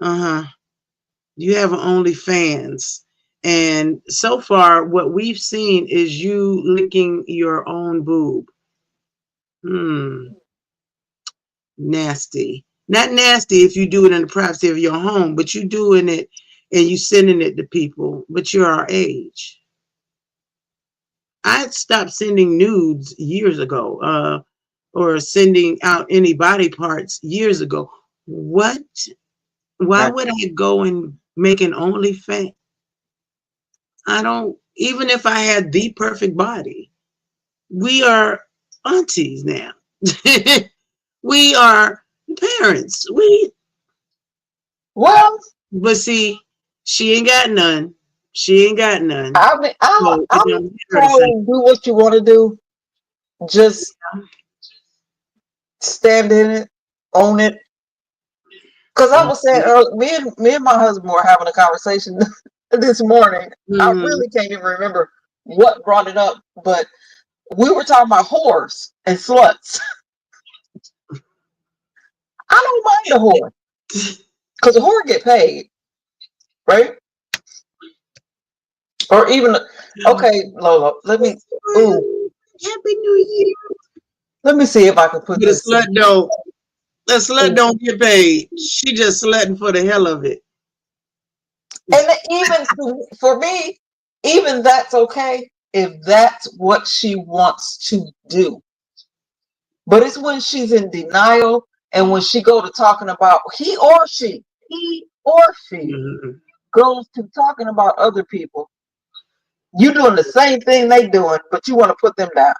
Uh-huh. You have an OnlyFans. And so far, what we've seen is you licking your own boob. Hmm. Nasty. Not nasty if you do it in the privacy of your home, but you doing it and you sending it to people, but you're our age. I stopped sending nudes years ago, or sending out any body parts years ago. What? Why Right. would I go and make an OnlyFans? I don't, even if I had the perfect body, we are aunties now. We are parents. Well, But see, she ain't got none. She ain't got none. I mean, So it I'm don't get her to say, told do what you want to do. Just stand in it, own it. Because I was saying, me and my husband were having a conversation this morning. I mm-hmm. really can't even remember what brought it up, but we were talking about whores and sluts. I don't mind a whore because a whore get paid, right? Or even, okay, Lola, let me, ooh, Happy New Year. let me see if I can put But a this. slut don't. A slut don't get paid. She just slutting for the hell of it. And even for me, even that's okay if that's what she wants to do. But it's when she's in denial and when she go to talking about he or she Mhm. goes to talking about other people. You doing the same thing they doing, but you want to put them down.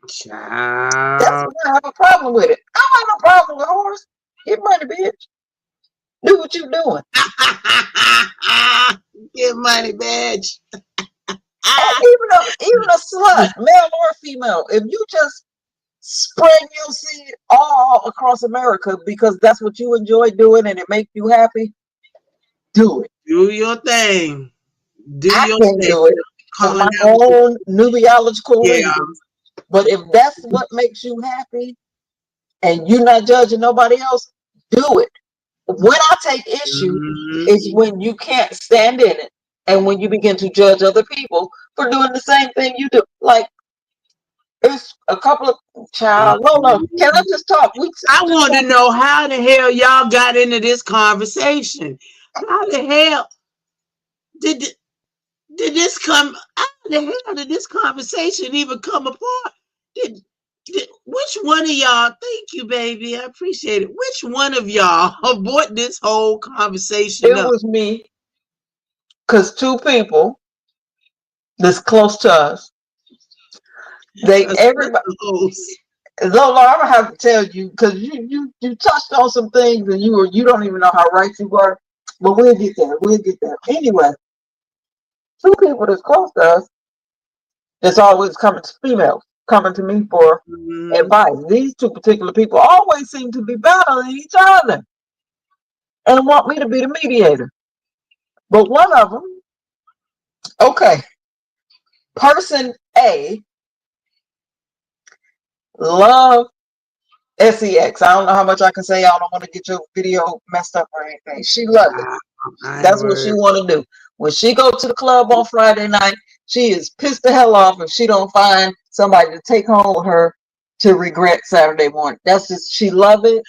That's Child. when I have a problem with it. I don't have no problem with horse. Get money, bitch. Do what you doing. Get money, bitch. And even a slut, male or female, if you just spread your seed all across America because that's what you enjoy doing and it makes you happy, do it. Do your thing. Do I your can't thing. do it for Calling my out. own nubiological Yeah. reasons. But if that's what makes you happy and you're not judging nobody else, do it. When I take issue Mhm. is when you can't stand in it and when you begin to judge other people for doing the same thing you do. Like, it's a couple of child. No. Can I just talk? We I just want to talk. know how the hell y'all got into this conversation. How the hell did did this come? How the hell did this conversation even come apart? Which one of y'all? Thank you, baby. I appreciate it. Which one of y'all brought this whole conversation It up? was me, because two people that's close to us, they Cause what everybody. the hoes? Lola, I'm gonna have to tell you because you touched on some things and you don't even know how right you were. But we'll get there. We'll get there. Anyway, two people that's close to us that's always coming to females coming to me for Mhm. advice. These two particular people always seem to be battling each other and want me to be the mediator. But one of them, okay, person A, love sex. I don't know how much I can say. I don't want to get your video messed up or anything. She loves it. Wow, I That's what she heard. want to do. When she go to the club on Friday night, she is pissed the hell off if she don't find somebody to take home with her to regret Saturday morning. That's just she love it.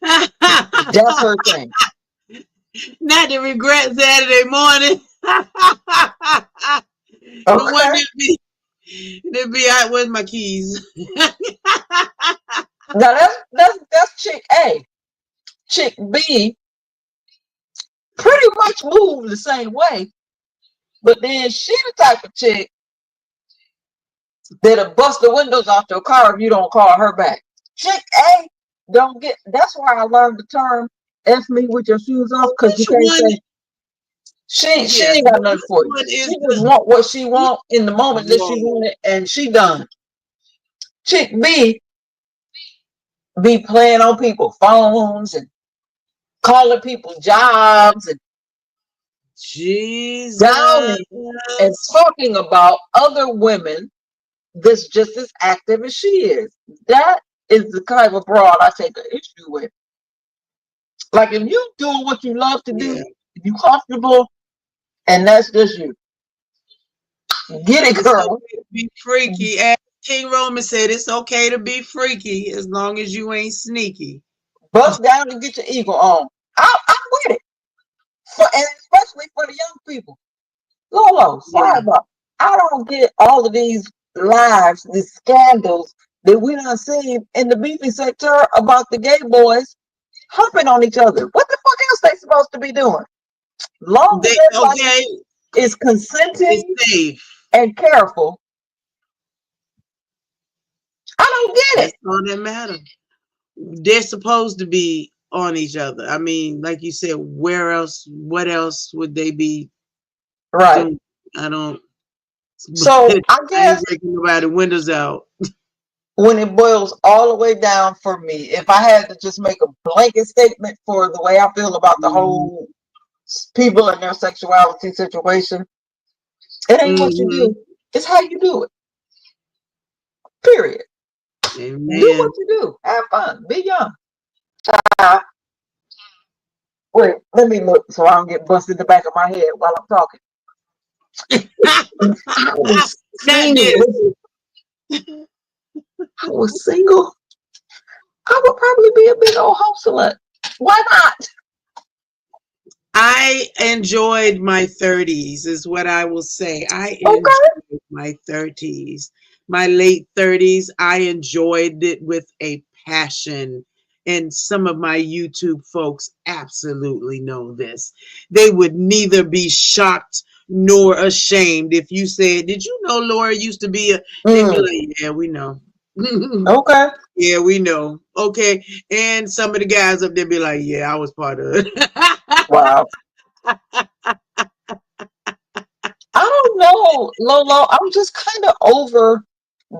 That's her thing. Not to regret Saturday morning. The one Okay. that be out with my keys. Now that's chick A. Chick B pretty much move the same way, but then she the type of chick that'll bust the windows off your car if you don't call her back. Chick A don't get. That's why I learned the term "F me with your shoes off" because you Which can't one? say she Yeah, ain't got but nothing which for you. one She is just the? want what she want in the moment that she Whoa. want it, and she done. Chick B be playing on people's phones and calling people jobs and down Jesus. and talking about other women that's just as active as she is. That is the kind of broad I take an issue with. Like if you doing what you love to do, Yeah. if you comfortable, and that's just you, get it, It's girl. okay to be freaky. As King Roman said, it's okay to be freaky as long as you ain't sneaky. Bust down and get your ego on. I'm with it, and especially for the young people. Lolo, Yeah. sidebar. I don't get all of these lives, these scandals that we done seen in the beefy sector about the gay boys humping on each other. What the fuck else they supposed to be doing? Long as They everybody okay. is It's consenting safe. and careful, I don't get That's it. all that matters. They're supposed to be on each other. I mean, like you said, where else? What else would they be Right. doing? I don't. So I I ain't guess breaking nobody windows out. when it boils all the way down for me, if I had to just make a blanket statement for the way I feel about the Mm-hmm. whole people and their sexuality situation, it ain't what you Mm-hmm. do, it's how you do it. Period. Do what Amen. you do. Have fun. Be young. Uh, Wait, let me look so I don't get busted in the back of my head while I'm talking. I was Not this. single. I was single. I would probably be a big old hoe slut. Why not? I enjoyed my 30s, is what I will say. I Okay. enjoyed my 30s. My late 30s, I enjoyed it with a passion. And some of my YouTube folks absolutely know this. They would neither be shocked nor ashamed if you said, "Did you know Laura used to be a," they'd be Mm, like, "Yeah, we know." okay. Yeah, we know. Okay. And some of the guys up there be like, "Yeah, I was part of it." Wow. I don't know, Lolo. I'm just kind of over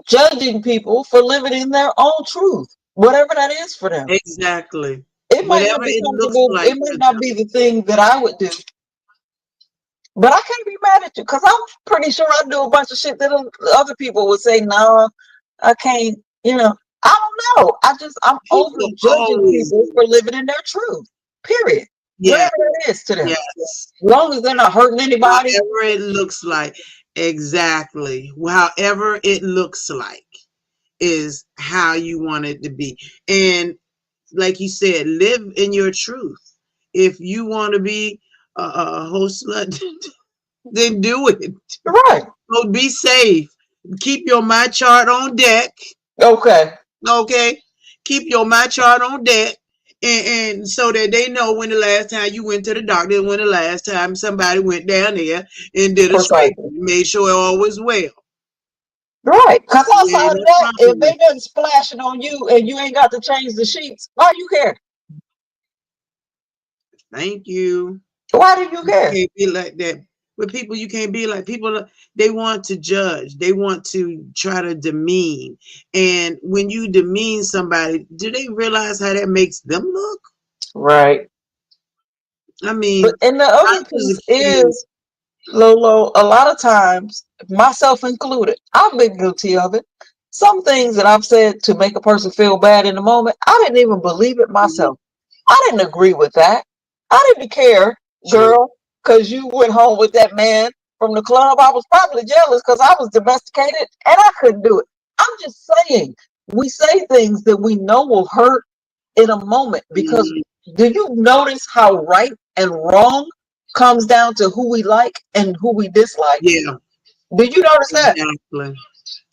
judging people for living in their own truth, whatever that is for them. Exactly. It might not Whatever be it looks comfortable. like It might to not them. be the thing that I would do, but I can't be mad at you because I'm pretty sure I do a bunch of shit that other people would say, no, I can't, I don't know. I'm over People judging always people do. for living in their truth, period. Yeah, Whatever that is to them. yes. As long as they're not hurting anybody. However it looks like. Exactly. However it looks like is how you want it to be. And like you said, live in your truth. If you want to be a host slut, then do it. Right. So be safe. Keep your my chart on deck. Okay. Okay, keep your my chart on deck, and so that they know when the last time you went to the doctor, when the last time somebody went down there and did a scrape, Precisely. made sure all was well. Right. Because There ain't outside of no that, if problem with they done splashing on you and you ain't got to change the sheets, why you care? it. Thank you. Why do you You care? can't be like that. With people, you can't be like people. They want to judge. They want to try to demean. And when you demean somebody, do they realize how that makes them look? Right. I But mean, and the I other was piece accused. is, Lolo, a lot of times, myself included, I've been guilty of it. Some things that I've said to make a person feel bad in the moment, I didn't even believe it myself. I didn't agree with that. I didn't care, True. girl, because you went home with that man from the club. I was probably jealous because I was domesticated and I couldn't do it. I'm just saying, we say things that we know will hurt in a moment because Mhm. do you notice how right and wrong comes down to who we like and who we dislike? Yeah. Do you notice that? Exactly.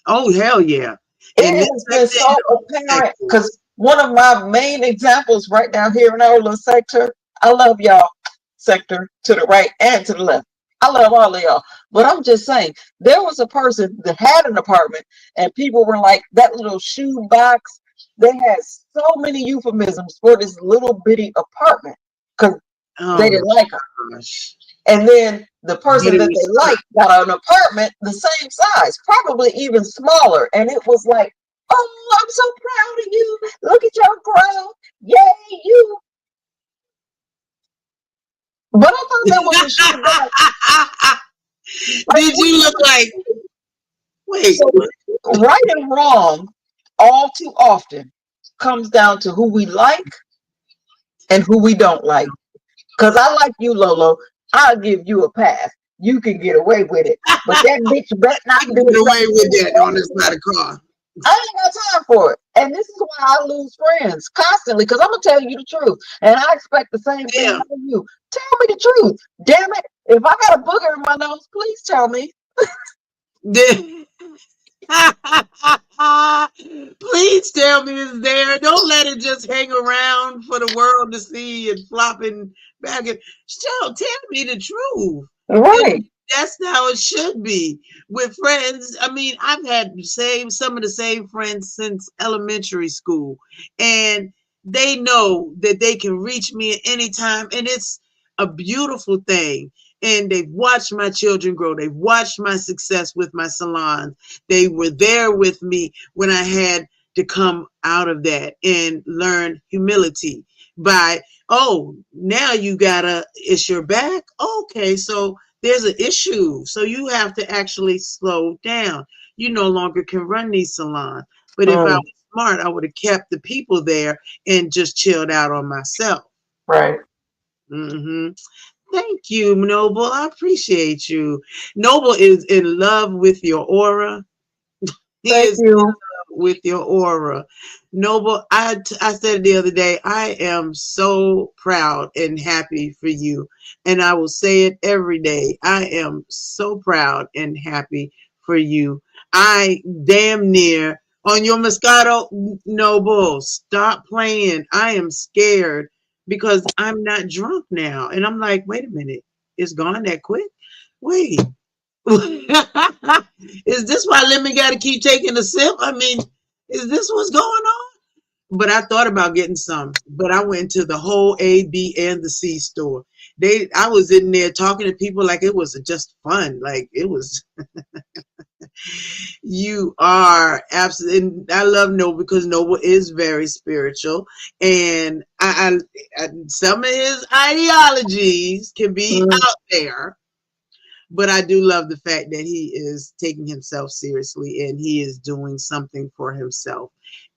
Oh, hell yeah. In It this has been sector so and all apparent sectors. because one of my main examples right now here in our little sector, I love y'all, sector to the right and to the left. I love all of y'all. But I'm just saying, there was a person that had an apartment and people were like, that little shoe box, they had so many euphemisms for this little bitty apartment because Oh they my didn't like her. gosh. And then the But person it that was they liked got an apartment the same size, probably even smaller. And it was like, oh, I'm so proud of you. Look at your growth. Yay, you. But I thought that was a shoe bag. fun. Like, Did you look like, wait, so right and wrong, all too often, comes down to who we like and who we don't like. Because I like you, Lolo. I'll give you a pass. You can get away with it. But that bitch better not I can do get away something with to that on me. this side of the car. I ain't got time for it. And this is why I lose friends constantly because I'm going to tell you the truth. And I expect the same thing Yeah. out of you. Tell me the truth. Damn it. If I got a booger in my nose, please tell me. Please tell me it's there. Don't let it just hang around for the world to see and flopping back. And tell me the truth. Right. And that's how it should be with friends. I mean, I've had some of the same friends since elementary school, and they know that they can reach me at any time, and it's a beautiful thing. And they've watched my children grow. They've watched my success with my salon. They were there with me when I had to come out of that and learn humility by, oh, now you gotta, it's your back. Okay, so there's an issue. So you have to actually slow down. You no longer can run these salons. But if I Mm, was smart, I would have kept the people there and just chilled out on myself. right. Hmm. Thank you, Noble. I appreciate you. Noble is in love with your aura. He Thank is you. with your aura. Noble, I said it the other day, I am so proud and happy for you. And I will say it every day. I am so proud and happy for you. I damn near on your Moscato, Noble, stop playing. I am scared because I'm not drunk now. And I'm like, wait a minute, it's gone that quick? Wait. Is this why Lemon got to keep taking a sip? I mean, is this what's going on? But I thought about getting some, but I went to the whole A, B, and the C store. I was in there talking to people like it was just fun. Like it was, you are absolutely, and I love Noble because Noble is very spiritual. And some of his ideologies can be Mm, out there, but I do love the fact that he is taking himself seriously and he is doing something for himself.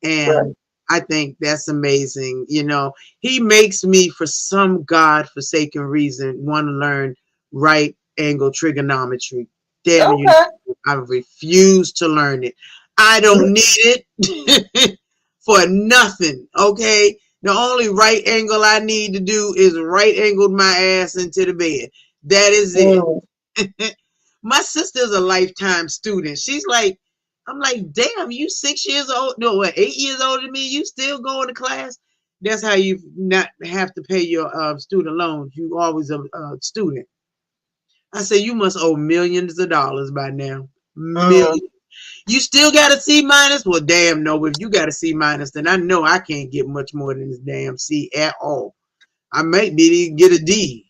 right. And I think that's amazing. He makes me, for some God-forsaken reason, want to learn right angle trigonometry. Damn you, Okay. I refuse to learn it. I don't need it for nothing. Okay. The only right angle I need to do is right angled my ass into the bed. That is it. Mm, My sister's a lifetime student. She's like, I'm like, damn, you 6 years old? No, what, 8 years older than me? You still going to class? That's how you not have to pay your student loans. You always a student. I said, you must owe millions of dollars by now. mm, Millions. You still got a C minus? Well, damn, no. If you got a C minus, then I know I can't get much more than this damn C at all. I might be to get a D,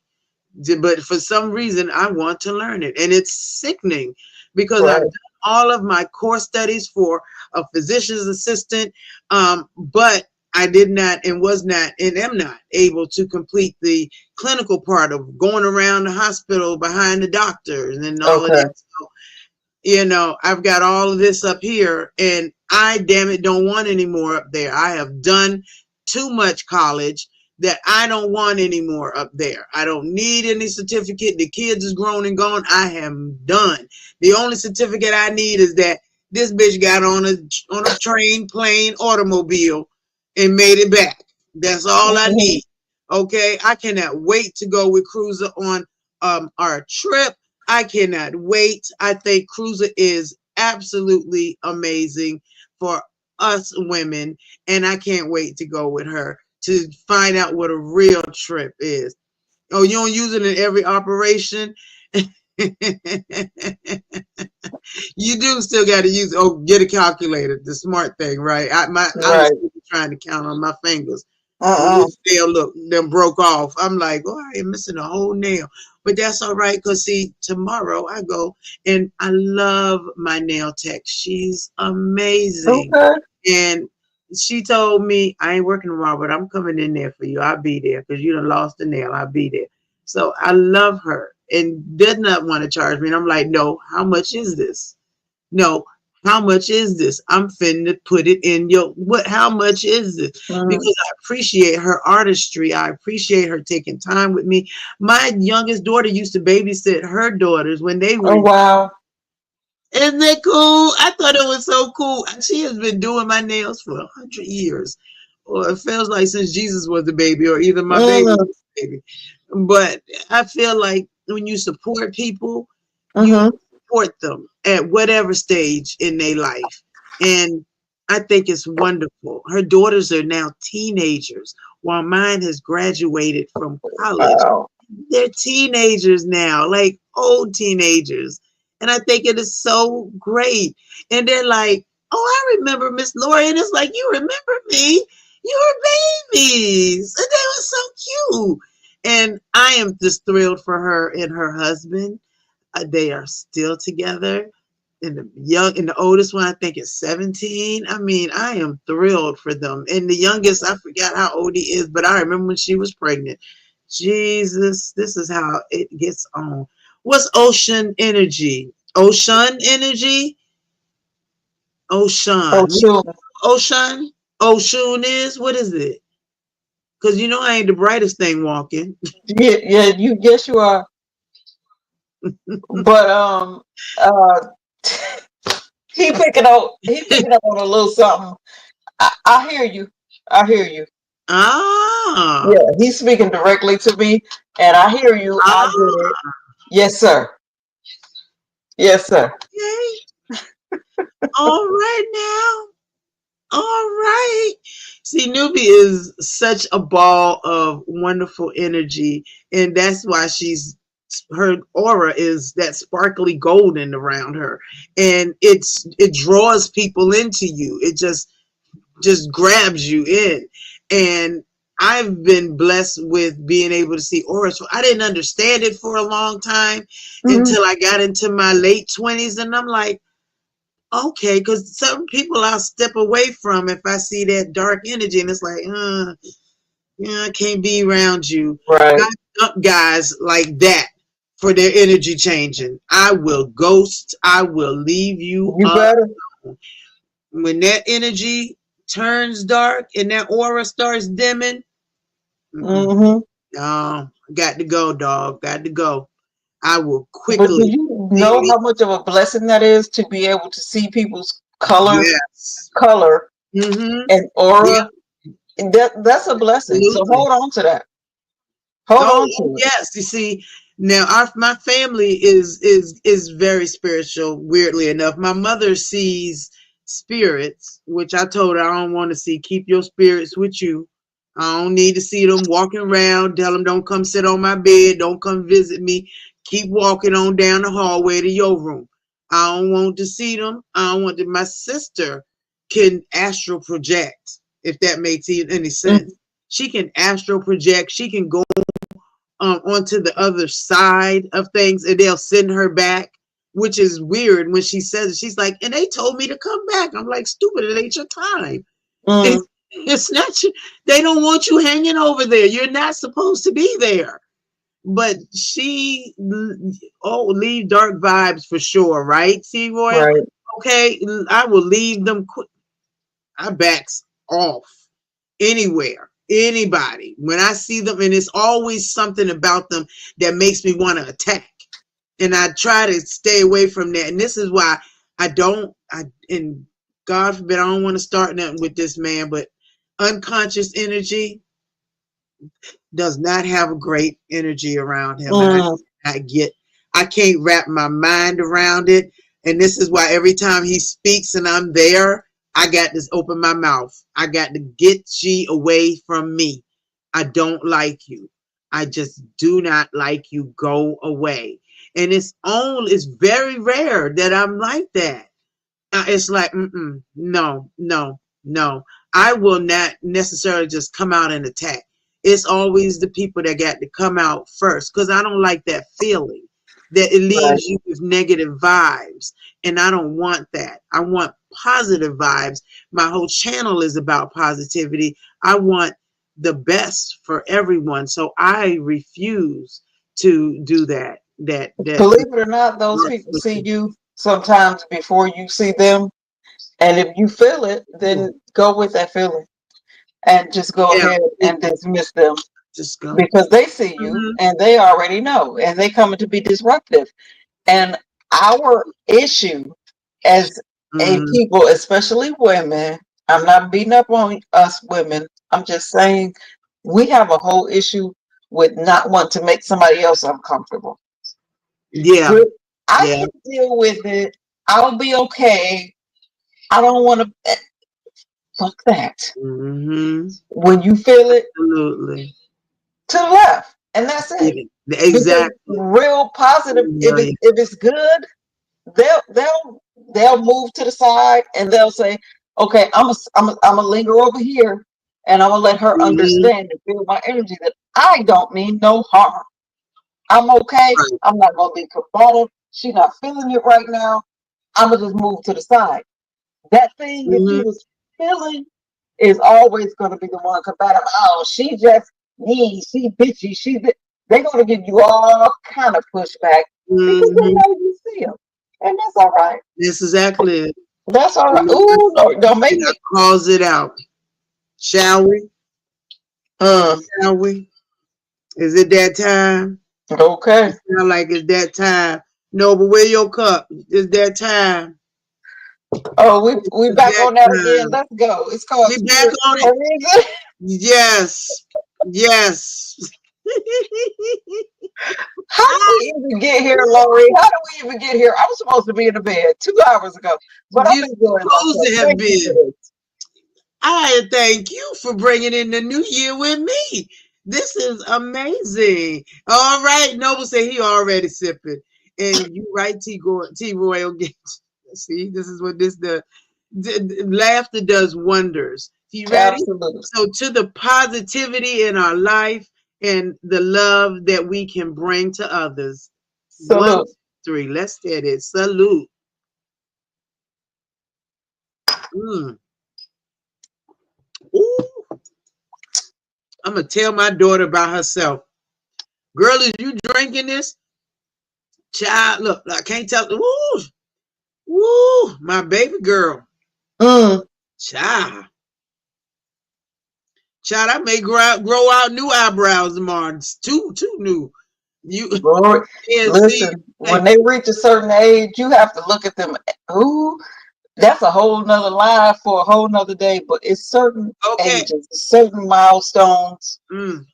but for some reason I want to learn it, and it's sickening because I've right. done all of my core studies for a physician's assistant, but I did not and was not and am not able to complete the clinical part of going around the hospital behind the doctors and all of Okay. that. So I've got all of this up here, and I damn it don't want any more up there. I have done too much college that I don't want any more up there. I don't need any certificate. The kids is grown and gone. I am done. The only certificate I need is that this bitch got on a train, plane, automobile, and made it back. That's all I Mhm. need. Okay, I cannot wait to go with Cruiser on our trip. I cannot wait. I think Cruiser is absolutely amazing for us women, and I can't wait to go with her to find out what a real trip is. Oh, you don't use it in every operation? You do still got to use get a calculator, the smart thing, right? I was Right. trying to count on my fingers. Uh-uh. This nail look them broke off. I'm like, oh, I am missing a whole nail. But that's all right, because see, tomorrow I go and I love my nail tech. She's amazing. Okay. And she told me, I ain't working tomorrow, but I'm coming in there for you. I'll be there because you done lost the nail. I'll be there. So I love her and did not want to charge me. And I'm like, no, how much is this? No, how much is this? I'm finna put it in your what? How much is this? Mhm. Because I appreciate her artistry. I appreciate her taking time with me. My youngest daughter used to babysit her daughters when they were Oh, in. wow. Isn't that cool? I thought it was so cool. She has been doing my nails for 100 years, or it feels like since Jesus was a baby, or either my baby Mm, was a baby. But I feel like when you support people, you mhm. support them at whatever stage in their life. And I think it's wonderful. Her daughters are now teenagers, while mine has graduated from college. Wow. They're teenagers now, like old teenagers. And I think it is so great. And they're like, oh, I remember Miss Lori. And it's like, you remember me? You were babies. And they were so cute. And I am just thrilled for her and her husband. They are still together. And the oldest one I think is 17. I mean, I am thrilled for them. And the youngest, I forgot how old he is, but I remember when she was pregnant. Jesus, this is how it gets on. What's ocean energy? Ocean energy? Oh, Ocean. sure. Ocean? Ocean is? What is it? Cause you know I ain't the brightest thing walking. Yeah, yeah, yes you are. But uh he picking up on a little something. I hear you. I hear you. Ah, Yeah, he's speaking directly to me, and I hear you. I ah, get it. Yes, sir. Yes, sir. okay. All right now. All right. See, Newbie is such a ball of wonderful energy, and that's why her aura is that sparkly golden around her, and it draws people into you. It just grabs you in, and I've been blessed with being able to see auras. I didn't understand it for a long time Mhm. until I got into my late 20s, and I'm like, okay, because some people I'll step away from if I see that dark energy, and it's like, yeah, I can't be around you. Right. I dump guys like that for their energy changing. I will ghost. I will leave you You better. alone. When that energy turns dark and that aura starts dimming, mm-mm, Hmm. no, got to go, dog. Got to go. I will But do quickly you leave know me. how much of a blessing that is to be able to see people's Yes. color Mm-hmm. and Yeah, aura? And that's a blessing. So absolutely. hold on to that. Hold Oh, on oh, to it. yes. You see, now my family is very spiritual. Weirdly enough, my mother sees spirits, which I told her I don't want to see. Keep your spirits with you. I don't need to see them walking around. Tell them don't come sit on my bed. Don't come visit me. Keep walking on down the hallway to your room. I don't want to see them. I don't want to. My sister can astral project, if that makes any sense. Mhm. She can astral project. She can go onto the other side of things, and they'll send her back, which is weird when she says it. She's like, and they told me to come back. I'm like, stupid, it ain't your time. Mm, It's not you. They don't want you hanging over there. You're not supposed to be there. But leave dark vibes for sure, right, T Royal? right. Okay, I will leave them quick. I backs off anywhere, anybody. When I see them, and it's always something about them that makes me want to attack. And I try to stay away from that. And this is why and God forbid, I don't want to start nothing with this man, but unconscious energy does not have a great energy around him. And Mm, I can't wrap my mind around it. And this is why every time he speaks and I'm there, I got to open my mouth. I got to get ye away from me. I don't like you. I just do not like you. Go away. And it's very rare that I'm like that. It's like, no, no, no. I will not necessarily just come out and attack. It's always the people that got to come out first, because I don't like that feeling that it right. leaves you with negative vibes. And I don't want that. I want positive vibes. My whole channel is about positivity. I want the best for everyone. So I refuse to do that. That Believe it or not, those people see you sometimes before you see them. And if you feel it, then go with that feeling and just go yeah, ahead and dismiss them just go. because they see you Mhm. and they already know and they coming to be disruptive. And our issue as a Mhm. people, especially women, I'm not beating up on us women. I'm just saying we have a whole issue with not wanting to make somebody else uncomfortable. Yeah, Good. I yeah. can deal with it. I'll be okay. I don't want to fuck that. Hmm. When you feel it, Absolutely. to the left, and that's it. Yeah, Because exactly. real positive, Yeah, yeah. if it's good, they'll move to the side and they'll say, okay, I'm a linger over here, and I'm gonna let her Hmm. understand and feel my energy that I don't mean no harm. I'm okay. Right. I'm not gonna be combative. She's not feeling it right now. I'm gonna just move to the side. That thing that you Hmm. was feeling is always going to be the one combative. Oh, she just mean, she bitchy, they're going to give you all kind of pushback because they Hmm. know you see them, and that's all right. That's exactly it. That's all You right. know, Ooh, no, don't make and I me. calls it out. Shall we? Shall we? Is it that time? Okay. Sound like it's that time. No, but where your cup? It's that time. Oh, we It's back that on that again. time. Let's go. It's called We back Spirit on for it. a reason. Yes. Yes. How do we even get here, Lori? How do we even get here? I was supposed to be in the bed 2 hours ago, but I'm You enjoying supposed myself. to have Thank you for been. this. I thank you for bringing in the new year with me. This is amazing. All right, Noble said he already sipping, and you right, T. Roy will get. See, this is what this the laughter does wonders. You ready? Absolutely. So to the positivity in our life and the love that we can bring to others. 1, Salute. 3. Let's get it. Salute. Mm. Ooh. I'm gonna tell my daughter about herself. Girl, is you drinking this? Child, look, I can't tell. Woo, woo, my baby girl. Child, I may grow out new eyebrows tomorrow. It's too new. You Lord, can't see. listen, when they reach a certain age, you have to look at them. Ooh, that's a whole nother lie for a whole nother day. But it's certain Okay. ages, certain milestones. Mm.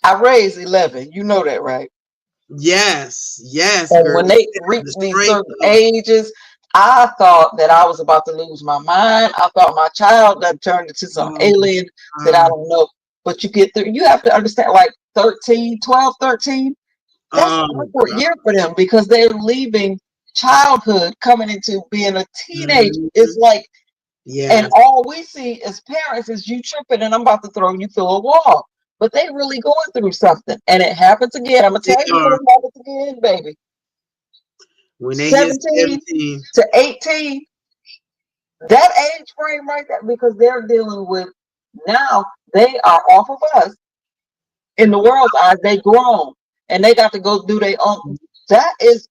I raised 11. You know that, right? Yes, And girl. when they reach The these strength certain of, ages, I thought that I was about to lose my mind. I thought my child that turned into some alien that I don't know. But you get through, you have to understand, like 12, 13, that's an awkward God. year for them because they're leaving childhood, coming into being a teenager. It's like, and Yes, all we see as parents is you tripping and I'm about to throw you through a wall. But they really going through something. And it happens again. I'm going to they tell you when are. it happens again, baby. When they hit 17 17. to 18, that age frame right there, because they're dealing with now, they are off of us. In the world's eyes, they grown and they got to go do their own. That is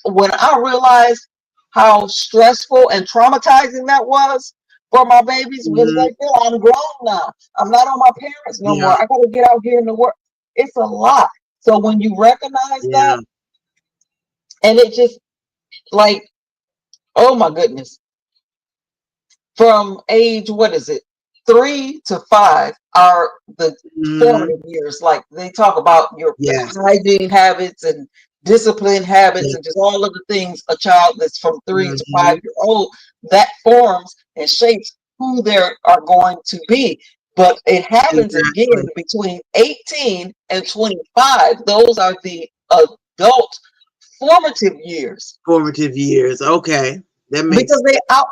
when I realized how stressful and traumatizing that was for my babies because they feel I'm grown now. I'm not on my parents no more. Yeah, I got to get out here in the world. It's a lot. So when you recognize yeah. that, and it just like, oh my goodness, from age, what is it, 3 to 5 are the formative years. Like they talk about your Yes, hygiene habits and discipline habits and just all of the things a child that's from 3 to 5 years old that forms and shapes who they are going to be. But it happens again exactly. between 18 and 25. Those are the adult formative years Formative years. Okay, that makes because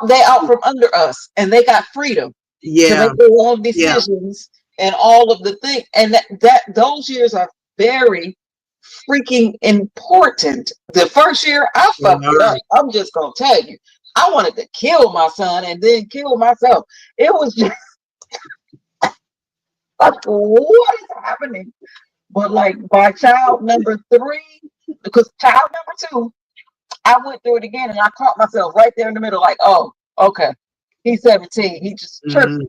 they out from under us and they got freedom to yeah, make their own yeah. decisions and all of the things. And that those years are very freaking important. The first year I They fucked it are. up. I'm just gonna tell you. I wanted to kill my son and then kill myself. It was just like, what is happening? But like by child number 3, because child number 2, I went through it again and I caught myself right there in the middle, like, oh, okay. He's 17. He just tripped.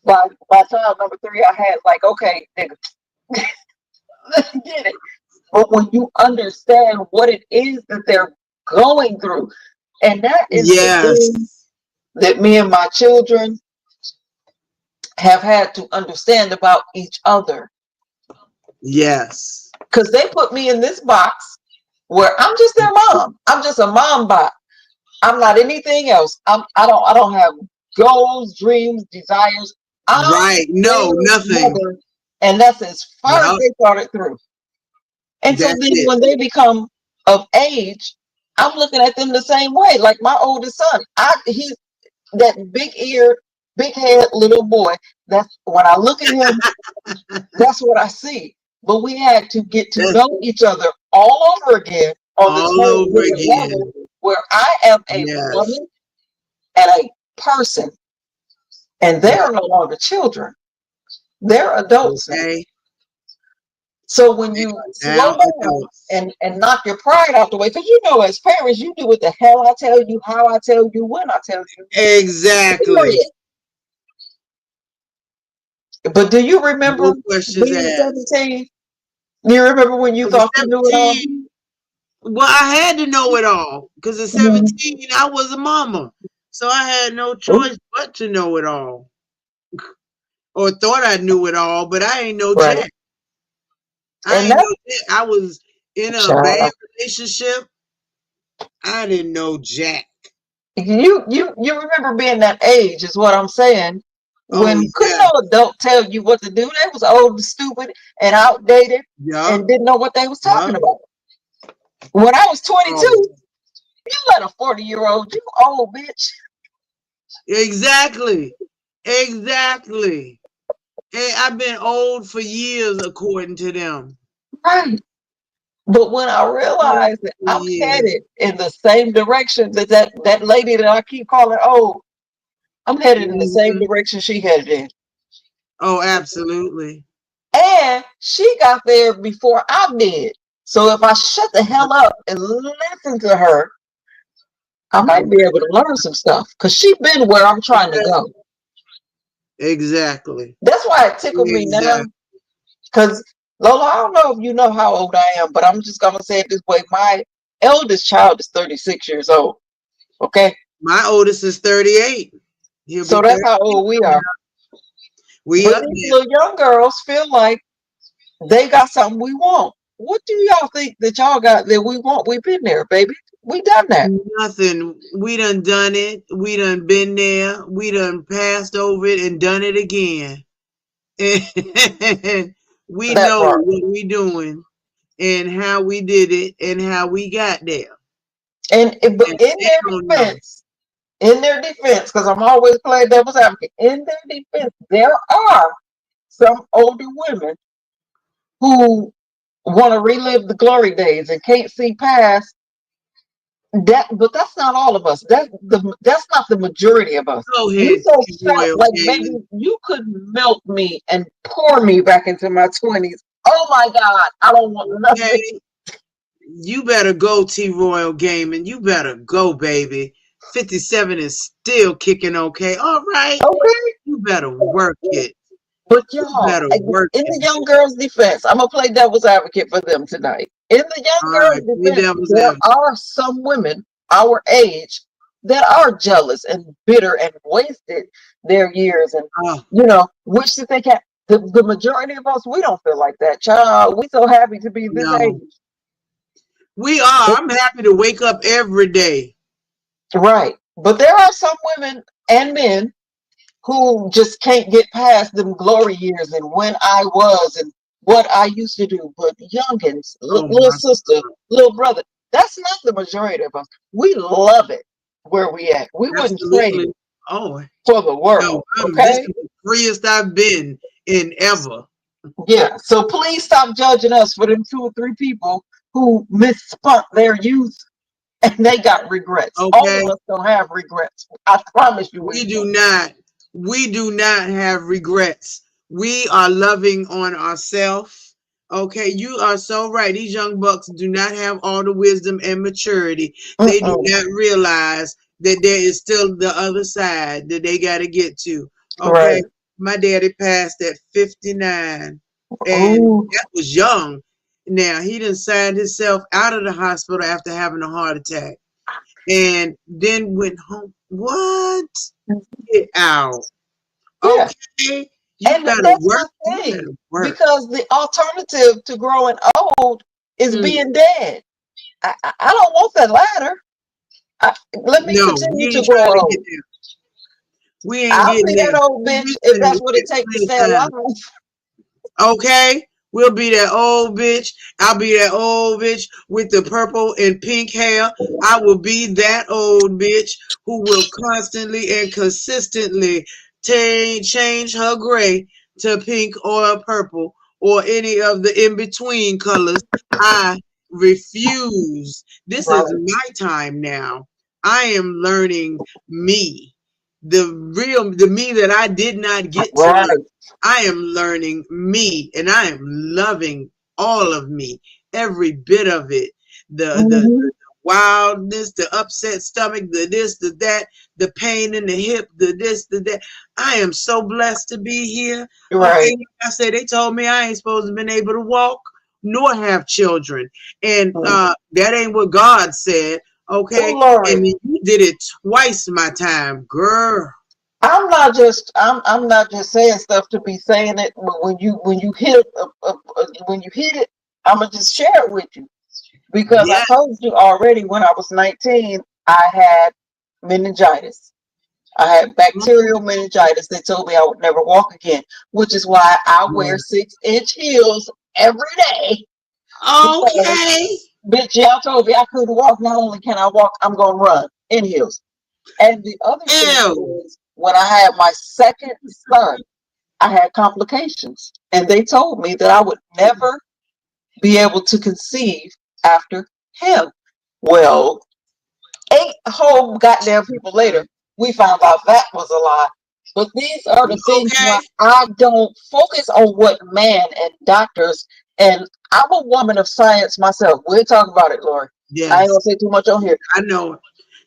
By child number 3, I had like, okay, nigga, get it. But when you understand what it is that they're going through, and that is the thing Yes, that me and my children have had to understand about each other. yes. Because they put me in this box where I'm just their mom. I'm just a mom bot. I'm not anything else. I don't have goals, dreams, desires. I'm Right. their No, nothing. mother, and that's as far as Yep. they thought it through. And so That's then it. when they become of age, I'm looking at them the same way. Like my oldest son, he's that big eared, big head little boy. That's when I look at him, that's what I see. But we had to get to That's know each other all over again on this all whole over different level again. where I am a Yes. woman and a person, and they are no longer children. They're adults now. Okay. So when you Now slow down adults. and knock your pride out the way, because you know, as parents, you do what the hell I tell you, how I tell you, when I tell you. Exactly. Period. But do you remember No questions being asked. 17? You remember when you Because at thought you knew it all? 17, well, I had to know it all. Because at Mhm. 17, I was a mama. So I had no choice but to know it all. Or thought I knew it all, but I ain't know Right. jack. I And ain't that know jack. I was in a bad child, relationship. I didn't know jack. you remember being that age is what I'm saying. Oh, When couldn't yeah. no adult tell you what to do? They was old and stupid and outdated Yup. and didn't know what they was Yup. talking about. When I was Oh, 22, you let a 40-year-old, you old bitch. exactly. Exactly. And I've been old for years, according to them. Right. But when I Old realized that for I'm years. headed in the same direction that lady that I keep calling old, I'm headed in the same Mhm. direction she headed in. Oh, absolutely. And she got there before I did. So if I shut the hell up and listen to her, I might be able to learn some stuff. Because she been where I'm trying to go. Exactly. That's why it tickled me now. Exactly. Because Lola, I don't know if you know how old I am, but I'm just gonna say it this way. My eldest child is 36 years old. Okay. My oldest is 38. He'll So be that's how 38 old we coming are. up. We But up these there. little young girls feel like they got something we want. What do y'all think that y'all got that we want? We've been there, baby. We done that. Nothing. We done it. We done been there. We done passed over it and done it again. And we That know part. what we doing and how we did it and how we got there. But And in they don't know. in their defense, because I'm always playing devil's advocate, in their defense, there are some older women who want to relive the glory days and can't see past that. But that's not all of us. That's not the majority of us. Go We ahead, so shallow, Royal like baby, Galen. you could melt me and pour me back into my 20s. Oh my God, I don't want nothing. Okay. You better go, T Royal Gaming. You better go, baby. 57 is still kicking okay. All right. Okay. You better work it. But You y'all, better work in it, the young baby. girls' defense, I'm gonna play devil's advocate for them tonight. In the young All right. girls' Play defense, devil's there advocate. are some women our age that are jealous and bitter and wasted their years and Oh, wish that they can. The majority of us, we don't feel like that, child. We so happy to be this age, no. We are. I'm happy to wake up every day. right? But there are some women and men who just can't get past them glory years and when I was and what I used to do. But youngins, Oh, little my sister, God. little brother, that's not the majority of us. We love it where we at. We wouldn't trade Absolutely. it Oh, for the no. world. This is Okay. the freest I've been in ever. Yeah. So please stop judging us for them 2 or 3 people who misspent their youth and they got regrets. All Okay. of us don't have regrets. I promise you we We do don't. not. We do not have regrets. We are loving on ourselves. Okay, you are so right. These young bucks do not have all the wisdom and maturity. They do Mm-mm. not realize that there is still the other side that they got to get to. Okay, Right. my daddy passed at 59, and Oh, that was young. Now he done signed himself out of the hospital after having a heart attack, and then went home. What? Get out. yeah. Okay. You And better that's work. my You thing, better work. because the alternative to growing old is Mm, being dead. I don't want that ladder. Let me no, we continue to ain't grow trying to get old. there. We ain't I'll getting be that there. old We bitch if listening that's to what it that takes to plenty stay alive. time. Okay? We'll be that old bitch. I'll be that old bitch with the purple and pink hair. I will be that old bitch who will constantly and consistently change her gray to pink or purple or any of the in between colors. I refuse. This is Right. my time now. I am learning me. The me that I did not get to Right. learn. I am learning me and I am loving all of me, every bit of it. The Hmm. wildness, the upset stomach, the this, the that, the pain in the hip, the this, the that. I am so blessed to be here. Right. Okay, like I said, they told me I ain't supposed to been able to walk nor have children. And that ain't what God said. Oh, Okay. Lord. And you did it twice my time, girl. I'm not just saying stuff to be saying it, but when you hit it, I'm gonna just share it with you because I Yeah. told you already when I was 19 I had meningitis. I had bacterial meningitis. They told me I would never walk again, which is why I wear 6-inch heels every day because Okay. bitch, y'all told me I couldn't walk. Not only can I walk, I'm gonna run in heels. And the other thing Ew. is, when I had my second son, I had complications. And they told me that I would never be able to conceive after him. Well, 8 whole goddamn people later, we found out that was a lie. But these are the things why Okay. I don't focus on what man and doctors, and I'm a woman of science myself. We'll talk about it, Lori. I ain't Yes. gonna say too much on here. I know it.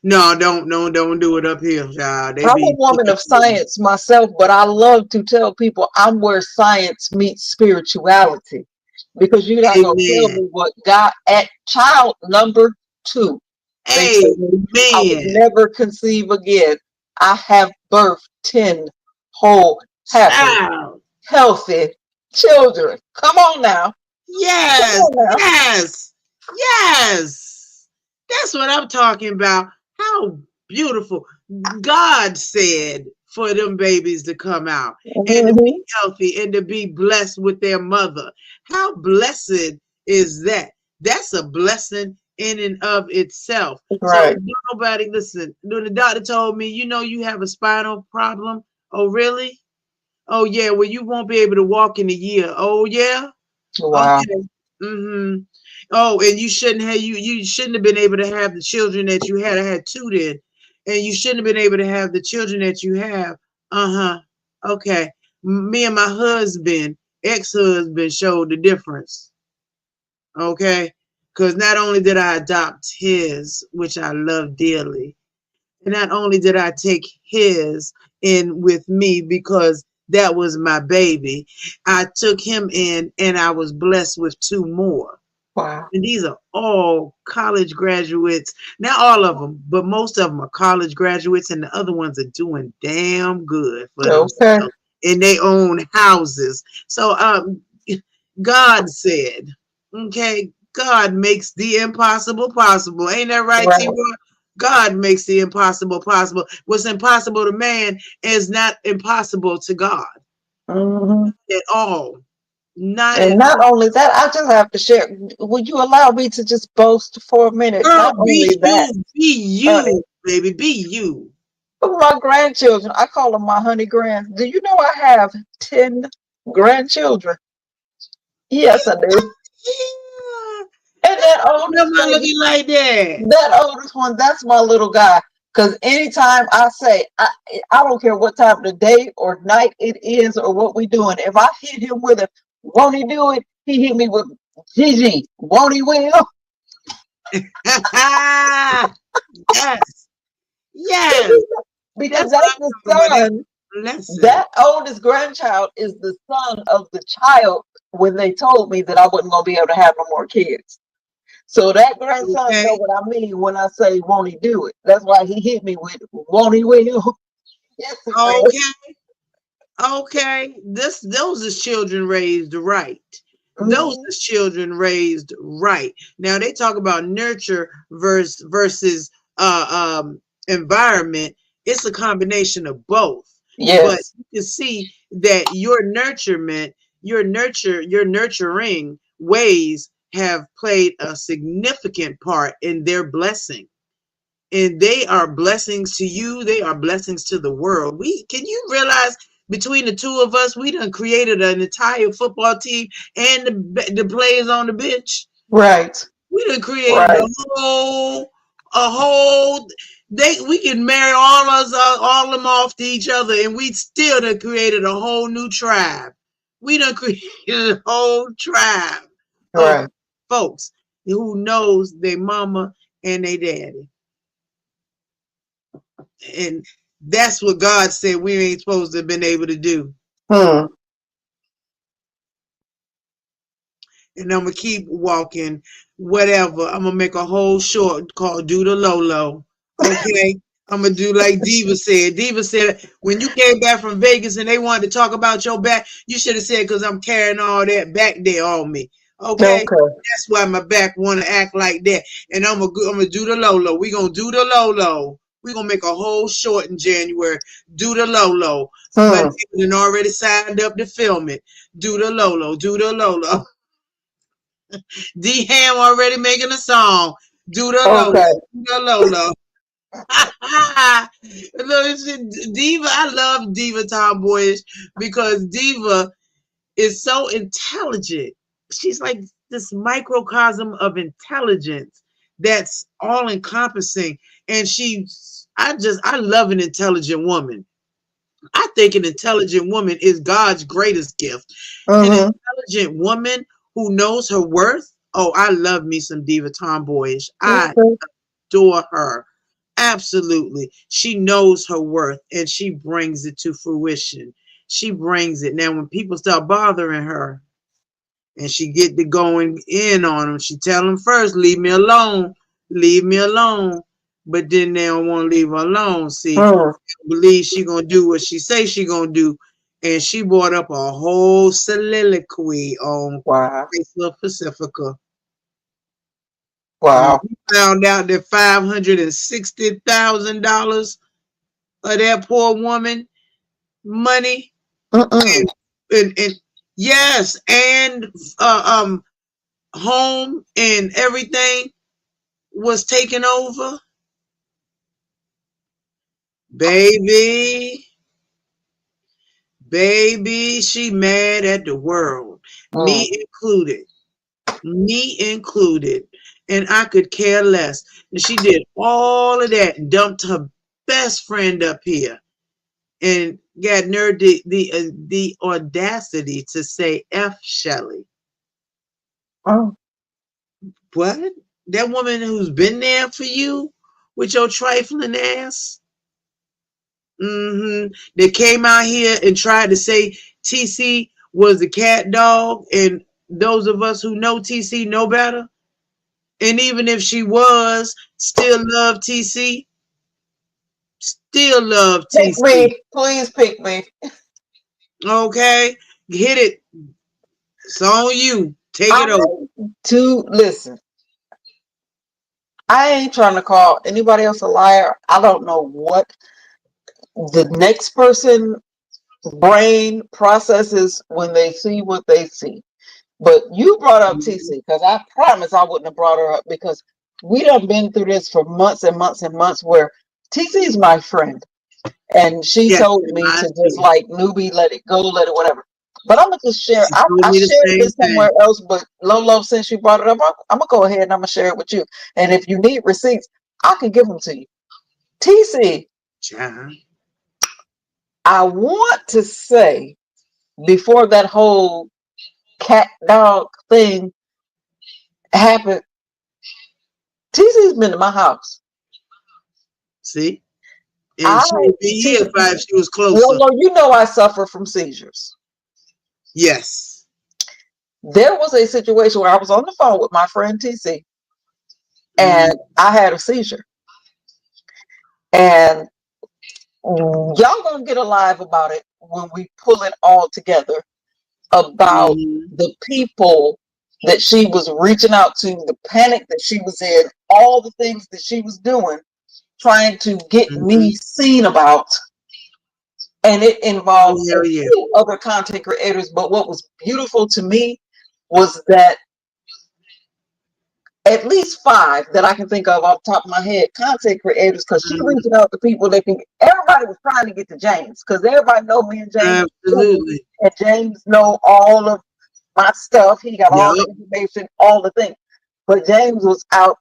No, don't do it up here, child. They I'm a be woman of science myself, but I love to tell people I'm where science meets spirituality. Because you're not gonna tell amen. me what God at child number 2. They told me I would Amen. never conceive again. I have birthed 10 whole, happy, Child. healthy children. Come on now. Come Yes. on now. Yes. Yes. That's what I'm talking about. How beautiful. God said for them babies to come out and to be Mhm. healthy and to be blessed with their mother. How blessed is that? That's a blessing in and of itself. So Right. don't nobody listen. When the doctor told me, you have a spinal problem. Oh, really? Oh, yeah. Well, you won't be able to walk in a year. Oh, yeah. Wow. Okay. Mm-hmm. Oh, and you shouldn't have been able to have the children that you had. I had 2 then, and you shouldn't have been able to have the children that you have. Uh-huh. Okay. Me and my husband, ex-husband, showed the difference. Okay. Because not only did I adopt his, which I love dearly, and not only did I take his in with me because that was my baby, I took him in and I was blessed with 2 more. Wow. And these are all college graduates. Not all of them, but most of them are college graduates, and the other ones are doing damn good for Okay. themselves in their own houses. So God said, okay, God makes the impossible possible. Ain't that right, Right. T-Roy? God makes the impossible possible. What's impossible to man is not impossible to God Hmm. at all. Not And at not all. only that, I just have to share. Would you allow me to just boast for a minute? Girl, Not only that, be honey, you, baby, be you. but my grandchildren, I call them my honey grands. Do you know I have 10 grandchildren? Yes, I do. Yeah. And that Am oldest I baby, looking like that? that oldest one, that's my little guy. Because anytime I say, I don't care what time of the day or night it is or what we doing, if I hit him with a, won't he do it? He hit me with, Gigi, won't he will? Yes, yes. Because That's what that's I'm the talking about. That's son, a blessing. that oldest grandchild is the son of the child when they told me that I wasn't going to be able to have no more kids. So that grandson know Okay. what I mean when I say, won't he do it? That's why he hit me with, won't he will? Yes, he will. Okay. Okay. Those is children raised right. Those Mhm. is children raised right. Now they talk about nurture versus environment. It's a combination of both. But Yes, you can see that your nurturing ways have played a significant part in their blessing. And they are blessings to you. They are blessings to the world. Can you realize between the 2 of us, we done created an entire football team and the players on the bench. right, We done created right, a whole. We can marry all of them off to each other, and we still done created a whole new tribe. We done created a whole tribe of right. folks who knows their mama and they daddy. And that's what God said we ain't supposed to have been able to do. Hmm. And I'm gonna keep walking, whatever. I'm gonna make a whole short called "Do the Lolo." Okay, I'm gonna do like Diva said. Diva said when you came back from Vegas and they wanted to talk about your back, you should have said because I'm carrying all that back there on me. Okay, Okay. that's why my back want to act like that. And I'm gonna do the Lolo. We gonna do the Lolo. We gonna make a whole short in January. Do the Lolo. But Hmm. you already signed up to film it. Do the Lolo. Do the Lolo. D Ham already making a song. Do the Lolo. Okay. Do the Lolo. Look, Diva, I love Diva Tomboyish because Diva is so intelligent. She's like this microcosm of intelligence that's all encompassing. And I love an intelligent woman. I think an intelligent woman is God's greatest gift. An Mm-hmm. intelligent woman who knows her worth. Oh, I love me some Diva Tomboyish. I Okay. adore her. Absolutely. She knows her worth and she brings it to fruition. She brings it. Now, when people start bothering her and she get to going in on them, she tell them first, leave me alone. Leave me alone. But then they don't want to leave her alone. See, Hmm. believe she gonna do what she say she gonna do, and she brought up a whole soliloquy on Wow. Chrysler Pacifica. When Wow. we found out that $560,000 of that poor woman money, Mm-mm. and yes, and home and everything was taken over, baby. Baby, she mad at the world, Mm. me included. Me included. And I could care less. And she did all of that and dumped her best friend up here and got nerve the audacity to say F Shelley. Oh. What? That woman who's been there for you with your trifling ass? They came out here and tried to say TC was a cat dog, and those of us who know TC know better. And even if she was, still love TC. Still love Pick TC. me. Please pick me. Okay? Hit it. It's on you. Take I it over. to listen. I ain't trying to call anybody else a liar. I don't know what the next person brain processes when they see what they see. But you brought up TC because I promise I wouldn't have brought her up because we done been through this for months and months and months where TC is my friend. And she Yes, told and me mine to just too. like newbie, let it go, let it whatever. But I'm gonna just share. She told I me the shared same this thing. somewhere else, but Lolo, since you brought it up, I'm gonna go ahead and I'm gonna share it with you. And if you need receipts, I can give them to you. TC, Child. I want to say before that whole cat dog thing happened, TC's been to my house. See? And I she would be T, here if she was closer. Lolo, you know I suffer from seizures. Yes. There was a situation where I was on the phone with my friend TC Mm-hmm. and I had a seizure. And y'all gonna get alive about it when we pull it all together about Mm-hmm. the people that she was reaching out to, the panic that she was in, all the things that she was doing, trying to get Mm-hmm. me seen about. And it Oh, involved a hell yeah. few other content creators. But what was beautiful to me was that at least 5 that I can think of off the top of my head, content creators, because she Mm-hmm. reaching out to people that can. Everybody was trying to get to James because everybody know me and James are cool, Absolutely. and James know all of my stuff. He got all the Yup. information, all the things. But James was out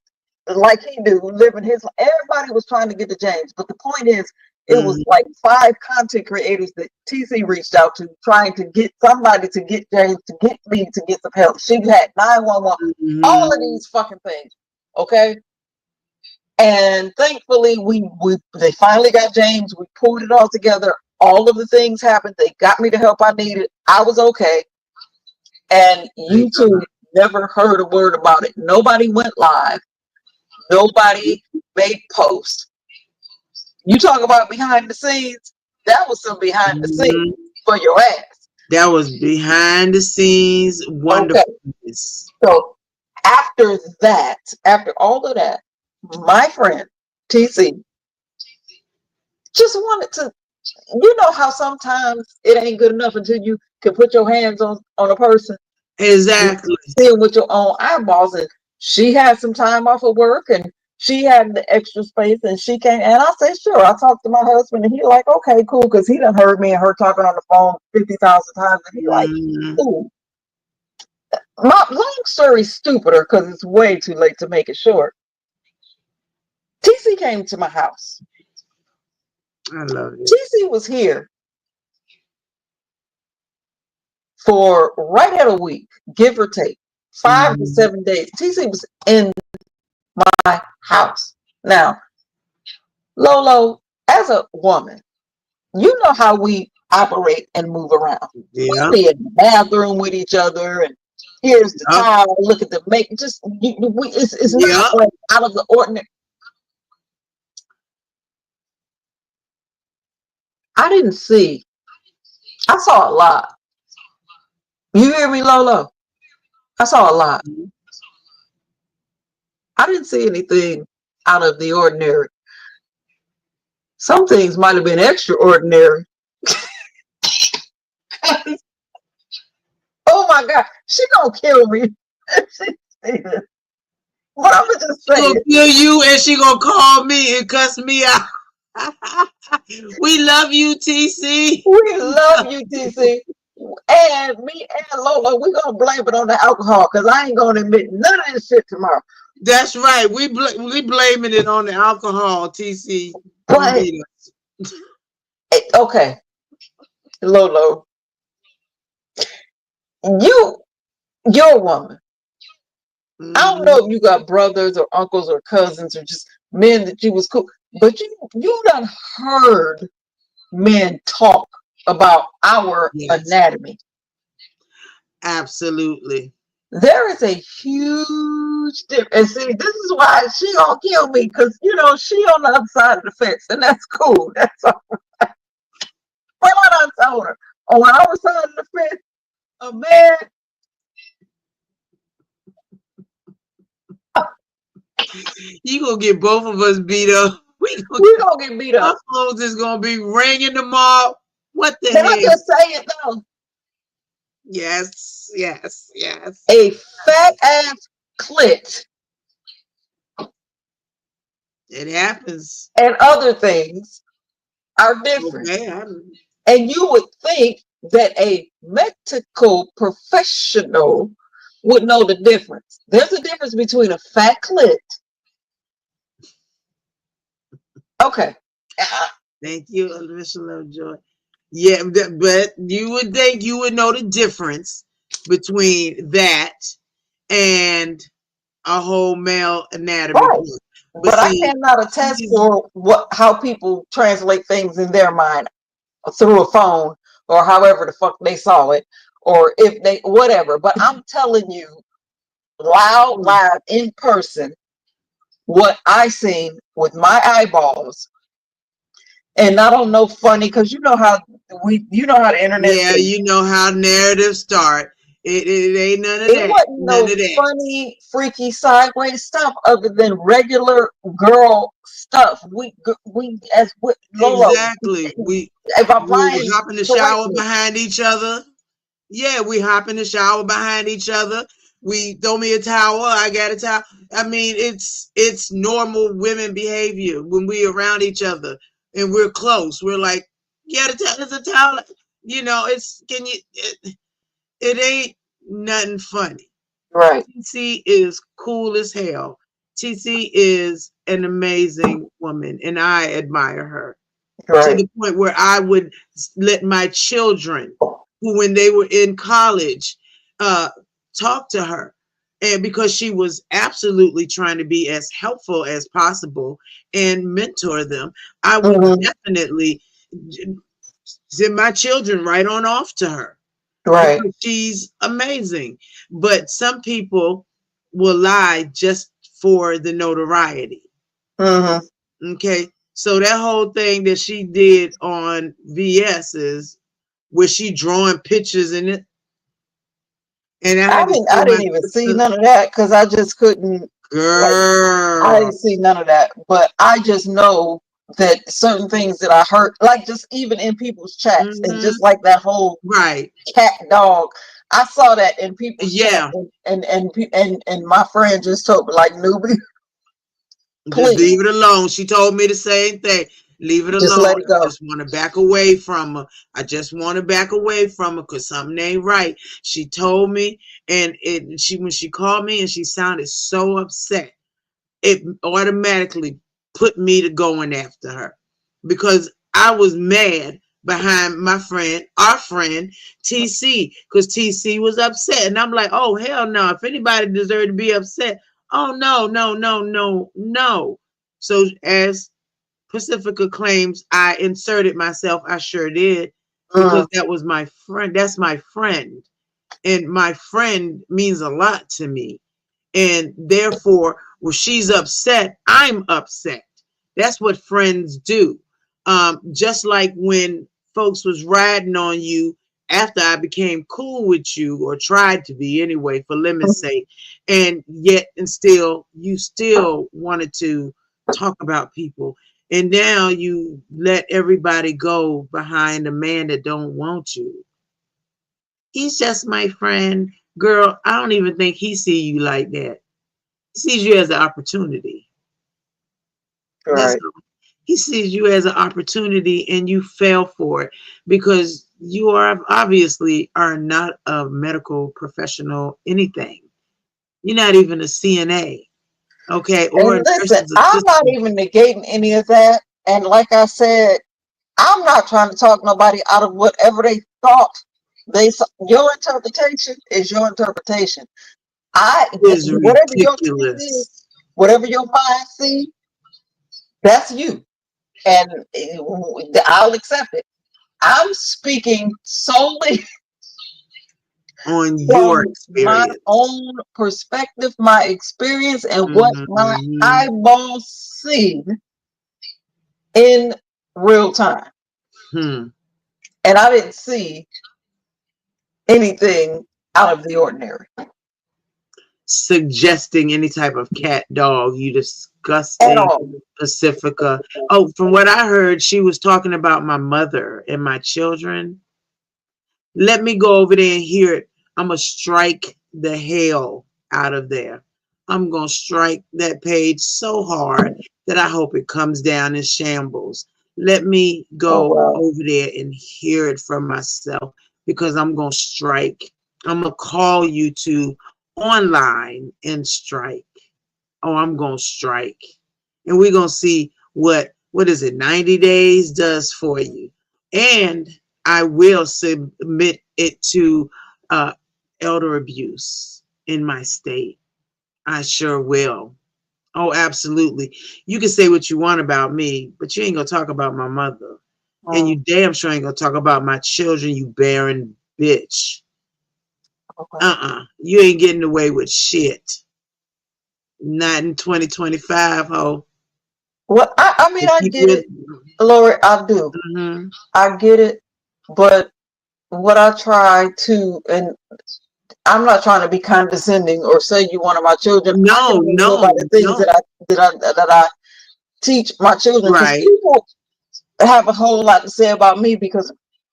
like he do, living his. Everybody was trying to get to James, but the point is, it was Mm-hmm. like 5 content creators that TC reached out to, trying to get somebody to get James, to get me to get some help. She had 911, all Mm-hmm. of these fucking things. Okay, And thankfully, they finally got James. We pulled it all together. All of the things happened. They got me the help I needed. I was okay. And YouTube never heard a word about it. Nobody went live. Nobody made posts. You talk about behind the scenes. That was some behind the scenes for your ass. That was behind the scenes wonderfulness. So after that, after all of that, my friend TC just wanted to, you know how sometimes it ain't good enough until you can put your hands on a person. Exactly. See them with your own eyeballs. And she had some time off of work and she had the extra space and she came. And I said, sure. I talked to my husband and he like, okay, cool. Because he done heard me and her talking on the phone 50,000 times. And he like, cool. My long story stupider because it's way too late to make it short. TC came to my house. I love it. TC was here for right at a week, give or take, 5 to 7 days. TC was in my house. Now, Lolo, as a woman, you know how we operate and move around. Yeah. We be in the bathroom with each other, and here's the towel. Look at the make. Just it's not like out of the ordinary. I didn't see. I saw a lot. You hear me, Lolo? I saw a lot. I didn't see anything out of the ordinary. Some things might have been extraordinary. Oh my God, she gonna kill me. What I'm just saying. She gonna kill you and she gonna call me and cuss me out. We love you, TC. We love you, TC. And me and Lola, we're gonna blame it on the alcohol because I ain't gonna admit none of this shit tomorrow. That's right. We blaming it on the alcohol, TC. But okay, Lolo, you're a woman. I don't know if you got brothers or uncles or cousins or just men that you was cool, but you done heard men talk about our anatomy. Absolutely. There is a huge difference. And see, this is why she gonna kill me, because you know she on the other side of the fence, and that's cool. That's all right. Well, I done told her on our side of the fence, a man. You gonna get both of us beat up. We gonna get beat up. Our phones is gonna be ringing tomorrow. What the Can hell? I just say it though? Yes, yes, yes. A fat ass clit. It happens. And other things are different. Okay, and you would think that a medical professional would know the difference. There's a difference between a fat clit. Okay. Thank you, Mr. Lovejoy. Yeah, but you would think you would know the difference between that and a whole male anatomy. Right. But see, I cannot attest for how people translate things in their mind through a phone or however the fuck they saw it, or if they whatever. But I'm telling you, live in person, what I seen with my eyeballs. And I don't know funny because you know how the internet. Yeah, you know how narratives start. It ain't none of that. It wasn't no funny, freaky, sideways stuff other than regular girl stuff. We as Lolo, exactly. We hop in the shower behind each other. Yeah, we hop in the shower behind each other. We throw me a towel. I got a towel. I mean, it's normal women behavior when we around each other and we're close. We're like, yeah, there's a towel. You know, it ain't nothing funny. Right. TC is cool as hell. TC is an amazing woman, and I admire her to the point where I would let my children, who when they were in college, talk to her And because she was absolutely trying to be as helpful as possible and mentor them, I would Hmm. definitely send my children right on off to her Right. because she's amazing. But some people will lie just for the notoriety. Hmm. Okay. So that whole thing that she did on VS is where she drawing pictures in it. And I had to I send my didn't even see sister, none of that because I just couldn't. Like, I girl. didn't see none of that, but I just know that certain things that I heard, like just even in people's chats, and Hmm. just like that whole Right. cat dog, I saw that in people's chat, Yeah. and my friend just told me like, newbie, Just please leave it alone. She told me the same thing. Leave it just alone. let it I go. just want to back away from her. I just want to back away from her because something ain't right. She told me, and she when she called me and she sounded so upset, it automatically put me to going after her because I was mad behind my friend, our friend TC, because TC was upset. And I'm like, oh, hell no. If anybody deserved to be upset, oh, no, no, no, no, no. So as Pacifica claims I inserted myself, I sure did because Mm, that was my friend. That's my friend. And my friend means a lot to me. And therefore, when she's upset, I'm upset. That's what friends do. Just like when folks was riding on you after I became cool with you, or tried to be anyway, for lemons sake, and yet and still you still wanted to talk about people. And now you let everybody go behind a man that don't want you. He's just my friend. Girl, I don't even think he see you like that. He sees you as an opportunity. That's right. all. He sees you as an opportunity and you fell for it because you are obviously are not a medical professional anything. You're not even a CNA, okay, or And a listen, nurse's I'm not assistant. even negating any of that. And like I said, I'm not trying to talk nobody out of whatever they thought. Your interpretation is your interpretation. Is Whatever your truth is, ridiculous. whatever your mind sees, that's you, and I'll accept it. I'm speaking solely On your from my experience. own perspective, my experience, and what my Hmm. eyeballs see in real time. Hmm. And I didn't see anything out of the ordinary Suggesting any type of cat dog, you at disgusting all. Pacifica. Oh, from what I heard, she was talking about my mother and my children. Let me go over there and hear it. I'm going to strike the hell out of there. I'm going to strike that page so hard that I hope it comes down in shambles. Let me Oh go well. over there and hear it from myself because I'm going to strike. I'm going to call you to online and strike. Oh, I'm going to strike. And we're going to see what is it, 90 days does for you. And I will submit it to uh, elder abuse in my state. I sure will. Oh, absolutely. You can say what you want about me, but you ain't going to talk about my mother. And you Mm, damn sure ain't going to talk about my children, you barren bitch. okay. You ain't getting away with shit. Not in 2025, ho. Well, I mean, And I get people, it, Lori. I do. mm-hmm. I get it. But what I try to, and I'm not trying to be condescending or say you one of my children. I can No, only go by no, the things no. that I teach my children, because Right. people have a whole lot to say about me, because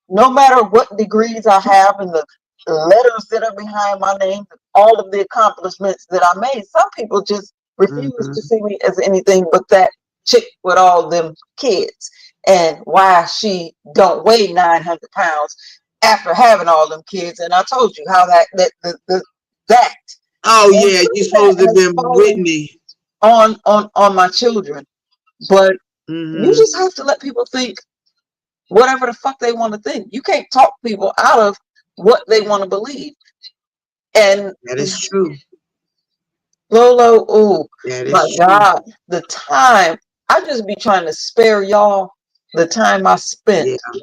no matter what degrees I have and the letters that are behind my name, all of the accomplishments that I made, some people just refuse to Mm-hmm. see me as anything but that chick with all them kids, and why she don't weigh 900 pounds after having all them kids. And I told you how that Oh and yeah, you some of that supposed to have has been fallen Whitney. on my children. But you Mm-hmm. just have to let people think whatever the fuck they want to think. You can't talk people out of what they want to believe. And That is true. Lolo, ooh, That my is true. God, the time I just be trying to spare y'all the time I spent Yeah,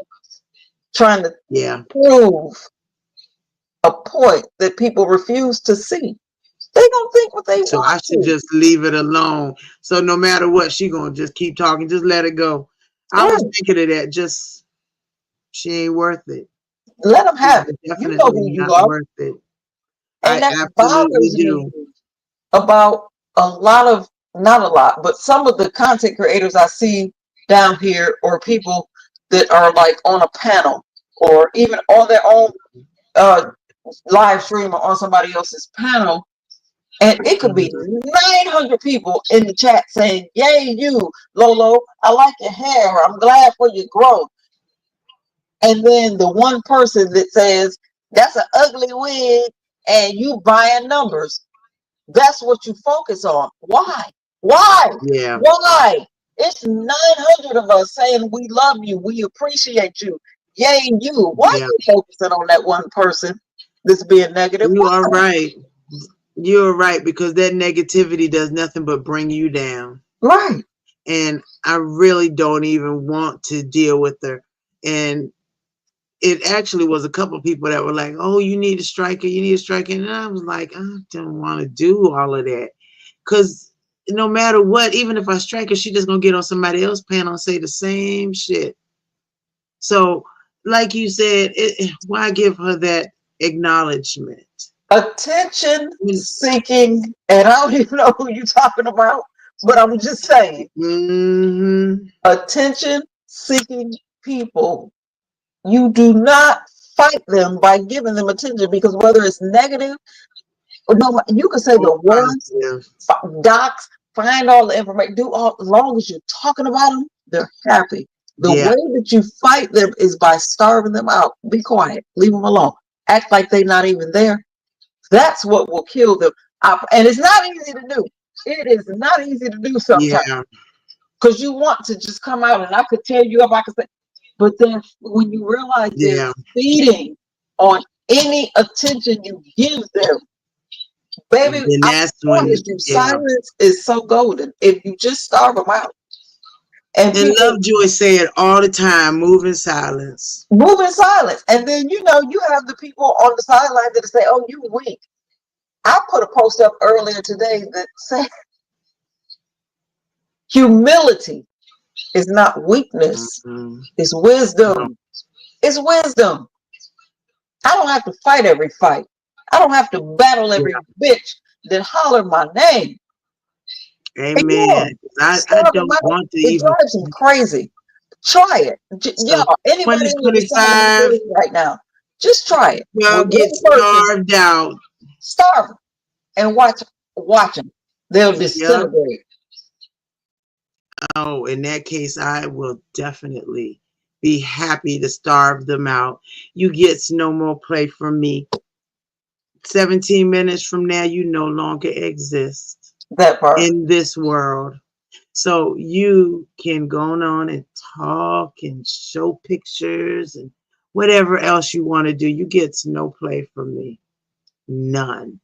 trying to yeah. prove a point that people refuse to see. They gonna think what they So I want should to. just leave it alone. So no matter what, she gonna just keep talking. Just let it go. I was Right. thinking of that. Just she ain't worth it. Let them She's have it. You know definitely who you not are. worth it. And I that absolutely bothers me do. about a lot of, not a lot, but some of the content creators I see down here, or people that are like on a panel or even on their own uh, live stream or on somebody else's panel. And it could be Mhm. 900 people in the chat saying, "Yay, you, Lolo. I like your hair. I'm glad for your growth." And then the one person that says, "That's an ugly wig and you buying numbers." That's what you focus on. Why? Why? Yeah, Why? It's 900 of us saying we love you, we appreciate you. Yay, you. Why are yeah. you focusing on that one person that's being negative? You are Why? right. You're right because that negativity does nothing but bring you down. Right. And I really don't even want to deal with her. And it actually was a couple of people that were like, "Oh, you need a striker, you need a striker," and I was like, "I don't want to do all of that," because no matter what, even if I strike her, she just gonna get on somebody else's panel and say the same shit. So, like you said, why give her that acknowledgement? Attention seeking, and I don't even know who you're talking about, but I'm just saying, Mm-hmm. attention seeking people, you do not fight them by giving them attention, because whether it's negative or no, you can say Or the words, positive. docs, find all the information, do all, as long as you're talking about them, they're happy. The Yeah, way that you fight them is by starving them out. Be quiet, leave them alone, act like they're not even there. That's what will kill them. And it's not easy to do. It is not easy to do sometimes, yeah, because you want to just come out and I could tear you up. I could say, but then when you realize they're yeah. feeding on any attention you give them, baby, And then I that's promise when, you, yeah. silence is so golden if you just starve them out. And And people Lovejoy say it all the time, move in silence. move in silence. And then, you have the people on the sideline that say, "Oh, you weak." I put a post up earlier today that said, humility is not weakness, Mhm. it's No. wisdom. It's wisdom. I don't have to fight every fight. I don't have to battle every Yeah. bitch that holler my name. Ignore Amen. them. I Starve them don't out. want to It even. drives them crazy. Try it. So Y'all, anybody on the side of the 2025, road right now, just try it. y'all With get one person, starved out. starve them and watch them. They'll Yep. disintegrate. Oh, in that case, I will definitely be happy to starve them out. You get no more play from me. 17 minutes from now, you no longer exist That part. in this world. So you can go on and talk and show pictures and whatever else you want to do. You get no play from me. None.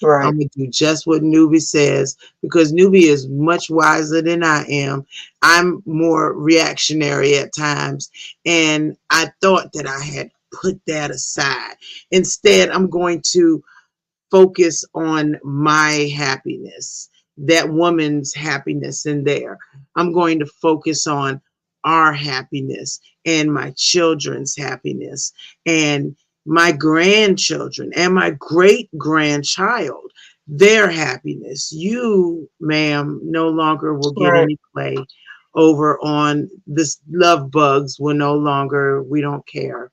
Right. I'm gonna do just what Newbie says because Newbie is much wiser than I am. I'm more reactionary at times, and I thought that I had put that aside. Instead, I'm going to focus on my happiness, that woman's happiness in there. I'm going to focus on our happiness and my children's happiness and my grandchildren and my great grandchild, their happiness. You, ma'am, no longer will get Right. any play over on this love bugs. Will no longer, we don't care.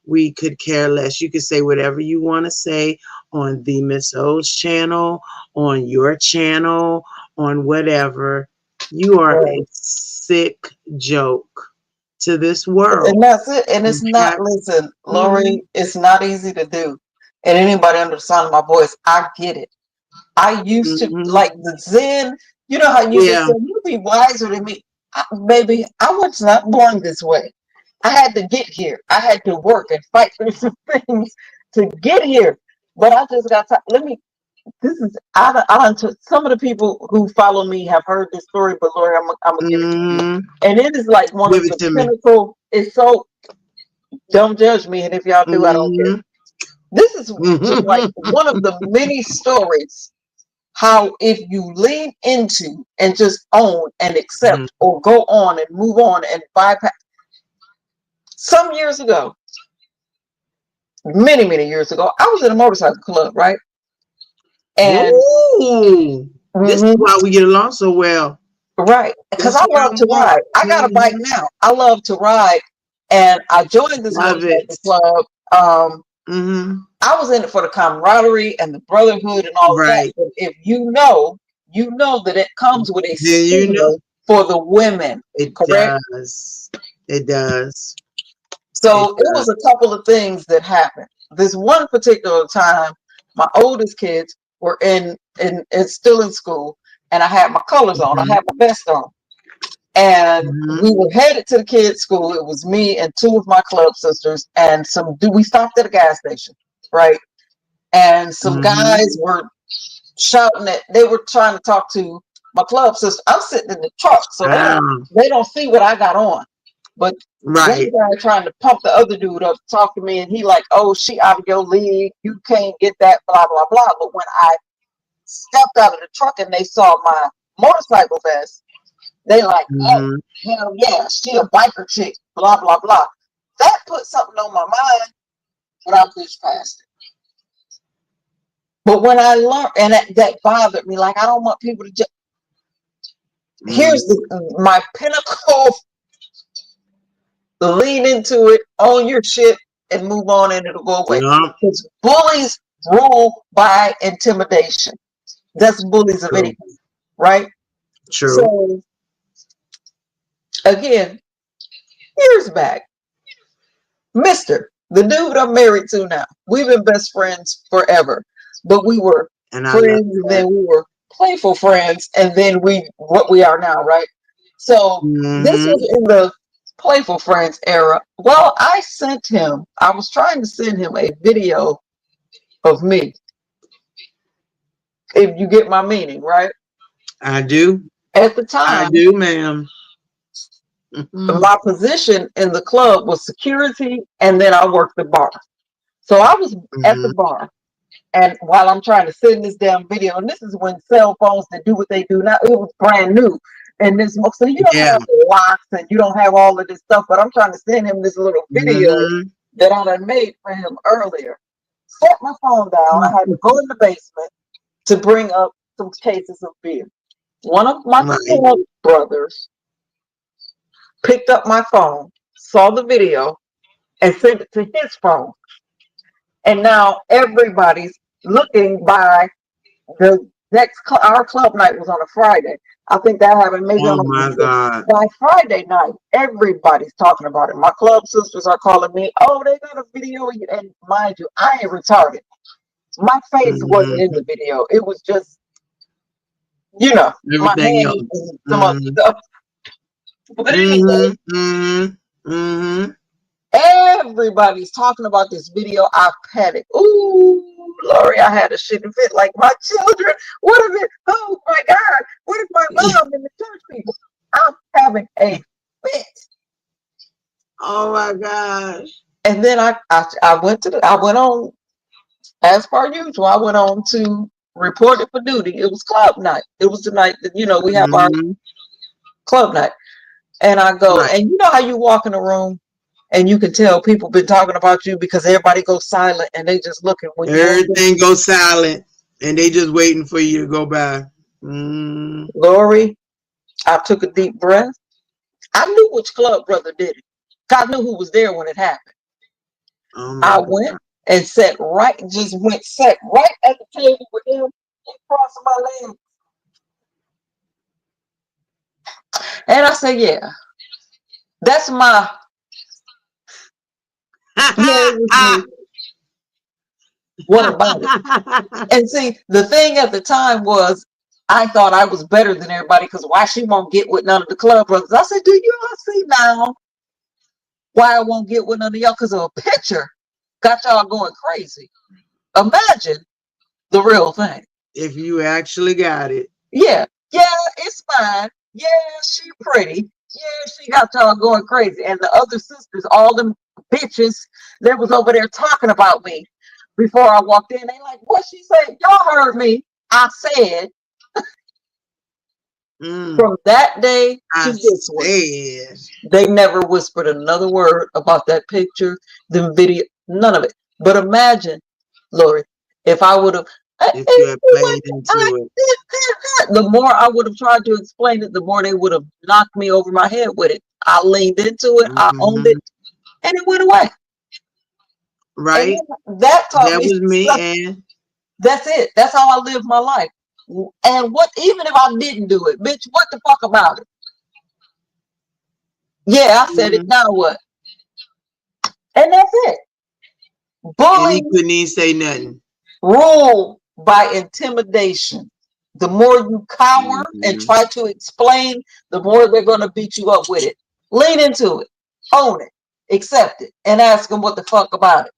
We could care less. You could say whatever you want to say on the Miss O's channel, on your channel, on whatever. You are Right. a sick joke to this And world. that's it. And You it's not, have, listen, mhm, Lori, it's not easy to do. And anybody under the sound of my voice, I get it. I used to mhm. like the Zen. You know how you just Yeah, said, "You be wiser than me." Baby, I was not born this way. I had to get here. I had to work and fight through some things to get here. But I just got to let me. this is some of the people who follow me have heard this story, but Lord, I'm gonna give it to you. Mm-hmm. And it is like one Give of it the to me. pinnacle. It's so, don't judge me, and if y'all do, I don't care. Mm-hmm. This is just like one of the many stories how if you lean into and just own and accept or go on and move on and bypass. Some years ago, many years ago, I was in a motorcycle club, right? And Ooh, this is why we get along so well. right, because That's I what love I to want. ride. I got a bike now. I love to ride, and I joined this Love motorcycle it. club. Mm-hmm. I was in it for the camaraderie and the brotherhood and all of that. Right. But if you know that it comes with a Then you know stigma for the women, it correct? does. It does. It So it does. was a couple of things that happened. This one particular time, my oldest kids were in still in school, and I had my colors on. I Mm-hmm. had my vest on. And Mm-hmm. we were headed to the kids' school. It was me and two of my club sisters, and we stopped at a gas station, right? And some Mm-hmm. guys were shouting at, they were trying to talk to my club sister. I'm sitting in the truck, so Ah, they don't see what I got on. But one right. guy trying to pump the other dude up to talk to me, and he like, oh, she out of your league. You can't get that, blah, blah, blah. But when I stepped out of the truck and they saw my motorcycle vest, they like, oh, Mm-hmm. hell yeah, she a biker chick, blah, blah, blah. That put something on my mind, but I pushed past it. But when I learned, and that bothered me, like I don't want people to just. Here's my pinnacle: lean into it, own your shit, and move on, and it'll go away. Yeah. Because bullies rule by intimidation. That's bullies of True. anything, right? True. So again, years back, the dude I'm married to now, we've been best friends forever, but we were And I love friends, and that. then we were playful friends, and then what we are now, right? So this Mm-hmm. was in the playful friends era. Well, I was trying to send him a video of me, if you get my meaning, right? I do. At the I time, do, ma'am. Mm-hmm. my position in the club was security, and then I worked the bar. So I was at the Mm-hmm. bar. And while I'm trying to send this damn video, and this is when cell phones that do what they do now, it was brand new. And so you don't Yeah. have locks and you don't have all of this stuff, but I'm trying to send him this little video Mm-hmm. that I done made for him earlier. Set my phone down. I had to go in the basement to bring up some cases of beer. One of my Right. club brothers picked up my phone, saw the video, and sent it to his phone. And now everybody's looking by the our club night was on a Friday. I think that happened maybe on Oh a my Wednesday. God. By Friday night, everybody's talking about it. My club sisters are calling me, oh, they got a video of you. And mind you, I ain't retarded. My face wasn't in Mm-hmm. the video. It was just, my Everything hands else. and some other Mm-hmm. stuff. But anyway, Mm-hmm. Mm-hmm. Mm-hmm. everybody's talking about this video. I panicked. Ooh, Lori, I had a shit and fit like my children. What if it? Oh my God! What if my mom and the church people? I'm having a fit. Oh my gosh. And then I went on as per usual. I went on to report it for duty. It was club night. It was the night that we have our Mm-hmm. club night. And I go, Right. and you know how you walk in a room and you can tell people been talking about you because everybody goes silent and they just looking when you walk in. Everything goes silent and they just waiting for you to go by. Mm. Lori, I took a deep breath. I knew which club brother did it. I knew who was there when it happened. Oh I my went God. and sat right at the table with him and crossed my legs. And I said, yeah, that's my, yeah, it was me. What about it? And see, the thing at the time was I thought I was better than everybody because why she won't get with none of the club brothers? I said, do you all see now why I won't get with none of y'all? Because of a picture got y'all going crazy. Imagine the real thing. If you actually got it. Yeah, it's fine. Yeah, she pretty. Yeah, she got y'all going crazy. And the other sisters, all them bitches that was over there talking about me before I walked in, they like, what she said? Y'all heard me. I said from that day to I this one, said. they never whispered another word about that picture, the video, none of it. But imagine, Lori, if I would have, If you had played into it. the more I would have tried to explain it, the more they would have knocked me over my head with it. I leaned into it, I owned it, and it went away. Right? And that taught That me was me, stuff. and That's it. That's how I live my life. And what, even if I didn't do it, bitch, what the fuck about it? Yeah, I said it. Now what? And that's it. he Bullying couldn't even say nothing. rule by intimidation. The more you cower and try to explain, the more they're going to beat you up with it. Lean into it, own it, accept it, and ask them what the fuck about it.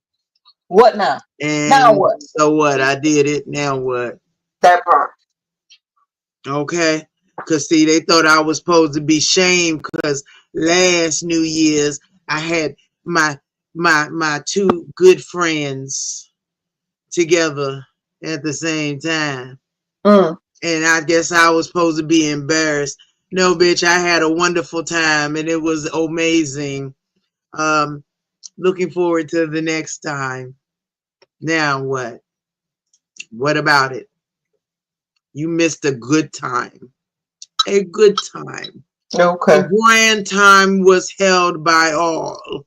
What now? Now And what? so what? I did it. Now what? That part. Okay. Because see, they thought I was supposed to be shamed because last New Year's I had my two good friends together at the same time. And I guess I was supposed to be embarrassed. No, bitch, I had a wonderful time and it was amazing. Looking forward to the next time. Now what? What about it? You missed a good time. A good time. Okay. A grand time was held by all.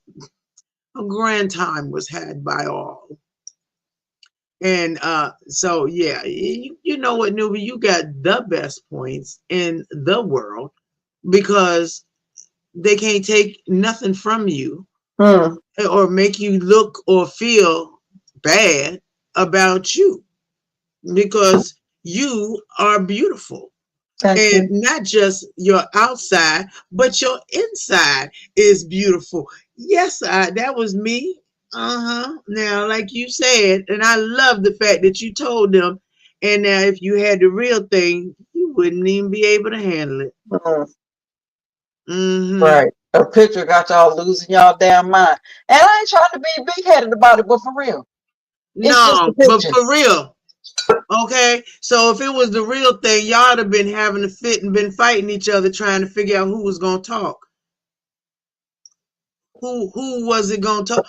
A grand time was had by all. And so yeah, you know what, Newbie, you got the best points in the world because they can't take nothing from you or make you look or feel bad about you because you are beautiful. Thank And you. not just your outside, but your inside is beautiful. Yes, that was me. Now, like you said, and I love the fact that you told them. And now, if you had the real thing, you wouldn't even be able to handle it. Right. A picture got y'all losing y'all damn mind. And I ain't trying to be big headed about it, but for real. It's just a No, but picture. for real. Okay, so if it was the real thing, y'all would have been having a fit and been fighting each other trying to figure out who was gonna talk. Who was it gonna talk?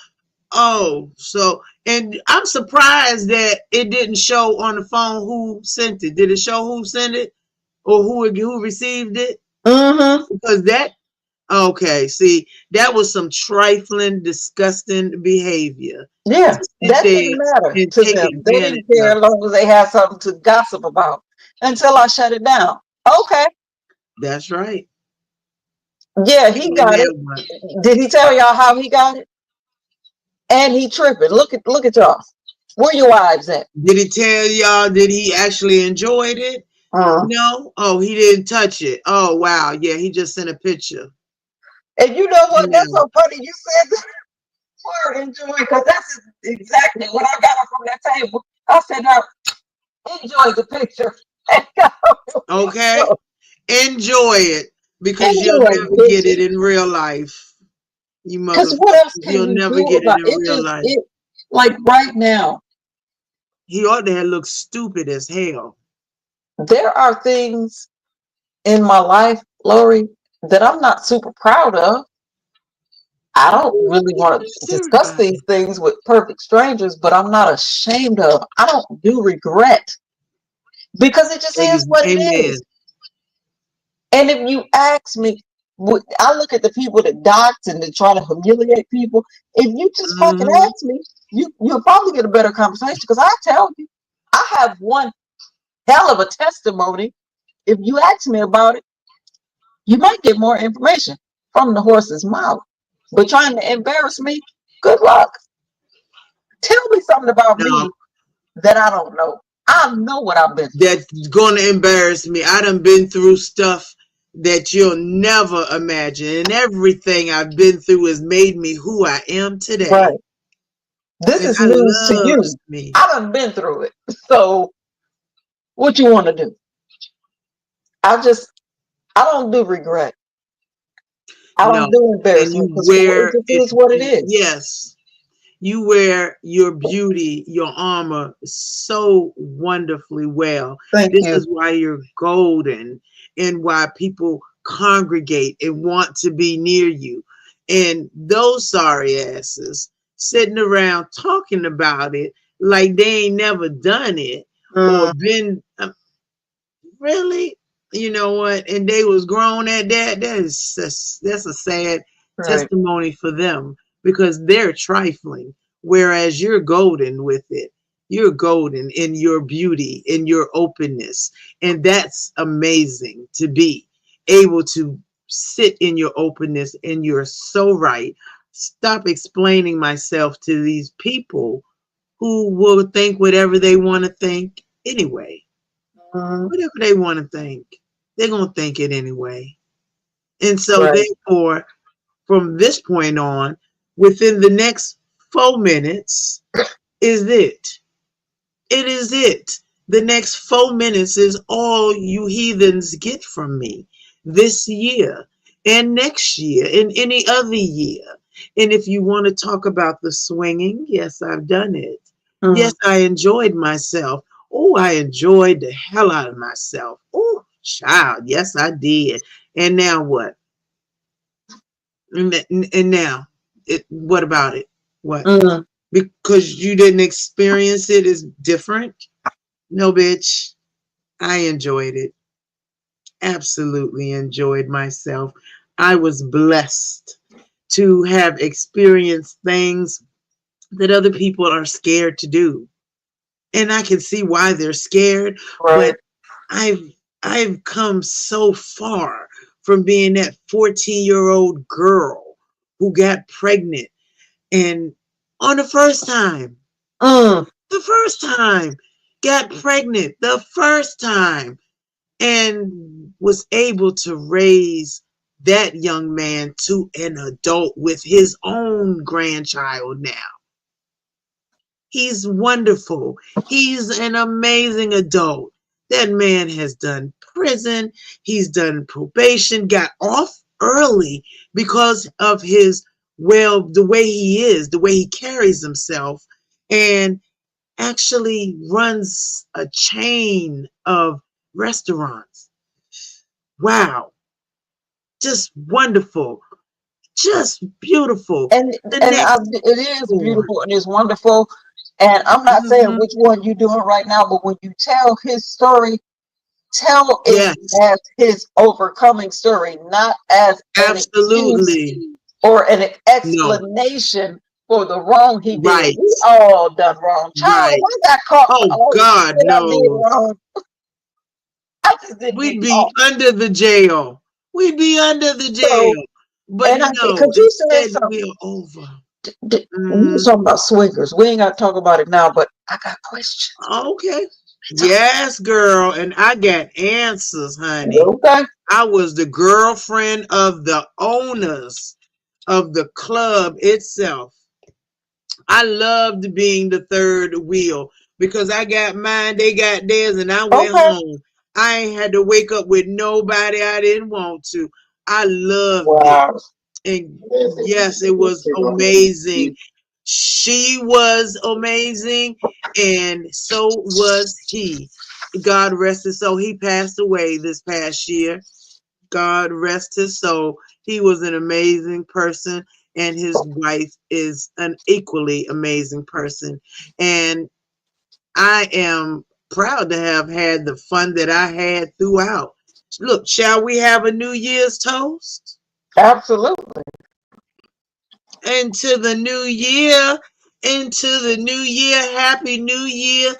Oh, so and I'm surprised that it didn't show on the phone who sent it. Did it show who sent it or who received it? Because that okay, see, that was some trifling, disgusting behavior. Yeah, To sit that there didn't matter and to take them. They advantage didn't care of. as long as they had something to gossip about until I shut it down. Okay. That's right. Yeah, he And got it. Did he tell y'all how he got it? And he tripping. Look at y'all. Where your wives at? Did he tell y'all? Did he actually enjoyed it? No. Oh, he didn't touch it. Oh, wow. Yeah, he just sent a picture. And you know what? Yeah. That's so funny. You said the word enjoy because that's exactly what I got from that table. I said, now enjoy the picture. Okay. Enjoy it because you'll Enjoy, never get it bitches. in real life. You Because motherfucker. what else can You'll you never do get it about in it? real life. Like right now, He ought to have looked stupid as hell. there are things in my life, Lori, that I'm not super proud of. I don't really want to discuss these things with perfect strangers, but I'm not ashamed of. I don't do regret because it just is what it Amen. is. And if you ask me, I look at the people that dox and they try to humiliate people. If you just fucking ask me, you'll probably get a better conversation because I tell you, I have one hell of a testimony. If you ask me about it, you might get more information from the horse's mouth. But trying to embarrass me, good luck. Tell me something about me that I don't know. I know what I've been through. That's going to embarrass me. I done been through stuff that you'll never imagine. And everything I've been through has made me who I am today. Right. This And is I news to you. loves me. I done been through it. So What you want to do? I just, I don't do regret. I No. don't do And embarrassment you because it wear just it. is what it is. Yes. You wear your beauty, your armor so wonderfully well. Thank This you. is why you're golden and why people congregate and want to be near you. And those sorry asses sitting around talking about it like they ain't never done it or Mm, been really, you know what, and they was grown at that. That's a sad right. testimony for them because they're trifling, whereas you're golden with it. You're golden in your beauty, in your openness, and that's amazing to be able to sit in your openness. And you're so right. Stop explaining myself to these people who will think whatever they want to think anyway. Mm, Whatever they want to think, they're going to think it anyway. And so, right. therefore, from this point on, within the next 4 minutes, is it. It is it. The next 4 minutes is all you heathens get from me this year and next year and any other year. And if you want to talk about the swinging, yes, I've done it. Yes, Mm, I enjoyed myself. Oh, I enjoyed the hell out of myself. Oh, child, yes, I did. And now what? And now, what about it? What? mm. Because you didn't experience it is different? No, bitch. I enjoyed it. Absolutely enjoyed myself. I was blessed to have experienced things that other people are scared to do. And I can see why they're scared, but Right. I've I've come so far from being that 14-year-old girl who got pregnant and on Mm, the first time, got pregnant the first time and was able to raise that young man to an adult with his own grandchild now. He's wonderful. He's an amazing adult. That man has done prison, he's done probation, got off early because of his, well, the way he is, the way he carries himself, and actually runs a chain of restaurants. Wow, just wonderful, just beautiful. The and next it is one. beautiful and it's wonderful. And I'm not saying Mhm. which one you're doing right now, but when you tell his story, tell it Yes, as his overcoming story, not as an excuse absolutely. or an No, explanation for the wrong he did. We right, all done wrong. Child, right. if I got caught for Oh, all the God shit I did knows. wrong, I just didn't get We'd be caught. under the jail. We'd be under the So, jail. But and I no, because you said instead something. we're over. We was Mhm. talking about swingers. We ain't got to talk about it now, but I got questions. Okay. Yes, girl. And I got answers, honey. Okay. I was the girlfriend of the owners of the club itself. I loved being the third wheel because I got mine, they got theirs, and I went Okay. home. I ain't had to wake up with nobody I didn't want to. I loved it. Wow. And yes, it was amazing. She was amazing, and so was he. God rest his soul. He passed away this past year. God rest his soul. He was an amazing person, and his wife is an equally amazing person. And I am proud to have had the fun that I had throughout. Look, shall we have a New Year's toast? Absolutely. Into the new year, into the new year. Happy New Year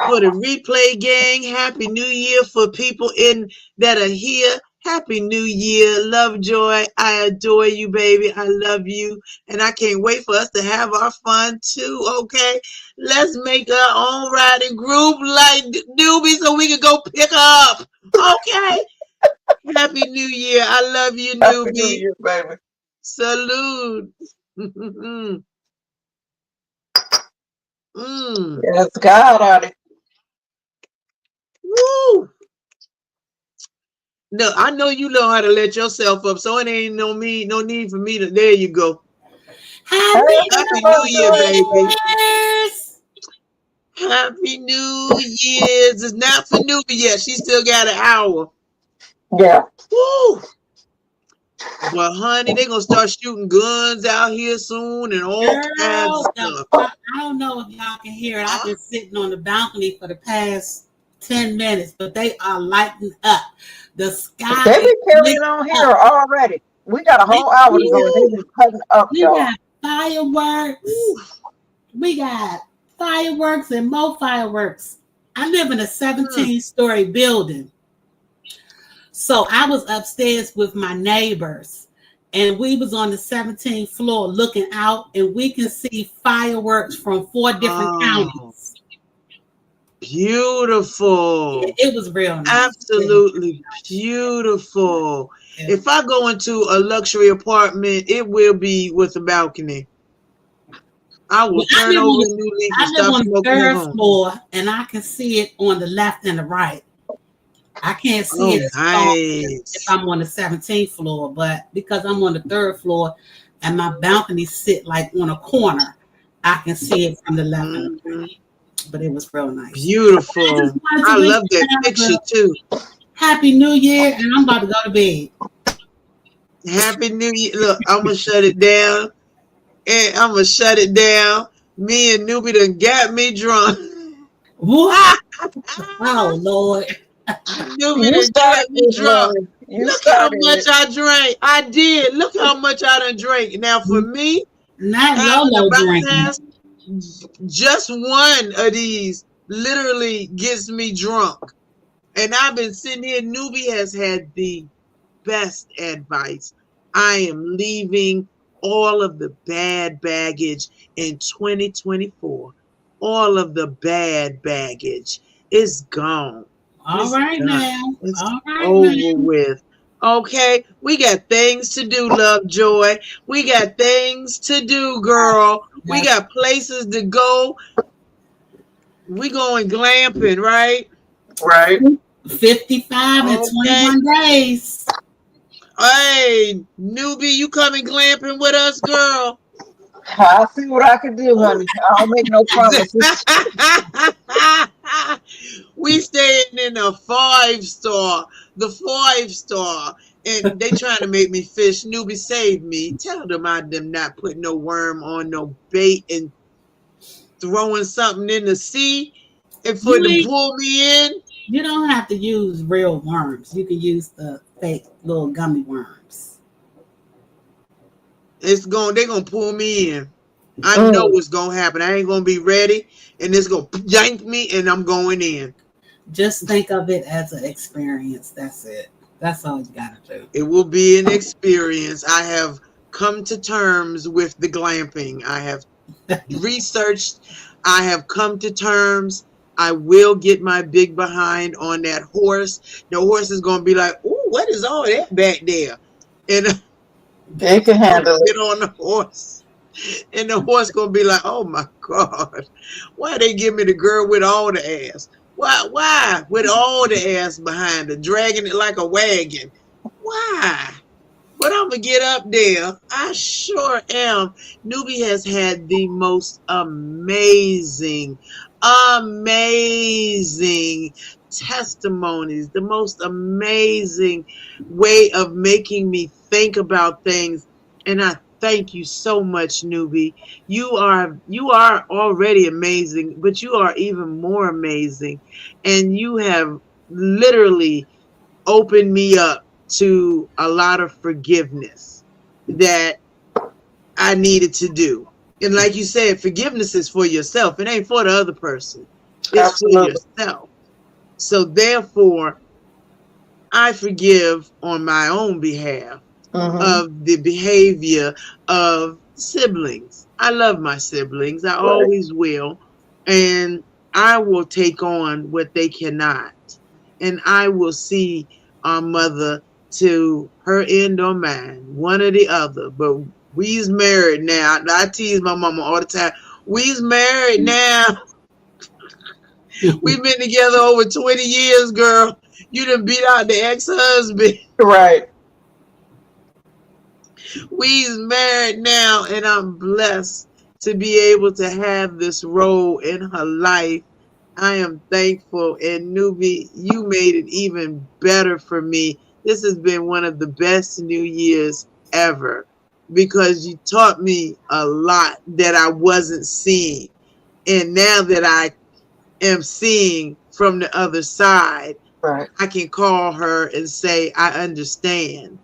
for the replay gang. Happy New Year for people in that are here. Happy New Year, love, joy. I adore you, baby. I love you, and I can't wait for us to have our fun too. Okay, let's make our own riding group like newbie so we can go pick her up. Okay. Happy New Year. I love you, Happy New newbie. Year, baby. Salute. mm. Yes, God on it. Woo! No, I know you know how to let yourself up, so it ain't no need for me to. There you go. Hey, Happy Miss New Year, baby. Yes. Happy New Year's. It's not for Newbie yet. She still got an hour. Yeah. Woo! But honey, they gonna start shooting guns out here soon and all kinds Girl, of stuff. I don't know if y'all can hear it. I've Ah, been sitting on the balcony for the past 10 minutes, but they are lighting up. The sky They is be lit carrying on up. here already. We got a whole hour to go, and they We been cutting up, y'all. got fireworks. woo. We got fireworks and more fireworks. I live in a 17-story building. So I was upstairs with my neighbors, and we was on the 17th floor looking out, and we can see fireworks from 4 different Oh, counties. beautiful. It was real nice. Absolutely beautiful. Yeah. If I go into a luxury apartment, it will be with a balcony. I will Well, turn over a new leaf and I live stop on the smoking at 3rd home. floor, and I can see it on the left and the right. I can't see Oh, it as far as if nice. I'm on the 17th floor, but because I'm on the 3rd floor and my balcony sit like on a corner, I can see it from the left and the right. But it was real nice. I Beautiful. just wanted I to wish love that you picture guys too. a happy New Year, and I'm about to go to bed. Happy New Year. Look, I'm gonna shut it down. And I'm gonna shut it down. Me and Newbie done got me drunk. What? Oh Lord. Newbie You done started got me this, drunk. Lori. You Look how started much it. I drank. I did. Look how much I done drank. Now for me, Not having a Lolo drinking. bypass, just one of these literally gets me drunk. And I've been sitting here. Newbie has had the best advice. I am leaving all of the bad baggage in 2024. All of the bad baggage is gone. All It's right done. now. It's All right over now. with. Okay, we got things to do, Love Joy. We got things to do, girl. We Yes. got places to go. We going glamping, right? Right. 55 and Okay. 21 days. Hey, Newbie, you coming glamping with us, girl? I'll see what I can do, honey. I don't make no promises. We staying in a 5-star, the 5-star, and they trying to make me fish. Newbie, save me. Tell them I them not putting no worm on no bait and throwing something in the sea and for You to ain't pull me in. you don't have to use real worms. You can use the fake little gummy worms. They're gonna pull me in. I know what's gonna happen. I ain't gonna be ready, and it's gonna yank me, and I'm going in. Just think of it as an experience. That's it. That's all you gotta do. It will be an experience. I have come to terms with the glamping. I have researched. I have come to terms. I will get my big behind on that horse. The horse is gonna be like, "Ooh, what is all that back there?" And They can I'm gonna handle it. get on the horse. And the horse gonna be like, "Oh my God, why they give me the girl with all the ass? Why with all the ass behind her, dragging it like a wagon? Why?" But I'm gonna get up there. I sure am. Newbie has had the most amazing testimonies, the most amazing way of making me think about things. And I thank you so much, Newbie. You are already amazing, but you are even more amazing. And you have literally opened me up to a lot of forgiveness that I needed to do. And like you said, forgiveness is for yourself. It ain't for the other person. It's for Absolutely. yourself. So therefore, I forgive on my own behalf Mm-hmm. of the behavior of siblings. I love my siblings. I Right. always will. And I will take on what they cannot. And I will see our mother to her end or mine, one or the other. But we's married now. I tease my mama all the time. We's married now. We've been together over 20 years, girl. You done beat out the ex-husband. Right. We's married now, and I'm blessed to be able to have this role in her life. I am thankful. And Nubi, you made it even better for me. This has been one of the best New Year's ever because you taught me a lot that I wasn't seeing. And now that I am seeing from the other side, Right. I can call her and say, I understand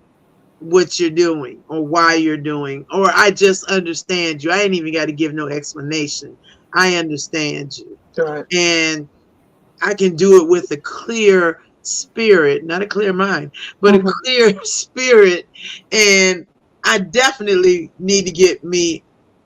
what you're doing or why you're doing, or I just understand you. I ain't even got to give no explanation. I understand you. Right. And I can do it with a clear spirit, not a clear mind, but a clear spirit. And I definitely need to get me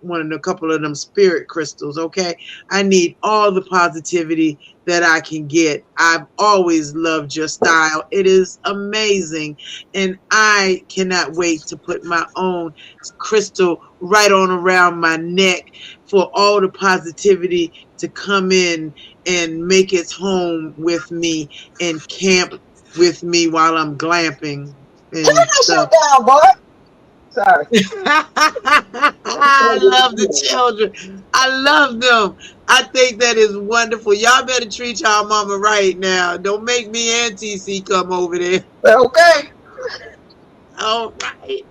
a couple of them spirit crystals. Okay. I need all the positivity that I can get. I've always loved your style. It is amazing. And I cannot wait to put my own crystal right on around my neck for all the positivity to come in and make its home with me and camp with me while I'm glamping Turn and that stuff. shit down, boy. Sorry. I love the children. I love them. I think that is wonderful. Y'all better treat y'all mama right now. Don't make me and TC come over there. Okay. All right.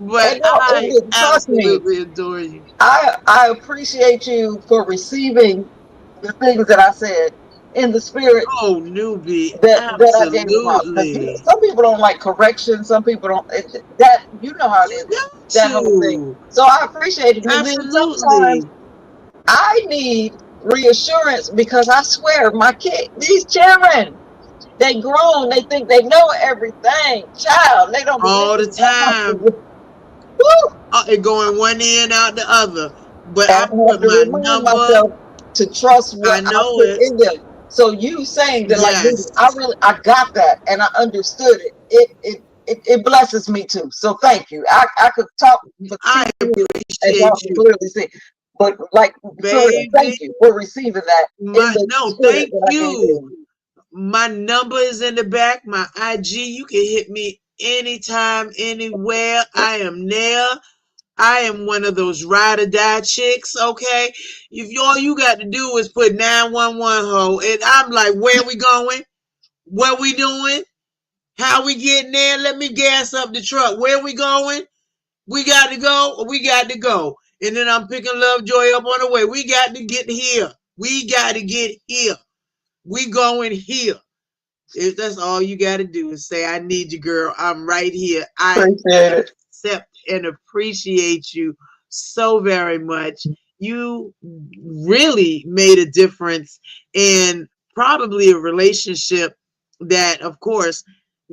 But And no, I trust me, absolutely adore you. I appreciate you for receiving the things that I said in the spirit Oh, newbie. that I gave them out. Because Absolutely. some people don't like correction. Some people don't. That you know how it You is. got That whole thing. to. So I appreciate it. And then sometimes Absolutely. I need reassurance because I swear my kid, these children, they grown. They think they know everything. Child, they don't believe All the time. it. Woo! It going one end out the other. But And I I have put to my remind number. myself to trust I what I know put it. in them. So you saying that, like, Yes. I got that and I understood it. It blesses me too. So thank you. I could talk for 10 I years as appreciate y'all can you, clearly see. But like, for real, baby. thank you for receiving that in the No, spirit thank that I gave you. them. My number is in the back. My IG. You can hit me anytime, anywhere. I am there. I am one of those ride or die chicks, okay? If all you got to do is put 911 ho, and I'm like, where we going? What we doing? How we getting there? Let me gas up the truck. Where we going? We got to go, or we got to go. And then I'm picking Lovejoy up on the way. We got to get here. We got to get here. We going here. If that's all you got to do is say, I need you, girl. I'm right here. I Appreciate it. accept and appreciate you so very much. You really made a difference in probably a relationship that, of course,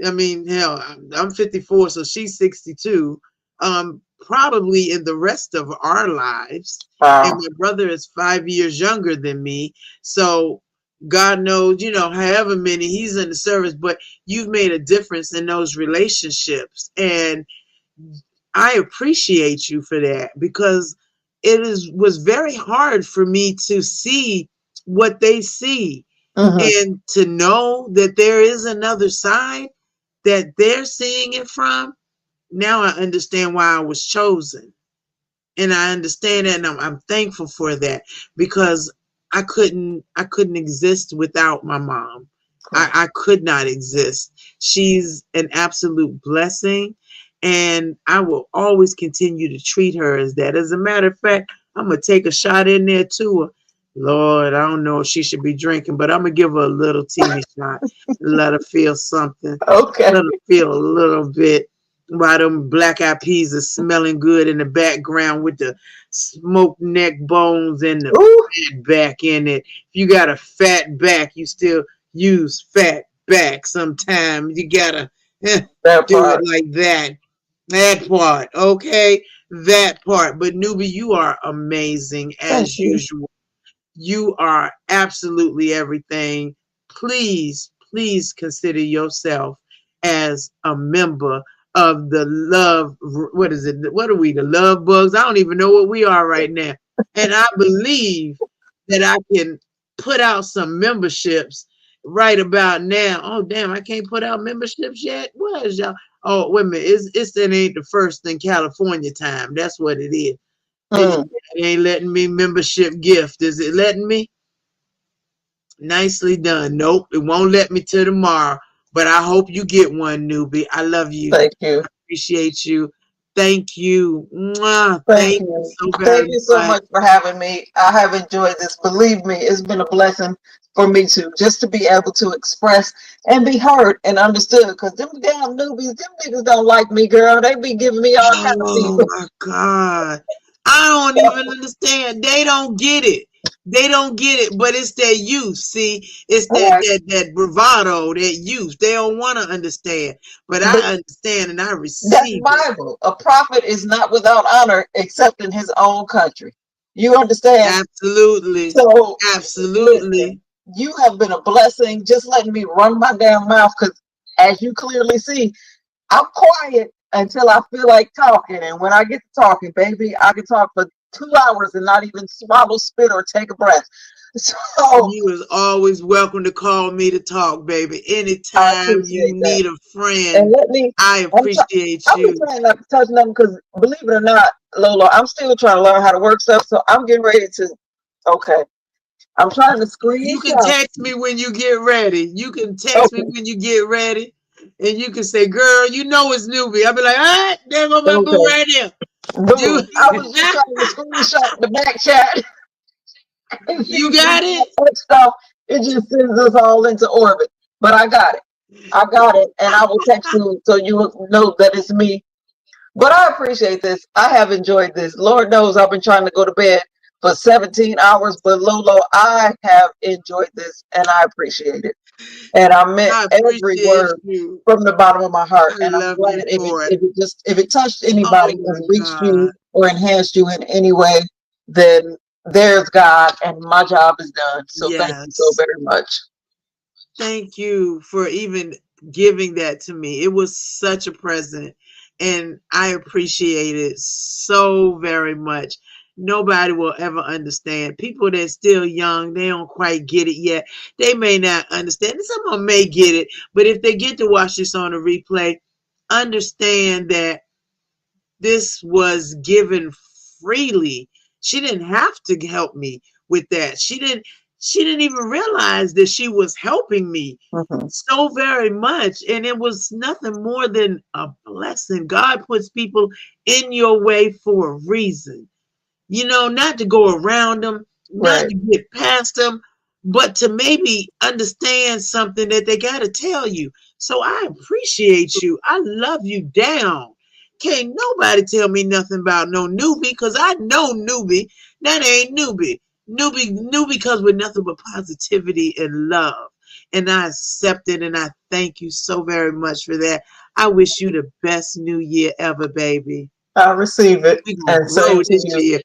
I mean, hell, I'm 54, so she's 62. Probably in the rest of our lives. And Wow. my brother is 5 years younger than me. So God knows, however many he's in the service, but you've made a difference in those relationships. And I appreciate you for that because was very hard for me to see what they see and to know that there is another side that they're seeing it from. Now I understand why I was chosen. And I understand that, and I'm thankful for that because I couldn't exist without my mom. I could not exist. She's an absolute blessing, and I will always continue to treat her as that. As a matter of fact, I'm gonna take a shot in there too. Lord, I don't know if she should be drinking, but I'm gonna give her a little teeny shot and let her feel something. Okay. Let her feel a little bit while them black eyed peas are smelling good in the background with the smoked neck bones and the fat back in it. If you got a fat back, you still use fat back sometimes. You gotta That do it part. like that. That part, okay? That part. But Newbie, you are amazing Thank as you. usual. You are absolutely everything. Please, please consider yourself as a member of the love. What is it? What are we? The love bugs? I don't even know what we are right now. And I believe that I can put out some memberships right about now. Oh damn, I can't put out memberships yet. What is y'all? Oh wait a minute, it's it ain't the first in California time. That's what it is. It ain't letting me membership gift. Is it letting me? Nicely done. Nope, it won't let me till tomorrow. But I hope you get one, newbie. I love you. Thank you. Appreciate you. Thank you. Mwah. Thank Thank you you. so Thank very you so much. much for having me. I have enjoyed this. Believe me, it's been a blessing for me too, just to be able to express and be heard and understood. Because them damn newbies, them niggas don't like me, girl. They be giving me all kind of Oh people. my God. I don't even understand. They don't get it. They don't get it, but it's their youth. See, it's All right. that bravado, that youth. They don't want to understand, but But I understand and I that's receive it. Bible. A prophet is not without honor except in his own country. You understand? Absolutely. So listen, Absolutely. you have been a blessing just letting me run my damn mouth because as you clearly see, I'm quiet until I feel like talking. And when I get to talking, baby, I can talk for 2 hours and not even swallow, spit, or take a breath. So You is always welcome to call me to talk, baby. I Anytime you appreciate that. need a And friend, let me, I appreciate I'm you. trying not to touch nothing because believe it or not, Lola, I'm still trying to learn how to work stuff. So I'm getting ready to, okay, I'm trying to You can screenshot. text me when you get ready. You can text me Okay, when you get ready. And you can say, girl, you know it's newbie. I'll be like, all right, there go my boo okay. right there. Boom. Dude, I was just trying to screenshot the back chat and see you if got when it? I touch stuff, it just sends us all into orbit. But I got it. I got it. And I will text you so you will know that it's me. But I appreciate this. I have enjoyed this. Lord knows I've been trying to go to bed for 17 hours, but Lolo, I have enjoyed this and I appreciate it. And I meant I every appreciate word you. from the bottom of my heart. I And I'm love glad you if it for it. if it just if it touched anybody Oh my and reached you God. or enhanced you in any way, then there's God and my job is done. So thank you so Yes. very much. Thank you for even giving that to me. It was such a present, and I appreciate it so very much. Nobody will ever understand. People that's still young, they don't quite get it yet. They may not understand. Someone may get it, but if they get to watch this on a replay, understand that this was given freely. She didn't have to help me with that. She didn't even realize that she was helping me Mhm. so very much, and it was nothing more than a blessing. God puts people in your way for a reason, not to go around them, not Right. to get past them, but to maybe understand something that they got to tell you. So I appreciate you. I love you down. Can't nobody tell me nothing about no newbie because I know newbie. That ain't newbie. Newbie comes with nothing but positivity and love. And I accept it and I thank you so very much for that. I wish you the best new year ever, baby. I receive it. We're going to And same grow to this you. year.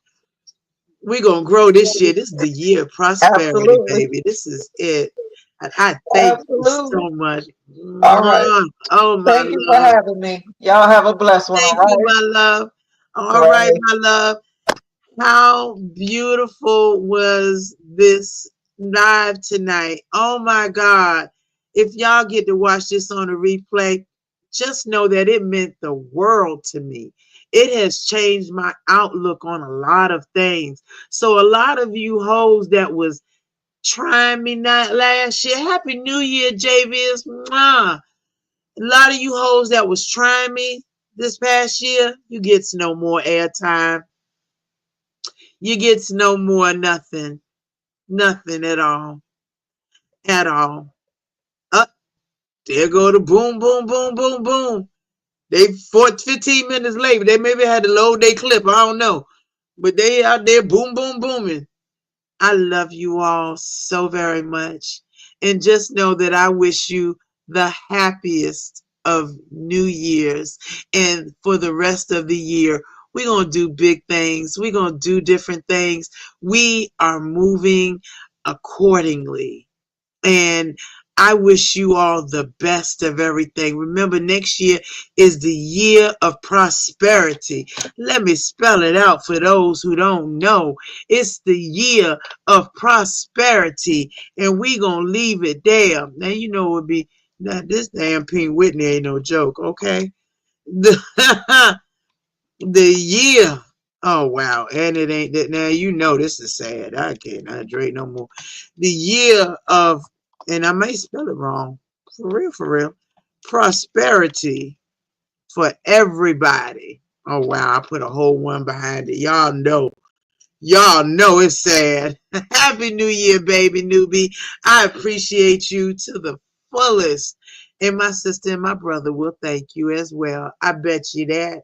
We're going to grow this year. This is the year of prosperity, Absolutely. baby. This is it. And I thank you Absolutely. so much. All right. Mwah. Oh, my Thank you for love. having me. Y'all have a blessed one, all Thank you, right? my love. All All right, right. my love. How beautiful was this live tonight? Oh, my God. If y'all get to watch this on a replay, just know that it meant the world to me. It has changed my outlook on a lot of things. So a lot of you hoes that was trying me not last year, Happy New Year, JVS. Mwah. A lot of you hoes that was trying me this past year, you gets no more airtime. You gets no more nothing. Nothing at all. At all. Up there go the boom, boom, boom, boom, boom. They 15 minutes late. They maybe had to load their clip. I don't know. But they out there boom, boom, booming. I love you all so very much. And just know that I wish you the happiest of New Year's. And for the rest of the year, we're going to do big things. We're going to do different things. We are moving accordingly. And I wish you all the best of everything. Remember, next year is the year of prosperity. Let me spell it out for those who don't know. It's the year of prosperity, and we gonna leave it there. Now, you know it would be, now, this damn Pink Whitney ain't no joke, okay? The year. Oh wow, and it ain't that. Now you know this is sad. I can't hydrate no more. The year of, and I may spell it wrong, for real, prosperity for everybody. Oh wow, I put a whole one behind it. Y'all know it's sad. Happy New Year, baby newbie. I appreciate you to the fullest, and my sister and my brother will thank you as well. I bet you that.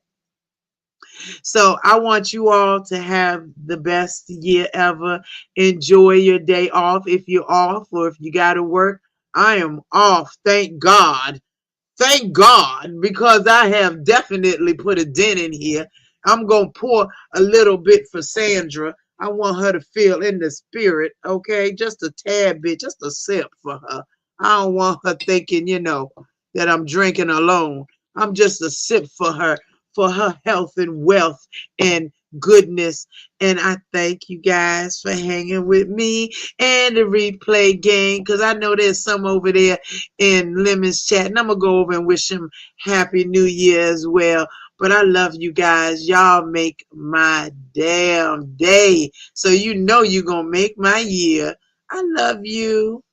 So I want you all to have the best year ever. Enjoy your day off if you're off, or if you got to work. I am off, thank God. Thank God, because I have definitely put a dent in here. I'm going to pour a little bit for Sandra. I want her to feel in the spirit, okay? Just a tad bit, just a sip for her. I don't want her thinking, that I'm drinking alone. I'm just a sip for her health and wealth and goodness. And I thank you guys for hanging with me and the replay gang, because I know there's some over there in Lemon's chat, and I'm gonna go over and wish him Happy New Year as well. But I love you guys. Y'all make my damn day. So you know you're gonna make my year. I love you.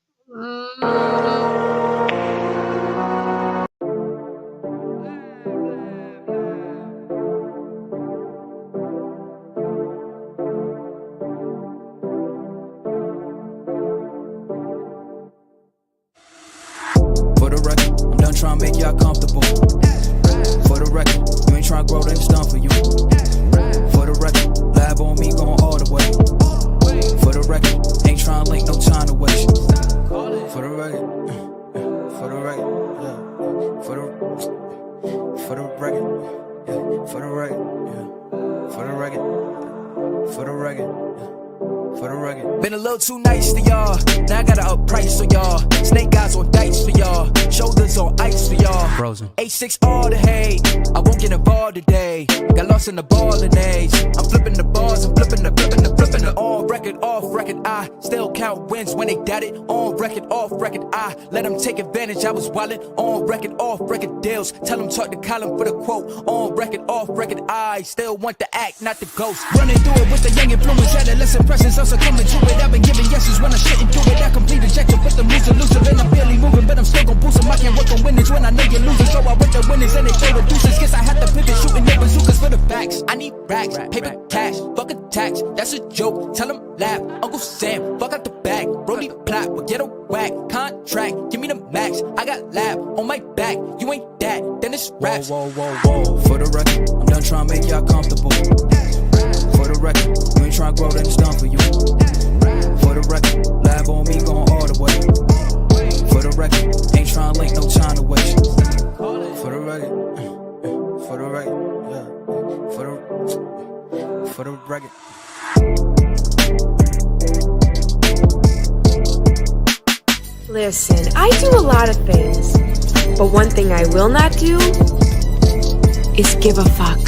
For the record, I'm done trying to make y'all comfortable. For the record, you ain't trying to grow, then it's done for you. For the record, lab on me going all the way. For the record, ain't trying to link, no time to waste. For the record, for the record, yeah. For the record, yeah. For the record, yeah. For the record, for the record, yeah. For the record. Been a little too nice to y'all. Now I gotta up price for y'all. Snake eyes on dice for y'all. Shoulders on ice for y'all. Frozen. H6 all the hate. I won't get involved today. Got lost in the ball and age. I'm flipping the bars. I'm flipping the. On record, off record. I still count wins when they doubt it. On record, off record. I let them take advantage. I was wildin'. On record, off record deals. Tell them talk to Colin for the quote. On record, off record. I still want the act, not the ghost. Running through it with the young influence. Adolescent presence. I'm succumbing to it. I've been giving yeses when I shouldn't do it. I complete ejection, but the moves elusive and I'm barely moving, but I'm still gon' boost them. I can't work on winnings when I know you're losing, so I went the winnings and they throw the deuces. Guess I had to pivot, shooting their bazookas for the facts. I need racks, paper, cash, fuck a tax. That's a joke. Tell them laugh. Uncle Sam, fuck out the bag. Brody plot, but get a whack. Contract, give me the max. I got lab on my back. You ain't that, then it's raps. Whoa. For the record, I'm done trying to make y'all comfortable. For the record, you ain't trying to grow, then it's done for you. For the record, lab on me going all the way. For the record, ain't trying to link, no time to waste. For the record, for the record, yeah. For the record. Listen, I do a lot of things, but one thing I will not do is give a fuck.